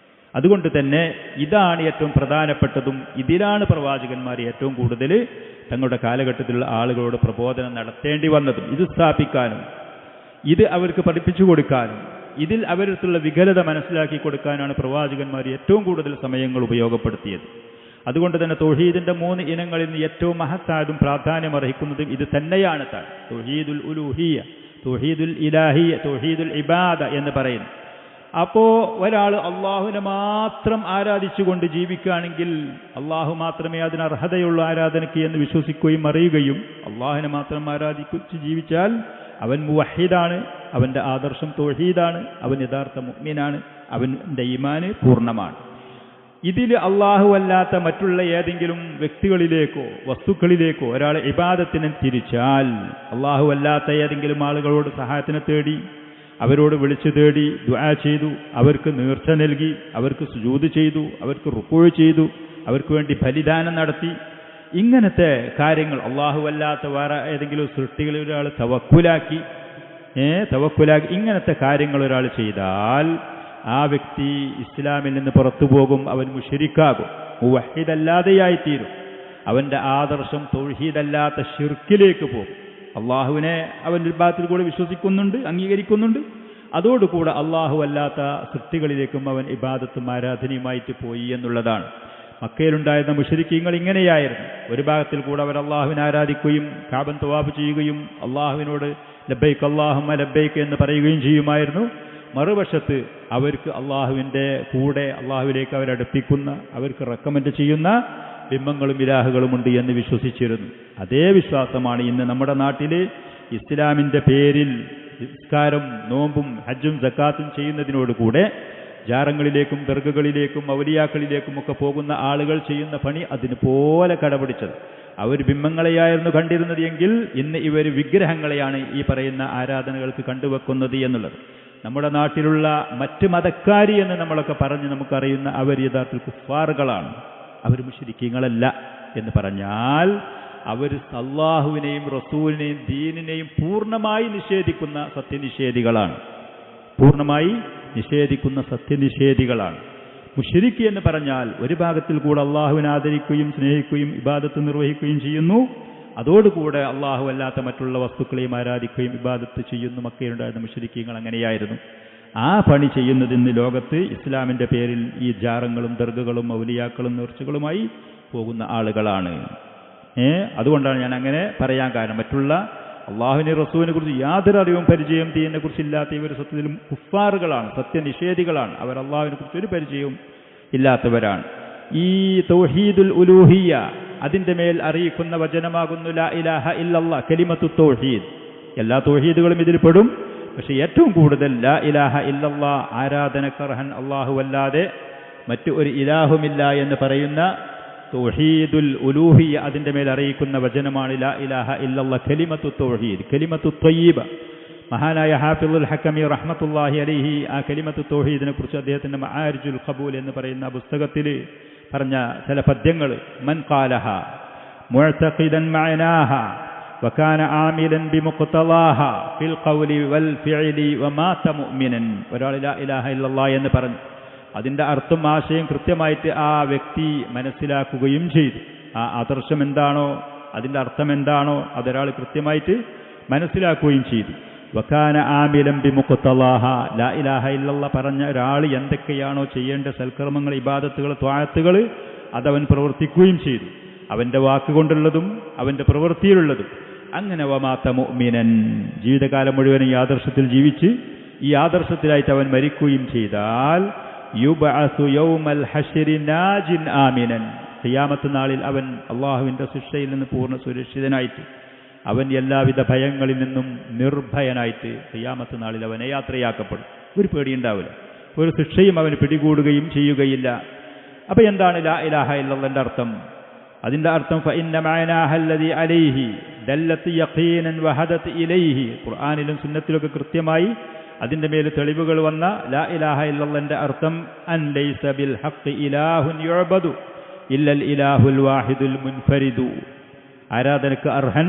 അതുകൊണ്ട് തന്നെ ഇതാണ് ഏറ്റവും പ്രധാനപ്പെട്ടതും ഇതിലാണ് പ്രവാചകന്മാർ ഏറ്റവും കൂടുതൽ തങ്ങളുടെ കാലഘട്ടത്തിലുള്ള ആളുകളോട് പ്രബോധനം നടത്തേണ്ടി വന്നതും. ഇത് സ്ഥാപിക്കാനും ഇത് അവർക്ക് പഠിപ്പിച്ചു കൊടുക്കാനും ഇതിൽ അവരുടെ വികലത മനസ്സിലാക്കി കൊടുക്കാനാണ് പ്രവാചകന്മാർ ഏറ്റവും കൂടുതൽ സമയങ്ങൾ ഉപയോഗപ്പെടുത്തിയത്. അതുകൊണ്ട് തന്നെ തൗഹീദിന്റെ 3 ഇനങ്ങളിൽ നിന്ന് ഏറ്റവും മഹത്തായതും പ്രാധാന്യമർഹിക്കുന്നതും ഇത് തന്നെയാണ്. താൻ തൗഹീദുൽ ഉലൂഹിയ്യ, തൗഹീദുൽ ഇലാഹിയ്യ, തൗഹീദുൽ ഇബാദ എന്ന് പറയുന്നു. അപ്പോൾ ഒരാൾ അള്ളാഹുവിനെ മാത്രം ആരാധിച്ചുകൊണ്ട് ജീവിക്കുകയാണെങ്കിൽ അള്ളാഹു മാത്രമേ അതിന് അർഹതയുള്ള ആരാധനയ്ക്ക് എന്ന് വിശ്വസിക്കുകയും അറിയുകയും അള്ളാഹുവിനെ മാത്രം ആരാധിച്ച് ജീവിച്ചാൽ അവൻ മുവഹിദാണ്, അവൻ്റെ ആദർശം തൗഹീദാണ്, അവൻ യഥാർത്ഥ മുഅ്മിനാണ്, അവൻ്റെ ഈമാന് പൂർണ്ണമാണ്. ഇതിൽ അള്ളാഹു അല്ലാത്ത മറ്റുള്ള ഏതെങ്കിലും വ്യക്തികളിലേക്കോ വസ്തുക്കളിലേക്കോ ഒരാളെ ഇബാദത്തിനെ തിരിച്ചാൽ, അള്ളാഹു അല്ലാത്ത ഏതെങ്കിലും ആളുകളോട് സഹായത്തിനെ തേടി, അവരോട് വിളിച്ചു തേടി ദുആ ചെയ്തു, അവർക്ക് നേർച്ച നൽകി, അവർക്ക് സുജൂദ് ചെയ്തു, അവർക്ക് റുക്കൂഅ് ചെയ്തു, അവർക്ക് വേണ്ടി ബലിദാനം നടത്തി, ഇങ്ങനത്തെ കാര്യങ്ങൾ അള്ളാഹു അല്ലാത്ത വേറെ ഏതെങ്കിലും സൃഷ്ടികളിൽ ഒരാൾ തവക്കുലാക്കി ഇങ്ങനത്തെ കാര്യങ്ങൾ ഒരാൾ ചെയ്താൽ ആ വ്യക്തി ഇസ്ലാമിൽ നിന്ന് പുറത്തു പോകും, അവൻ മുശ്രിക്കാകും, മുവഹിദല്ലാതെയായിത്തീരും, അവൻ്റെ ആദർശം തൗഹീദല്ലാത്ത ശിർക്കിലേക്ക് പോകും. അള്ളാഹുവിനെ അവൻ ഇബാദത്തിൽ കൂടെ വിശ്വസിക്കുന്നുണ്ട്, അംഗീകരിക്കുന്നുണ്ട്, അതോടുകൂടെ അള്ളാഹു അല്ലാത്ത സൃഷ്ടികളിലേക്കും അവൻ ഇബാദത്തും ആരാധനയുമായിട്ട് പോയി എന്നുള്ളതാണ്. മക്കയിലുണ്ടായിരുന്ന മുശ്രിക്കീങ്ങൾ ഇങ്ങനെയായിരുന്നു. ഒരു ഭാഗത്തിൽ കൂടെ അവർ അള്ളാഹുവിനെ ആരാധിക്കുകയും കാബൻ തവാഫ് ചെയ്യുകയും അള്ളാഹുവിനോട് ലബ്ബൈക്ക് അല്ലാഹുമ്മ ലബ്ബൈക്ക് എന്ന് പറയുകയും ചെയ്യുമായിരുന്നു. മറുവശത്ത് അവർക്ക് അള്ളാഹുവിൻ്റെ കൂടെ അള്ളാഹുവിലേക്ക് അവരടുപ്പിക്കുന്ന, അവർക്ക് റെക്കമെൻഡ് ചെയ്യുന്ന ബിംബങ്ങളും ഇലാഹുകളുമുണ്ട് എന്ന് വിശ്വസിച്ചിരുന്നു. അതേ വിശ്വാസമാണ് ഇന്ന് നമ്മുടെ നാട്ടിൽ ഇസ്ലാമിൻ്റെ പേരിൽ നിസ്കാരം, നോമ്പും ഹജ്ജും സക്കാത്തും ചെയ്യുന്നതിനോടുകൂടെ ജാറങ്ങളിലേക്കും ദർഗകളിലേക്കും ഔലിയാക്കളിലേക്കും ഒക്കെ പോകുന്ന ആളുകൾ ചെയ്യുന്ന പണി അതിനുപോലെ കടപിടിച്ചത്. അവർ ബിംബങ്ങളെയായിരുന്നു കണ്ടിരുന്നത് എങ്കിൽ ഇന്ന് ഇവർ വിഗ്രഹങ്ങളെയാണ് ഈ പറയുന്ന ആരാധനകൾക്ക് കണ്ടുവെക്കുന്നത് എന്നുള്ളത്. നമ്മുടെ നാട്ടിലുള്ള മറ്റ് മതക്കാരി എന്ന് നമ്മളൊക്കെ പറഞ്ഞ് നമുക്കറിയുന്ന അവർ യഥാർത്ഥ കുഫാറുകളാണ്, അവർ മുശ്രിക്കീങ്ങളല്ല എന്ന് പറഞ്ഞാൽ അവർ അല്ലാഹുവിനെയും റസൂലിനെയും ദീനിനെയും പൂർണ്ണമായി നിഷേധിക്കുന്ന സത്യനിഷേധികളാണ്, പൂർണ്ണമായി നിഷേധിക്കുന്ന സത്യനിഷേധികളാണ്. മുശ്രിക്ക് എന്ന് പറഞ്ഞാൽ ഒരു ഭാഗത്തിൽ കൂടെ അള്ളാഹുവിനെ ആദരിക്കുകയും സ്നേഹിക്കുകയും ഇബാദത്ത് നിർവഹിക്കുകയും ചെയ്യുന്നു, അതോടുകൂടെ അള്ളാഹു അല്ലാത്ത മറ്റുള്ള വസ്തുക്കളെയും ആരാധിക്കുകയും ഇബാദത്ത് ചെയ്യുന്നു. മക്കയിലുണ്ടായിരുന്ന മുശ്രിക്കീങ്ങൾ അങ്ങനെയായിരുന്നു. ആ പണി ചെയ്യുന്നത് ഇന്ന് ലോകത്ത് ഇസ്ലാമിൻ്റെ പേരിൽ ഈ ജാറങ്ങളും ദർഗകളും ഔലിയാക്കളും നേർച്ചകളുമായി പോകുന്ന ആളുകളാണ്. അതുകൊണ്ടാണ് ഞാൻ അങ്ങനെ പറയാൻ കാരണം. മറ്റുള്ള അള്ളാഹുവിനെ റസൂലിനെ കുറിച്ച് യാതൊരു അറിവും പരിചയം ദീനിനെ കുറിച്ചില്ലാത്ത ഇവർ സത്യത്തിലും കുഫാറുകളാണ്, സത്യനിഷേധികളാണ്. അവർ അള്ളാഹുവിനെ കുറിച്ച് ഒരു പരിചയവും ഇല്ലാത്തവരാണ്. ഈ തൗഹീദുൽ ഉലൂഹിയ്യ അതിൻ്റെ മേൽ അറിയിക്കുന്ന വചനമാകുന്നു ലാ ഇലാഹ ഇല്ലല്ലാഹ്, കലിമത്തു തൗഹീദ്. എല്ലാ തൗഹീദുകളും ഇതിൽ പെടും. പക്ഷെ ഏറ്റവും കൂടുതൽ ലാ ഇലാഹ ഇല്ലല്ലാഹ്, ആരാധനക്കർഹൻ അല്ലാഹുവല്ലാതെ മറ്റു ഒരു ഇലാഹുമില്ല എന്ന് പറയുന്ന തൗഹീദുൽ ഉലൂഹിയ്യ അതിൻ്റെ മേൽ അറിയിക്കുന്ന വചനമാണ് ലാ ഇലാഹ ഇല്ലല്ലാഹ്, കലിമത്തു തൗഹീദ്, കലിമത്തു ത്വയ്യിബ. മഹാനായ ഹാഫിളുൽ ഹക്കമി റഹ്മത്തുള്ളാഹി അലൈഹി ആ കലിമത്തു തൗഹീദിനെ കുറിച്ച് അദ്ദേഹത്തിൻ്റെ മആരിജുൽ ഖബൂൽ എന്ന് പറയുന്ന പുസ്തകത്തിൽ പറഞ്ഞ ചില പദ്യങ്ങൾ: മൻ ഖാലഹ മുഅ്തഖിദൻ മഅനാഹ വകാന ആമിലൻ ബിമുഖ്തലാഹ ഫിൽ ഖൗലി വൽ ഫിഅലി വമാത മുഅ്മിനൻ. ഒരാൾ ലാ ഇലാഹ ഇല്ലല്ലാഹ് എന്ന് പറഞ്ഞു അതിൻ്റെ അർത്ഥം ആശയം കൃത്യമായിട്ട് ആ വ്യക്തി മനസ്സിലാക്കുകയും ചെയ്തു. ആ ആദർശം എന്താണോ, അതിൻ്റെ അർത്ഥം എന്താണോ, അതൊരാൾ കൃത്യമായിട്ട് മനസ്സിലാക്കുകയും ചെയ്തു. വകാന ആമിലൻ ബിമുഖ്തലാഹ, ലാ ഇലാഹ ഇല്ലല്ലാഹ് പറഞ്ഞ ഒരാൾ എന്തൊക്കെയാണോ ചെയ്യേണ്ട സൽക്കർമ്മങ്ങൾ, ഇബാദത്തുകൾ, ത്വാഅത്തുകൾ അതവൻ പ്രവർത്തിക്കുകയും ചെയ്തു, അവൻ്റെ വാക്കുകൊണ്ടുള്ളതും അവൻ്റെ പ്രവൃത്തിയിലുള്ളതും. അങ്ങനെ വമാത മുഅ്മിനൻ, ജീവിതകാലം മുഴുവൻ ഈ ആദർശത്തിൽ ജീവിച്ച് ഈ ആദർശത്തിലായിട്ട് അവൻ മരിക്കുകയും ചെയ്താൽ യുബഅസു യൗമൽ ഹശ്രി നാജിൻ ആമിനൻ, ഖിയാമത്ത് നാളിൽ അവൻ അള്ളാഹുവിൻ്റെ ശിക്ഷയിൽ നിന്ന് പൂർണ്ണ സുരക്ഷിതനായിട്ട്, അവൻ എല്ലാവിധ ഭയങ്ങളിൽ നിന്നും നിർഭയനായിട്ട് ഖിയാമത്ത് നാളിൽ അവനെ യാത്രയാക്കപ്പെടും. ഒരു പേടിയുണ്ടാവില്ല, ഒരു ശിക്ഷയും അവന് പിടികൂടുകയും ചെയ്യുകയില്ല. അപ്പോൾ എന്താണ് ലാ ഇലാഹ ഇല്ലല്ലാഹ് അർത്ഥം? അതിൻ്റെ അർത്ഥം ഫഇന്ന മഅനാഹ അല്ലദി അലൈഹി ദല്ലത്ത് യഖീനൻ വഹദത്ത് ഇലൈഹി. ഖുർആനിലും സുന്നത്തിലൊക്കെ കൃത്യമായി അതിൻ്റെ മേൽ തെളിവുകൾ വന്ന ലാ ഇലാഹ ഇല്ലല്ലാഹ്ന്റെ അർത്ഥം അൻ ലൈസ ബിൽ ഹഖ് ഇലാഹുൻ യുഅബദു ഇല്ലൽ ഇലാഹുൽ വാഹിദുൽ മുൻഫരിദു. ആരാധനക്ക് അർഹൻ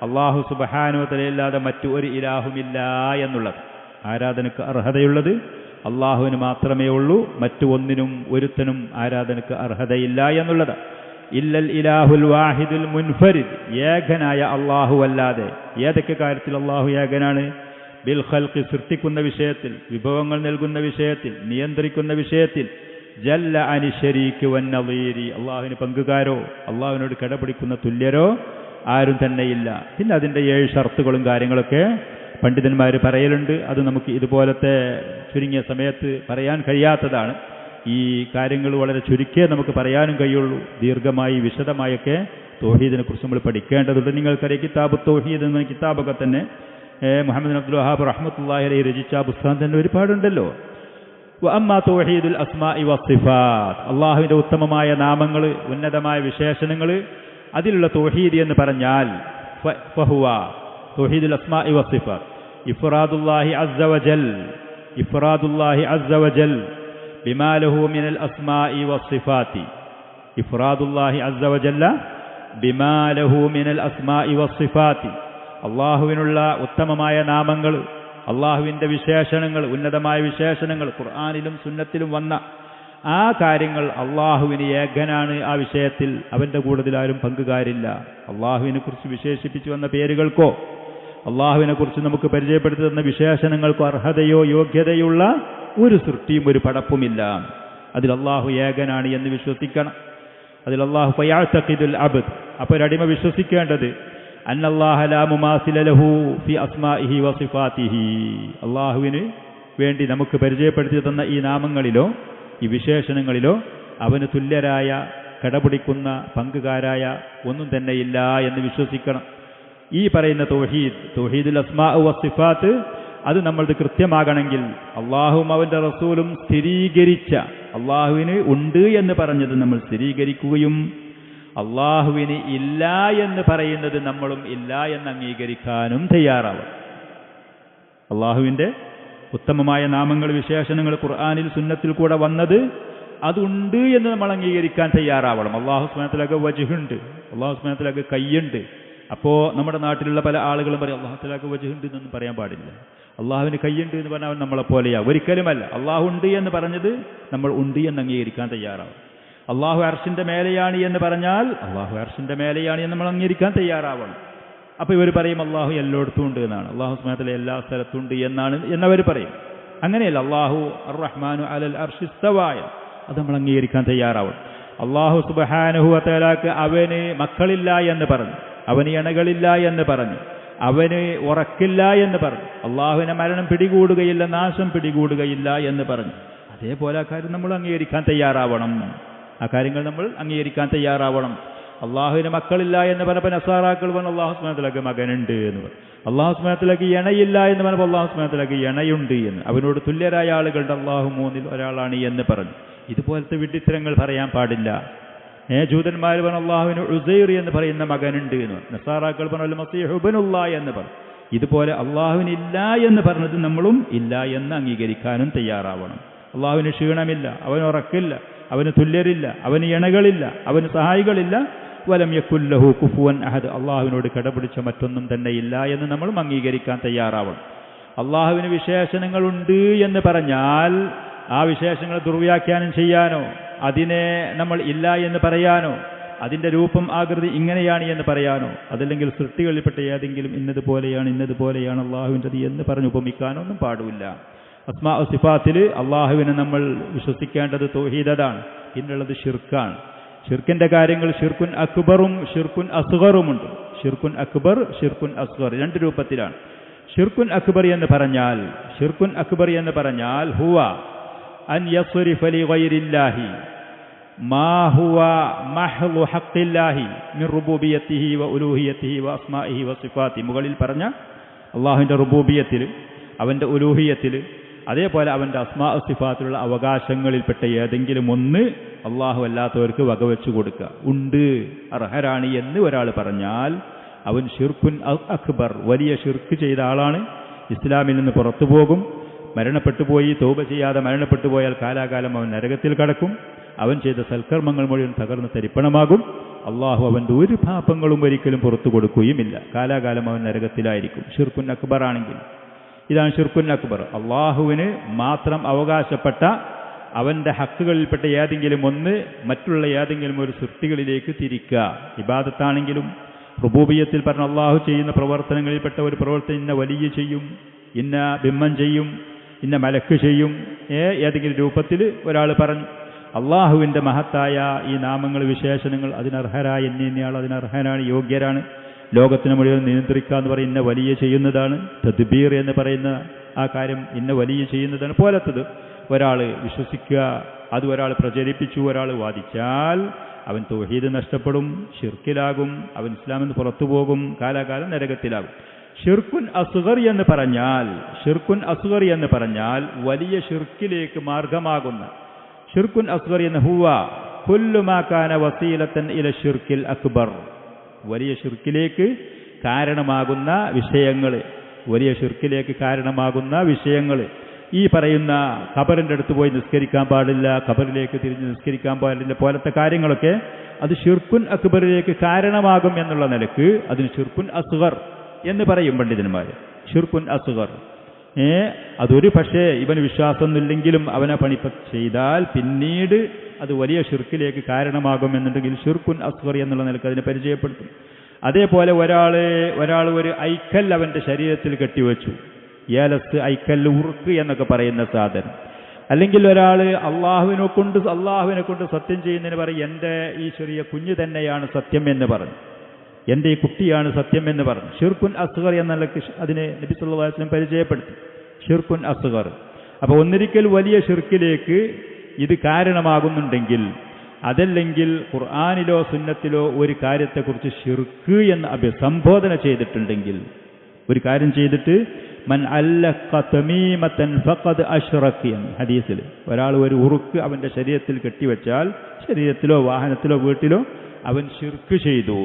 അല്ലാഹു സുബ്ഹാനഹു വ തആലയല്ലാതെ മറ്റു ഒരു ഇലാഹുമില്ല എന്നുള്ളത്. ആരാധനക്ക് അർഹതയുള്ളത് അള്ളാഹുവിന് മാത്രമേ ഉള്ളൂ, മറ്റു ഒന്നിനും ഒരുത്തനും ആരാധനക്ക് അർഹതയില്ല എന്നുള്ളത്. ഇല്ലൽ ഇലാഹുൽ വാഹിദുൽ മുൻഫരിദ്, ഏകനായ അള്ളാഹു അല്ലാതെ. ഏതൊക്കെ കാര്യത്തിൽ അള്ളാഹു ഏകനാണ്? ബിൽ ഖൽഖി, സൃഷ്ടിക്കുന്ന വിഷയത്തിൽ, വിഭവങ്ങൾ നൽകുന്ന വിഷയത്തിൽ, നിയന്ത്രിക്കുന്ന വിഷയത്തിൽ. ജല്ല അനി ശരീക്ക് വൻ നളീരി, അള്ളാഹുവിന് പങ്കുകാരോ അള്ളാഹുവിനോട് കിടപിടിക്കുന്ന തുല്യരോ ആരും തന്നെയില്ല. പിന്നെ അതിൻ്റെ 7 ഷർത്തുകളും കാര്യങ്ങളൊക്കെ പണ്ഡിതന്മാർ പറയലുണ്ട്. അത് നമുക്ക് ഇതുപോലത്തെ ചുരുങ്ങിയ സമയത്ത് പറയാൻ കഴിയാത്തതാണ്. ഈ കാര്യങ്ങൾ വളരെ ചുരുക്കിയേ നമുക്ക് പറയാനും കഴിയുള്ളൂ. ദീർഘമായി വിശദമായൊക്കെ തൗഹീദിനെ കുറിച്ച് നമ്മൾ പഠിക്കേണ്ടതുണ്ട്. നിങ്ങൾക്കറിയാം, കിതാബ് തൗഹീദ് എന്ന കിതാബൊക്കെ തന്നെ മുഹമ്മദ് അബ്ദുൽ വഹാബ് റഹ്മത്തുള്ളാഹി അലൈഹി രചിച്ച പുസ്തകം തന്നെ ഒരുപാടുണ്ടല്ലോ. വഅമ്മാ തൗഹീദുൽ അസ്മാഇ വസ്സിഫാത്ത്, അള്ളാഹുവിൻ്റെ ഉത്തമമായ നാമങ്ങൾ, ഉന്നതമായ വിശേഷണങ്ങൾ, അതിലുള്ള തൗഹീദ് എന്ന് പറഞ്ഞാൽ ഫഹുവ തൗഹീദുൽ അസ്മാഇ വസ്സിഫാത്ത് ഇഫ്റാദുല്ലാഹി അസ്സ വജൽ, ഇഫ്റാദുല്ലാഹി അസ്സ വജൽ ബിമാ ലഹു മിനൽ അസ്മാഇ വസ്സിഫാത്തി. ഇഫ്റാദുല്ലാഹി അസ്സ വജല്ല ബിമാ ലഹു മിനൽ അസ്മാഇ വസ്സിഫാത്തി, അള്ളാഹുവിനുള്ള ഉത്തമമായ നാമങ്ങൾ, അള്ളാഹുവിൻ്റെ വിശേഷണങ്ങൾ, ഉന്നതമായ വിശേഷണങ്ങൾ ഖുർആനിലും സുന്നത്തിലും വന്ന ആ കാര്യങ്ങൾ അള്ളാഹുവിന് ഏകനാണ്. ആ വിഷയത്തിൽ അവൻ്റെ കൂടുതൽ ആരും പങ്കുകാരില്ല. അള്ളാഹുവിനെ കുറിച്ച് വിശേഷിപ്പിച്ചു വന്ന പേരുകൾക്കോ അള്ളാഹുവിനെ കുറിച്ച് നമുക്ക് പരിചയപ്പെടുത്തി തന്ന വിശേഷണങ്ങൾക്കോ അർഹതയോ യോഗ്യതയുള്ള ഒരു സൃഷ്ടിയും ഒരു പടപ്പുമില്ല. അതിൽ അള്ളാഹു ഏകനാണ് എന്ന് വിശ്വസിക്കണം. അതിൽ അള്ളാഹു ഫയഅ്തഖിദുൽ അബ്ദ്, അപ്പോൾ ഒരടിമ വിശ്വസിക്കേണ്ടത് അന്നല്ലാഹ ലാ മുമാസില ലഹു ഫി അസ്മാഇഹി വസിഫാതിഹി, അള്ളാഹുവിന് വേണ്ടി നമുക്ക് പരിചയപ്പെടുത്തി തന്ന ഈ നാമങ്ങളിലോ ഈ വിശേഷണങ്ങളിലോ അവന് തുല്യരായ, കടപിടിക്കുന്ന, പങ്കുകാരായ ഒന്നും തന്നെയില്ല എന്ന് വിശ്വസിക്കണം. ഈ പറയുന്ന തൗഹീദ്, തൗഹീദുൽ അസ്മാഉ വസ്സിഫാത്ത്, അത് നമ്മൾക്ക് കൃത്യമാകണമെങ്കിൽ അള്ളാഹുവും അവൻ്റെ റസൂലും സ്ഥിരീകരിച്ച, അള്ളാഹുവിന് ഉണ്ട് എന്ന് പറഞ്ഞത് നമ്മൾ സ്ഥിരീകരിക്കുകയും അള്ളാഹുവിന് ഇല്ല എന്ന് പറയുന്നത് നമ്മളും ഇല്ല എന്ന് അംഗീകരിക്കാനും തയ്യാറാവണം. അള്ളാഹുവിൻ്റെ ഉത്തമമായ നാമങ്ങൾ, വിശേഷണങ്ങൾ ഖുർആനിൽ സുന്നത്തിൽ കൂടെ വന്നത് അതുണ്ട് എന്ന് നമ്മൾ അംഗീകരിക്കാൻ തയ്യാറാവണം. അള്ളാഹു സുബ്ഹാനഹു വ തആലക്ക് വജ്ഹുണ്ട്, അള്ളാഹു സുബ്ഹാനഹു വ തആലക്ക് കയ്യുണ്ട്. അപ്പോൾ നമ്മുടെ നാട്ടിലുള്ള പല ആളുകളും പറയും അള്ളാഹു തആലക്ക് വജ്ഹുണ്ട് എന്നൊന്നും പറയാൻ പാടില്ല. അള്ളാഹുവിന് കയ്യുണ്ട് എന്ന് പറഞ്ഞാൽ അവൻ നമ്മളെപ്പോലെയാ, ഒരിക്കലുമല്ല. അള്ളാഹു ഉണ്ട് എന്ന് പറഞ്ഞത് നമ്മൾ ഉണ്ട് എന്ന് അംഗീകരിക്കാൻ തയ്യാറാവും. അള്ളാഹു അർശിൻ്റെ മേലെയാണ് എന്ന് പറഞ്ഞാൽ അള്ളാഹു അർശിൻ്റെ മേലെയാണ് എന്ന് നമ്മൾ അംഗീകരിക്കാൻ തയ്യാറാവണം. അപ്പോൾ ഇവർ പറയും അള്ളാഹു എല്ലായിടത്തും ഉണ്ട് എന്നാണ്, അള്ളാഹു സുബ്ഹാനഹു വ തആല എല്ലാ സ്ഥലത്തും ഉണ്ട് എന്നാണ് എന്നവർ പറയും. അങ്ങനെയല്ല. അള്ളാഹു അർ-റഹ്മാനു അലൽ അർശി ഇസ്തവായ, അത് നമ്മൾ അംഗീകരിക്കാൻ തയ്യാറാവണം. അള്ളാഹു സുബ്ഹാനഹു വ തആലക്ക് അവന് മക്കളില്ല എന്ന് പറഞ്ഞു, അവന് ഇണകളില്ല എന്ന് പറഞ്ഞു, അവന് ഉറക്കില്ല എന്ന് പറഞ്ഞു, അള്ളാഹുവിനെ മരണം പിടികൂടുകയില്ല, നാശം പിടികൂടുകയില്ല എന്ന് പറഞ്ഞു. അതേപോലെ ആ കാര്യം നമ്മൾ അംഗീകരിക്കാൻ തയ്യാറാവണം. ആ കാര്യങ്ങൾ നമ്മൾ അംഗീകരിക്കാൻ തയ്യാറാവണം. അള്ളാഹുവിന് മക്കളില്ല എന്ന് പറഞ്ഞപ്പോൾ നസാറാക്കൾ പറഞ്ഞു അള്ളാഹു സുബ്ഹാനഹു വ തആലക്ക് മകനുണ്ട് എന്ന് പറഞ്ഞു. അള്ളാഹു സുബ്ഹാനഹു വ തആലക്ക് ഇണയില്ല എന്ന് പറഞ്ഞപ്പോൾ അള്ളാഹു സുബ്ഹാനഹു വ തആലക്ക് ഇണയുണ്ട് എന്ന്, അവനോട് തുല്യരായ ആളുകളുടെ അള്ളാഹു മൂന്നിൽ ഒരാളാണ് എന്ന് പറഞ്ഞു. ഇതുപോലത്തെ വിഡ്ഢിത്തരങ്ങൾ പറയാൻ പാടില്ല. ജൂതന്മാർ പറഞ്ഞു അള്ളാഹുവിന് ഉസൈർ എന്ന് പറയുന്ന മകനുണ്ട് എന്ന് പറഞ്ഞു. നസാറാക്കൾ പറഞ്ഞു മസീഹ് ഇബ്നുല്ലാഹ് എന്ന് പറഞ്ഞു. ഇതുപോലെ അള്ളാഹുവിനില്ല എന്ന് പറഞ്ഞത് നമ്മളും ഇല്ല എന്ന് അംഗീകരിക്കാനും തയ്യാറാവണം. അള്ളാഹുവിന് ക്ഷീണമില്ല, അവന് ഉറക്കില്ല, അവന് തുല്യരില്ല, അവന് ഇണകളില്ല, അവന് സഹായികളില്ല. വലം യകുൽ ലഹു കുഫുവൻ അഹദ്, അള്ളാഹുവിനോട് കടപിടിച്ച മറ്റൊന്നും തന്നെ ഇല്ല എന്ന് നമ്മളും അംഗീകരിക്കാൻ തയ്യാറാവണം. അള്ളാഹുവിന് വിശേഷണങ്ങളുണ്ട് എന്ന് പറഞ്ഞാൽ ആ വിശേഷങ്ങൾ ദുർവ്യാഖ്യാനം ചെയ്യാനോ അതിനെ നമ്മൾ ഇല്ല എന്ന് പറയാനോ അതിൻ്റെ രൂപം ആകൃതി ഇങ്ങനെയാണ് എന്ന് പറയാനോ അതല്ലെങ്കിൽ സൃഷ്ടികളിൽപ്പെട്ട ഏതെങ്കിലും ഇന്നതുപോലെയാണ് അള്ളാഹുവിൻ്റെത് എന്ന് പറഞ്ഞ് ഉപമിക്കാനൊന്നും പാടില്ല. അസ്മാ സിഫാത്തിൽ അള്ളാഹുവിനെ നമ്മൾ വിശ്വസിക്കേണ്ടത് തൗഹീദാണ്. പിന്നുള്ളത് ഷിർക്കാണ്. ഷിർക്കിൻ്റെ കാര്യങ്ങൾ ഷിർക്കുൻ അക്ബറും ഷിർക്കുൻ അസ്ഗറുമുണ്ട്. ഷിർക്കുൻ അക്ബർ, ഷിർക്കുൻ അസ്ഗർ രണ്ട് രൂപത്തിലാണ്. ഷിർക്കുൻ അക്ബർ എന്ന് പറഞ്ഞാൽ ഹുവ അൻ യസ്രിഫ ലിഗൈരില്ലാഹി മാ ഹുവ മഹ്ളു ഹഖ്ഖില്ലാഹി മിൻ റുബൂബിയത്തിഹി വ ഉലൂഹിയത്തിഹി വ അസ്മാഇഹി വ സിഫാത്തിഹി. മുകളിൽ പറഞ്ഞ അള്ളാഹുവിൻ്റെ റുബൂബിയത്തിൽ, അവൻ്റെ ഉലൂഹിയത്തിൽ, അതേപോലെ അവൻ്റെ അസ്മാ സിഫാത്തിലുള്ള അവകാശങ്ങളിൽപ്പെട്ട ഏതെങ്കിലും ഒന്ന് അള്ളാഹു അല്ലാത്തവർക്ക് വകവെച്ചു കൊടുക്കുക, ഉണ്ട്, അർഹരാണ് എന്ന് ഒരാൾ പറഞ്ഞാൽ അവൻ ഷിർക്കുൻ അക്ബർ, വലിയ ഷിർക്ക് ചെയ്ത ആളാണ്. ഇസ്ലാമിൽ നിന്ന് പുറത്തു പോകും. മരണപ്പെട്ടുപോയി തൗബ ചെയ്യാതെ മരണപ്പെട്ടു പോയാൽ കാലാകാലം അവൻ നരകത്തിൽ കടക്കും. അവൻ ചെയ്ത സൽക്കർമ്മങ്ങൾ മുഴുവൻ തകർന്ന് തരിപ്പണമാകും. അള്ളാഹു അവൻ്റെ ഒരു പാപങ്ങളും ഒരിക്കലും പുറത്തു കൊടുക്കുകയുമില്ല. കാലാകാലം അവൻ നരകത്തിലായിരിക്കും ഷിർക്കുൻ അക്ബർ ആണെങ്കിൽ. ഇതാണ് ഷിർക്കുൻ അക്ബർ. അള്ളാഹുവിന് മാത്രം അവകാശപ്പെട്ട അവൻ്റെ ഹക്കുകളിൽപ്പെട്ട ഏതെങ്കിലും ഒന്ന് മറ്റുള്ള ഏതെങ്കിലും ഒരു സൃഷ്ടികളിലേക്ക് തിരിക്കുക. ഇബാദത്താണെങ്കിലും റുബൂബിയത്തിൽ പറഞ്ഞ അള്ളാഹു ചെയ്യുന്ന പ്രവർത്തനങ്ങളിൽപ്പെട്ട ഒരു പ്രവർത്തനം ഇന്ന വലിയ ചെയ്യും, ഇന്ന ബിംബം ചെയ്യും, ഇന്ന മലക്ക് ചെയ്യും, ഏതെങ്കിലും രൂപത്തിൽ ഒരാൾ പറഞ്ഞു. അള്ളാഹുവിൻ്റെ മഹത്തായ ഈ നാമങ്ങൾ, വിശേഷണങ്ങൾ അതിനർഹരായ എന്നയാൾ അതിനർഹനാണ്, യോഗ്യരാണ്. ലോകത്തിന് മുഴുവൻ നിയന്ത്രിക്കുക എന്ന് പറയുന്ന വലിയ ചെയ്യുന്നതാണ്. തദ്ബീർ എന്ന് പറയുന്ന ആ കാര്യം ഇന്ന വലിയ ചെയ്യുന്നതാണ്. പോലത്തത് ഒരാൾ വിശ്വസിക്കുക, അത് ഒരാൾ പ്രചരിപ്പിച്ചു, ഒരാൾ വാദിച്ചാൽ അവൻ തൗഹീദ് നഷ്ടപ്പെടും, ഷിർക്കിലാകും, അവൻ ഇസ്ലാമിൽ നിന്ന് പുറത്തു പോകും, കാലാകാലം നരകത്തിലാകും. ഷിർക്കുൻ അസ്ഗർ എന്ന് പറഞ്ഞാൽ വലിയ ഷിർക്കിലേക്ക് മാർഗമാകുന്ന ഷിർക്കുൻ അസ്ഗർ എന്ന് ഹുവ കുല്ലു മാ കാന വസീലത്തൻ ഇല ഷിർക്കിൽ അക്ബർ, വലിയ ഷിർക്കിലേക്ക് കാരണമാകുന്ന വിഷയങ്ങൾ, ഈ പറയുന്ന ഖബറിൻ്റെ അടുത്ത് പോയി നിസ്കരിക്കാൻ പാടില്ല, ഖബറിലേക്ക് തിരിഞ്ഞ് നിസ്കരിക്കാൻ പാടില്ല പോലത്തെ കാര്യങ്ങളൊക്കെ അത് ഷിർക്കുൻ അക്ബറിലേക്ക് കാരണമാകും എന്നുള്ള നിലക്ക് അതിന് ഷിർക്കുൻ അസ്ഗർ എന്ന് പറയും പണ്ഡിതന്മാർ. ഷിർക്കുൻ അസ്ഗർ അതൊരു പക്ഷേ ഇവന് വിശ്വാസമൊന്നുമില്ലെങ്കിലും അവനെ പണിപ്പ ചെയ്താൽ പിന്നീട് അത് വലിയ ഷിർക്കിലേക്ക് കാരണമാകുമെന്നുണ്ടെങ്കിൽ ഷിർക്കുൻ അസ്ഗർ എന്നുള്ള നിലക്ക് അതിനെ പരിചയപ്പെടുത്തും. അതേപോലെ ഒരാൾ ഒരു ഐക്കൽ അവൻ്റെ ശരീരത്തിൽ കെട്ടിവെച്ചു, ഏലസ്, ഐക്കല്ല്, ഉറുക്ക് എന്നൊക്കെ പറയുന്ന സാധനം. അല്ലെങ്കിൽ ഒരാൾ അള്ളാഹുവിനെ കൊണ്ട് സത്യം ചെയ്യുന്നതിന് പറയും എൻ്റെ ഈ ചെറിയ കുഞ്ഞ് തന്നെയാണ് സത്യം എന്ന് പറഞ്ഞു, എൻ്റെ ഈ കുട്ടിയാണ് സത്യം എന്ന് പറഞ്ഞു. ഷിർക്കുൻ അസ്ഗർ എന്നുള്ള അതിനെ നബി സല്ലല്ലാഹു അലൈഹി വസല്ലം പരിചയപ്പെടുത്തി. ഷിർക്കുൻ അസ്ഗർ. അപ്പോൾ ഒന്നിരിക്കൽ വലിയ ഷിർക്കിലേക്ക് ഇത് കാരണമാകുന്നുണ്ടെങ്കിൽ, അതല്ലെങ്കിൽ ഖുർആനിലോ സുന്നത്തിലോ ഒരു കാര്യത്തെക്കുറിച്ച് ഷിർക്ക് എന്ന് അഭിസംബോധന ചെയ്തിട്ടുണ്ടെങ്കിൽ, ഒരു കാര്യം ചെയ്തിട്ട് മൻ അല്ലഖ തമീമതൻ ഫഖദ് അശ്റക എന്ന് ഹദീസിൽ, ഒരാൾ ഒരു ഉറുക്ക് അവൻ്റെ ശരീരത്തിൽ കെട്ടിവെച്ചാൽ, ശരീരത്തിലോ വാഹനത്തിലോ വീട്ടിലോ, അവൻ ഷിർക്ക് ചെയ്തു.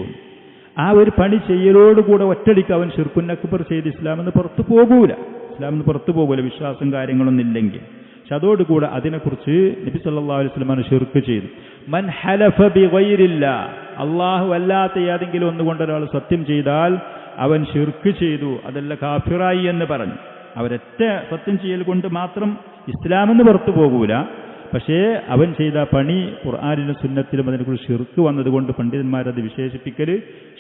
ആ ഒരു പണി ചെയ്യലോടുകൂടെ ഒറ്റടിക്ക് അവൻ ഷിർക്കുൻ അക്ബർ ചെയ്ത് ഇസ്ലാമിൽ നിന്ന് പുറത്തു പോകൂല, വിശ്വാസം കാര്യങ്ങളൊന്നും ഇല്ലെങ്കിൽ. പക്ഷെ അതോടുകൂടെ അതിനെക്കുറിച്ച് നബി സല്ലല്ലാഹു അലൈഹി വസല്ലം ഷിർക്ക് ചെയ്തു. മൻ ഹലഫ ബിഗൈരില്ലാ, അള്ളാഹു അല്ലാത്ത ഏതെങ്കിലും ഒന്നുകൊണ്ട് ഒരാൾ സത്യം ചെയ്താൽ അവൻ ഷിർക്ക് ചെയ്തു, അതല്ല കാഫിറായി എന്ന് പറഞ്ഞു. അവരൊറ്റ സത്യം ചെയ്യൽ കൊണ്ട് മാത്രം ഇസ്ലാമിൽ നിന്ന് പുറത്തു പോകൂല. പക്ഷേ അവൻ ചെയ്ത പണി ഖുർആനിലും സുന്നത്തിലും അതിനെക്കുറിച്ച് ഷിർക്ക് വന്നതുകൊണ്ട് പണ്ഡിതന്മാരത് വിശേഷിപ്പിക്കൽ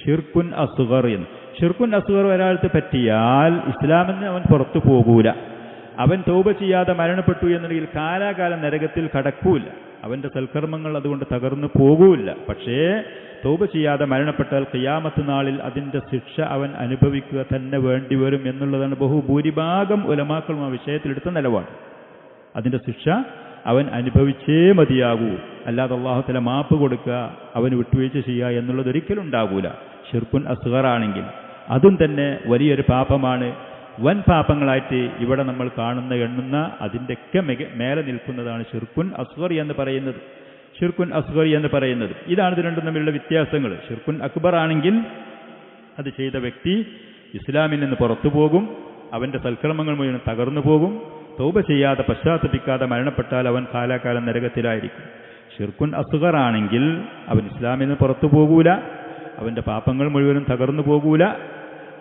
ഷിർക്കുൻ അസ്ഗർ എന്ന്. ഷിർക്കുൻ അസ്ഗർ ഒരാൾക്ക് പറ്റിയാൽ ഇസ്ലാമിൽ നിന്ന് അവൻ പുറത്തു പോകൂല. അവൻ തൗബ ചെയ്യാതെ മരണപ്പെട്ടു എന്നുണ്ടെങ്കിൽ കാലാകാലം നരകത്തിൽ കടക്കൂല. അവൻ്റെ സൽക്കർമ്മങ്ങൾ അതുകൊണ്ട് തകർന്നു പോകൂല. പക്ഷേ തൗബ ചെയ്യാതെ മരണപ്പെട്ടാൽ ഖിയാമത്ത് നാളിൽ അതിൻ്റെ ശിക്ഷ അവൻ അനുഭവിക്കുക തന്നെ വേണ്ടിവരും എന്നുള്ളതാണ് ബഹുഭൂരിഭാഗം ഉലമാക്കളും ആ വിഷയത്തിലെടുത്ത നിലപാട്. അതിൻ്റെ ശിക്ഷ അവൻ അനുഭവിച്ചേ മതിയാകൂ. അല്ലാതെ അല്ലാഹു തആല മാപ്പ് കൊടുക്കുക, അവന് വിട്ടുവീഴ്ച ചെയ്യുക എന്നുള്ളത് ഒരിക്കലും ഉണ്ടാകൂല. ഷിർക്കുൻ അസ്ഗർ ആണെങ്കിൽ അതും തന്നെ വലിയൊരു പാപമാണ്. വൻ പാപങ്ങളായിട്ട് ഇവിടെ നമ്മൾ എണ്ണുന്ന അതിൻ്റെയൊക്കെ മേലെ നിൽക്കുന്നതാണ് ഷിർക്കുൻ അസ്ഗർ എന്ന് പറയുന്നത്. ഷിർക്കുൻ അസ്ഗർ എന്ന് പറയുന്നത് ഇതാണ് ഇത് രണ്ടും തമ്മിലുള്ള വ്യത്യാസങ്ങൾ. ഷിർക്കുൻ അക്ബർ ആണെങ്കിൽ അത് ചെയ്ത വ്യക്തി ഇസ്ലാമിൽ നിന്ന് പുറത്തു പോകും, അവൻ്റെ സൽക്കർമ്മങ്ങൾ മുഴുവൻ തകർന്നു പോകും. തൗബ ചെയ്യാതെ പശ്ചാത്തപിക്കാതെ മരണപ്പെട്ടാൽ അവൻ കാലാകാലം നരകത്തിലായിരിക്കും. ഷിർക്കുൻ അസ്ഗർ ആണെങ്കിൽ അവൻ ഇസ്ലാമിൽ നിന്ന് പുറത്തു പോകൂല, അവൻ്റെ പാപങ്ങൾ മുഴുവനും തകർന്നു പോകൂല.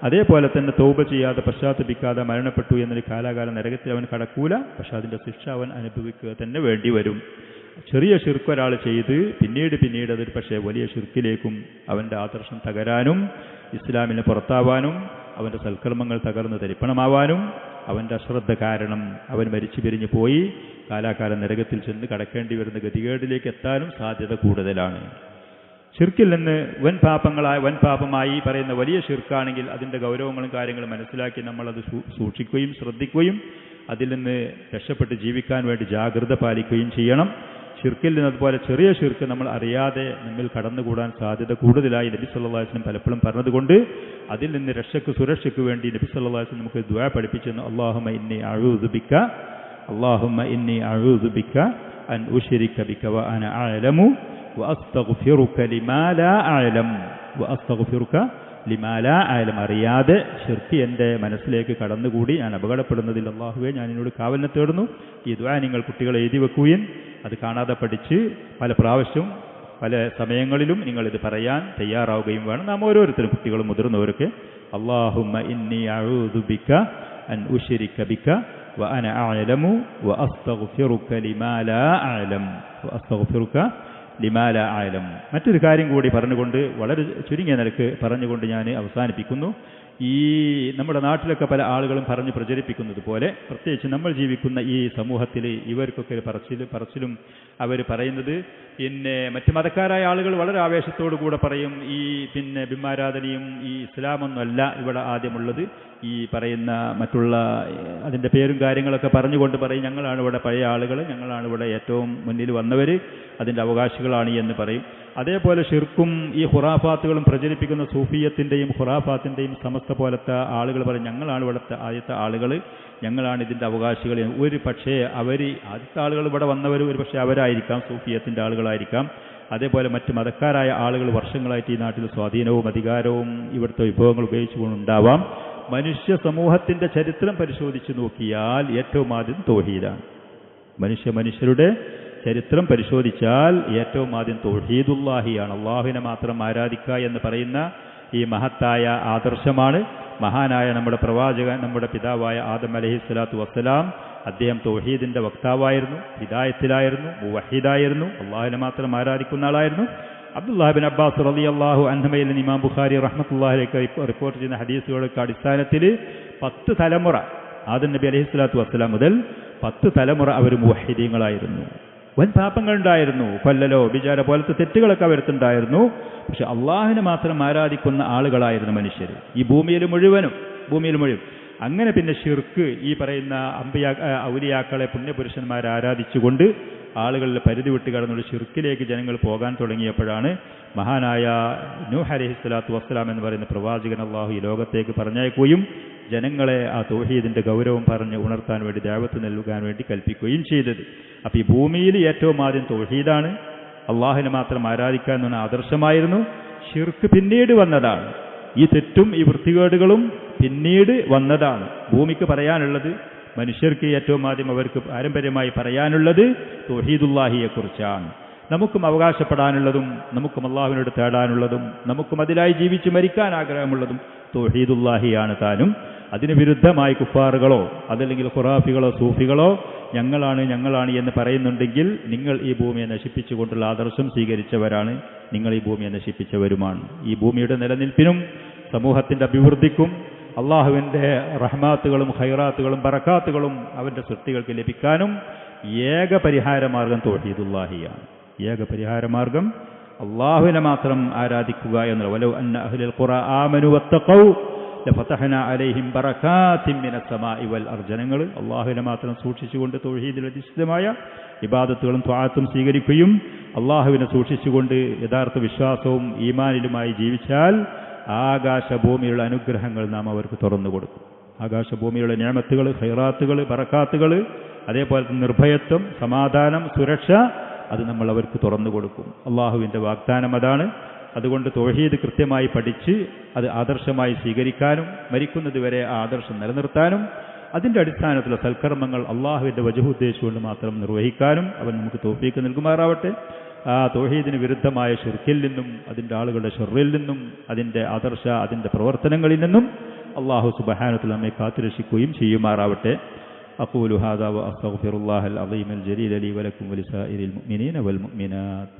അതേപോലെ തന്നെ തൗബ ചെയ്യാതെ പശ്ചാത്തപിക്കാതെ മരണപ്പെട്ടു എന്നൊരു കാലാകാലം നരകത്തിൽ അവൻ കടക്കൂല. പക്ഷെ അതിൻ്റെ ശിക്ഷ അവൻ അനുഭവിക്കുക തന്നെ വേണ്ടി വരും. ചെറിയ ഷിർക്ക് ഒരാൾ ചെയ്ത് പിന്നീട് അതൊരു പക്ഷേ വലിയ ഷിർക്കിലേക്കും അവൻ്റെ ആദർശം തകരാനും ഇസ്ലാമിന് പുറത്താവാനും അവൻ്റെ സൽക്കർമ്മങ്ങൾ തകർന്ന് തരിപ്പണമാവാനും അവൻ്റെ അശ്രദ്ധ കാരണം അവൻ മരിച്ചു പിരിഞ്ഞു പോയി കാലാകാലം നരകത്തിൽ ചെന്ന് കടക്കേണ്ടി വരുന്ന ഗതികേടിലേക്ക് എത്താനും സാധ്യത കൂടുതലാണ്. ഷിർക്കിൽ നിന്ന് വൻ പാപമായി പറയുന്ന വലിയ ഷിർക്കാണെങ്കിൽ അതിൻ്റെ ഗൗരവങ്ങളും കാര്യങ്ങളും മനസ്സിലാക്കി നമ്മളത് സൂക്ഷിക്കുകയും ശ്രദ്ധിക്കുകയും അതിൽ നിന്ന് രക്ഷപ്പെട്ട് ജീവിക്കാൻ വേണ്ടി ജാഗ്രത പാലിക്കുകയും ചെയ്യണം. ഷിർക്കിൽ നിന്ന് അതുപോലെ ചെറിയ ഷിർക്ക് നമ്മൾ അറിയാതെ നമ്മിൽ കടന്നുകൂടാൻ സാധ്യത കൂടുതലായി നബി സല്ലല്ലാഹു അലൈഹി വസല്ലം പലപ്പോഴും പറഞ്ഞതുകൊണ്ട് അതിൽ നിന്ന് സുരക്ഷയ്ക്ക് വേണ്ടി നബി സല്ലല്ലാഹു അലൈഹി വസല്ലം നമുക്ക് ദുആ പഠിപ്പിച്ചെന്ന് അല്ലാഹുമ്മ ഇന്നി അഊദു ബിക അൻ ഉശ്രിക ബിക വ അന അഅലമു വഅസ്തഗ്ഫിറുക ലിമാ ലാ അഅലം. അറിയാതെ ഷിർക്ക് എൻ്റെ മനസ്സിലേക്ക് കടന്നുകൂടി ഞാൻ അപകടപ്പെടുന്നതിൽ അല്ലാഹുവേ ഞാൻ എന്നോട് കാവലിനെ തേടുന്നു. ഈ ദുആ നിങ്ങൾ കുട്ടികളെ എഴുതി വെക്കുകയും അത് കാണാതെ പഠിച്ച് പല പ്രാവശ്യവും പല സമയങ്ങളിലും നിങ്ങളിത് പറയാൻ തയ്യാറാവുകയും വേണം. നാം ഓരോരുത്തരും കുട്ടികളും മുതിർന്നവരൊക്കെ അല്ലാഹുമ്മ ഇന്നി അഊദു ബിക അൻ ഉശ്രിക ബിക വ അന അഅലമു വഅസ്തഗ്ഫിറുക ലിമാ ലാ അഅലം. മറ്റൊരു കാര്യം കൂടി പറഞ്ഞുകൊണ്ട് വളരെ ചുരുങ്ങിയ നിലക്ക് പറഞ്ഞുകൊണ്ട് ഞാൻ അവസാനിപ്പിക്കുന്നു. ഈ നമ്മുടെ നാട്ടിലൊക്കെ പല ആളുകളും പറഞ്ഞ് പ്രചരിപ്പിക്കുന്നത് പോലെ പ്രത്യേകിച്ച് നമ്മൾ ജീവിക്കുന്ന ഈ സമൂഹത്തിൽ ഇവർക്കൊക്കെ പറച്ചിലും അവർ പറയുന്നത് പിന്നെ മറ്റ് മതക്കാരായ ആളുകൾ വളരെ ആവേശത്തോടു കൂടെ പറയും ഈ പിന്നെ ബിംബാരാധനയും ഈ ഇസ്ലാമൊന്നുമല്ല ഇവിടെ ആദ്യമുള്ളത്, ഈ പറയുന്ന മറ്റുള്ള അതിൻ്റെ പേരും കാര്യങ്ങളൊക്കെ പറഞ്ഞുകൊണ്ട് പറയും ഞങ്ങളാണ് ഇവിടെ പഴയ ആളുകൾ, ഞങ്ങളാണ് ഇവിടെ ഏറ്റവും മുന്നിൽ വന്നവർ, അതിൻ്റെ അവകാശികളാണ് എന്ന് പറയും. അതേപോലെ ഷിർക്കും ഈ ഖുറാഫാത്തുകളും പ്രചരിപ്പിക്കുന്ന സൂഫിയത്തിൻ്റെയും ഖുറാഫാത്തിൻ്റെയും സമസ്ത പോലത്തെ ആളുകൾ പറയും ഞങ്ങളാണ് ഇവിടുത്തെ ആദ്യത്തെ ആളുകൾ, ഞങ്ങളാണ് ഇതിൻ്റെ അവകാശികൾ. ഒരു പക്ഷേ ആദ്യത്തെ ആളുകൾ ഇവിടെ വന്നവർ ഒരു പക്ഷേ അവരായിരിക്കാം, സൂഫിയത്തിൻ്റെ ആളുകളായിരിക്കാം. അതേപോലെ മറ്റ് മതക്കാരായ ആളുകൾ വർഷങ്ങളായിട്ട് ഈ നാട്ടിൽ സ്വാധീനവും അധികാരവും ഇവിടുത്തെ വിഭവങ്ങൾ ഉപയോഗിച്ചുകൊണ്ടുണ്ടാവാം. മനുഷ്യ സമൂഹത്തിൻ്റെ ചരിത്രം പരിശോധിച്ച് നോക്കിയാൽ ഏറ്റവും ആദ്യം തൗഹീദാണ്. മനുഷ്യരുടെ ചരിത്രം പരിശോധിച്ചാൽ ഏറ്റവും ആദ്യം തൗഹീദുല്ലാഹിയാണ്. അള്ളാഹുവിനെ മാത്രം ആരാധിക്കുക എന്ന് പറയുന്ന ഈ മഹത്തായ ആദർശമാണ്. മഹാനായ നമ്മുടെ പ്രവാചകൻ, നമ്മുടെ പിതാവായ ആദം അലൈഹിസ്സലാത്തു വസ്സലാം, അദ്ദേഹം തൗഹീദിന്റെ വക്താവായിരുന്നു, ഹിദായത്തിലായിരുന്നു, മുവഹിദായിരുന്നു, അള്ളാഹുവിനെ മാത്രം ആരാധിക്കുന്ന ആളായിരുന്നു. അബ്ദുല്ലാഹ് ബിൻ അബ്ബാസ് റളിയല്ലാഹു അൻഹുമയിൽ ഇമാം ബുഖാരി റഹ്മത്തുള്ളാഹി അലൈഹി റിപ്പോർട്ട് ചെയ്യുന്ന ഹദീസുകളുടെ അടിസ്ഥാനത്തിൽ 10 തലമുറ ആദം നബി അലൈഹിസ്സലാത്തു വസ്സലാം മുതൽ 10 തലമുറ അവർ മുവഹിദീങ്ങളായിരുന്നു. വൻ പാപങ്ങളുണ്ടായിരുന്നു, കൊല്ലലോ വിചാര പോലത്തെ തെറ്റുകളൊക്കെ വരുത്തുണ്ടായിരുന്നു. പക്ഷെ അള്ളാഹുവിനെ മാത്രം ആരാധിക്കുന്ന ആളുകളായിരുന്നു മനുഷ്യർ ഈ ഭൂമിയിൽ മുഴുവനും. അങ്ങനെ പിന്നെ ഷിർക്ക് ഈ പറയുന്ന ഔലിയാക്കളെ പുണ്യപുരുഷന്മാരെ ആരാധിച്ചുകൊണ്ട് ആളുകളിൽ പരിധി വിട്ട് കടന്നുള്ള ഷിർക്കിലേക്ക് ജനങ്ങൾ പോകാൻ തുടങ്ങിയപ്പോഴാണ് മഹാനായ നൂഹ് അലൈഹിസ്സലാത്തു വസ്സലാം എന്ന് പറയുന്ന പ്രവാചകൻ അള്ളാഹു ഈ ലോകത്തേക്ക് പറഞ്ഞയക്കുകയും ജനങ്ങളെ ആ തൗഹീദിന്റെ ഗൗരവം പറഞ്ഞ് ഉണർത്താൻ വേണ്ടി ദഅവത്ത് നൽകാൻ വേണ്ടി കൽപ്പിക്കുകയും ചെയ്തത്. അപ്പോൾ ഈ ഭൂമിയിൽ ഏറ്റവും ആദ്യം തൗഹീദാണ്, അള്ളാഹുവിനെ മാത്രം ആരാധിക്കുക എന്ന ആദർശമായിരുന്നു. ഷിർക്ക് പിന്നീട് വന്നതാണ്. ഈ തെറ്റും ഈ വൃത്തികേടുകളും പിന്നീട് വന്നതാണ്. ഭൂമിക്ക് പറയാനുള്ളത്, മനുഷ്യർക്ക് ഏറ്റവും ആദ്യം അവർക്ക് പാരമ്പര്യമായി പറയാനുള്ളത് തൗഹീദുല്ലാഹിയെക്കുറിച്ചാണ്. നമുക്കും അവകാശപ്പെടാനുള്ളതും നമുക്കും അള്ളാഹുവിനോട് തേടാനുള്ളതും നമുക്കും അതിലായി ജീവിച്ച് മരിക്കാൻ ആഗ്രഹമുള്ളതും തൗഹീദുല്ലാഹിയാണ് താനും. അതിന് വിരുദ്ധമായി കുഫാറുകളോ അതല്ലെങ്കിൽ ഖുറാഫികളോ സൂഫികളോ ഞങ്ങളാണ് എന്ന് പറയുന്നുണ്ടെങ്കിൽ നിങ്ങൾ ഈ ഭൂമിയെ നശിപ്പിച്ചുകൊണ്ടുള്ള ആദർശം സ്വീകരിച്ചവരാണ്, നിങ്ങൾ ഈ ഭൂമിയെ നശിപ്പിച്ചവരുമാണ്. ഈ ഭൂമിയുടെ നിലനിൽപ്പിനും സമൂഹത്തിൻ്റെ അഭിവൃദ്ധിക്കും അള്ളാഹുവിൻ്റെ റഹ്മാത്തുകളും ഖൈറാത്തുകളും ബറക്കാത്തുകളും അവൻ്റെ സൃഷ്ടികൾക്ക് ലഭിക്കാനും ഏക പരിഹാരമാർഗം തൗഹീദുല്ലാഹിയാണ്. ഏക പരിഹാരമാർഗം അള്ളാഹുവിനെ മാത്രം ആരാധിക്കുക എന്നുള്ള. വലൗ അന്ന അഹ്ലൽ ഖുറ ആമനു വത്തഖൗ ലഫതഹ്നാ അലൈഹിം ബറകാത്തിൻ മിനസ് സമാഇ വൽ അർദ്. ജനങ്ങൾ അല്ലാഹുവിനെ മാത്രം സൂക്ഷിച്ചുകൊണ്ട് തൗഹീദിൽ അധിഷ്ഠിതമായ ഇബാദത്തുകളും ത്വാഅത്തും സ്വീകരിക്കുകയും അല്ലാഹുവിനെ സൂക്ഷിച്ചുകൊണ്ട് യഥാർത്ഥ വിശ്വാസവും ഈമാനിലുമായി ജീവിച്ചാൽ ആകാശഭൂമിയുള്ള അനുഗ്രഹങ്ങൾ നാം അവർക്ക് തുറന്നു കൊടുക്കും. ആകാശഭൂമിയുള്ള നിഅമത്തുകൾ, ഖൈറാത്തുകൾ, ബറകാത്തുകൾ, അതേപോലെ നിർഭയത്വം, സമാധാനം, സുരക്ഷ, അത് നമ്മൾ അവർക്ക് തുറന്നു കൊടുക്കും. അള്ളാഹുവിൻ്റെ വാഗ്ദാനം അതാണ്. അതുകൊണ്ട് തൗഹീദ് കൃത്യമായി പഠിച്ച് അത് ആദർശമായി സ്വീകരിക്കാനും മരിക്കുന്നത് വരെ ആ ആദർശം നിലനിർത്താനും അതിൻ്റെ അടിസ്ഥാനത്തിലുള്ള സൽക്കർമ്മങ്ങൾ അള്ളാഹുവിൻ്റെ വജ്ഹ് ഉദ്ദേശിച്ചുകൊണ്ട് മാത്രം നിർവഹിക്കാനും അവൻ നമുക്ക് തൗഫീഖ് നൽകുമാറാവട്ടെ. ആ തൗഹീദിന് വിരുദ്ധമായ ശിർക്കിൽ നിന്നും അതിൻ്റെ ആളുകളുടെ ഷർറിൽ നിന്നും അതിൻ്റെ പ്രവർത്തനങ്ങളിൽ നിന്നും അള്ളാഹു സുബ്ഹാനഹു വ തആല നമ്മെ കാത്തുരക്ഷിക്കുകയും ചെയ്യുമാറാവട്ടെ. أقول هذا وأستغفر الله العظيم الجليل لي ولكم ولسائر المؤمنين والمؤمنات.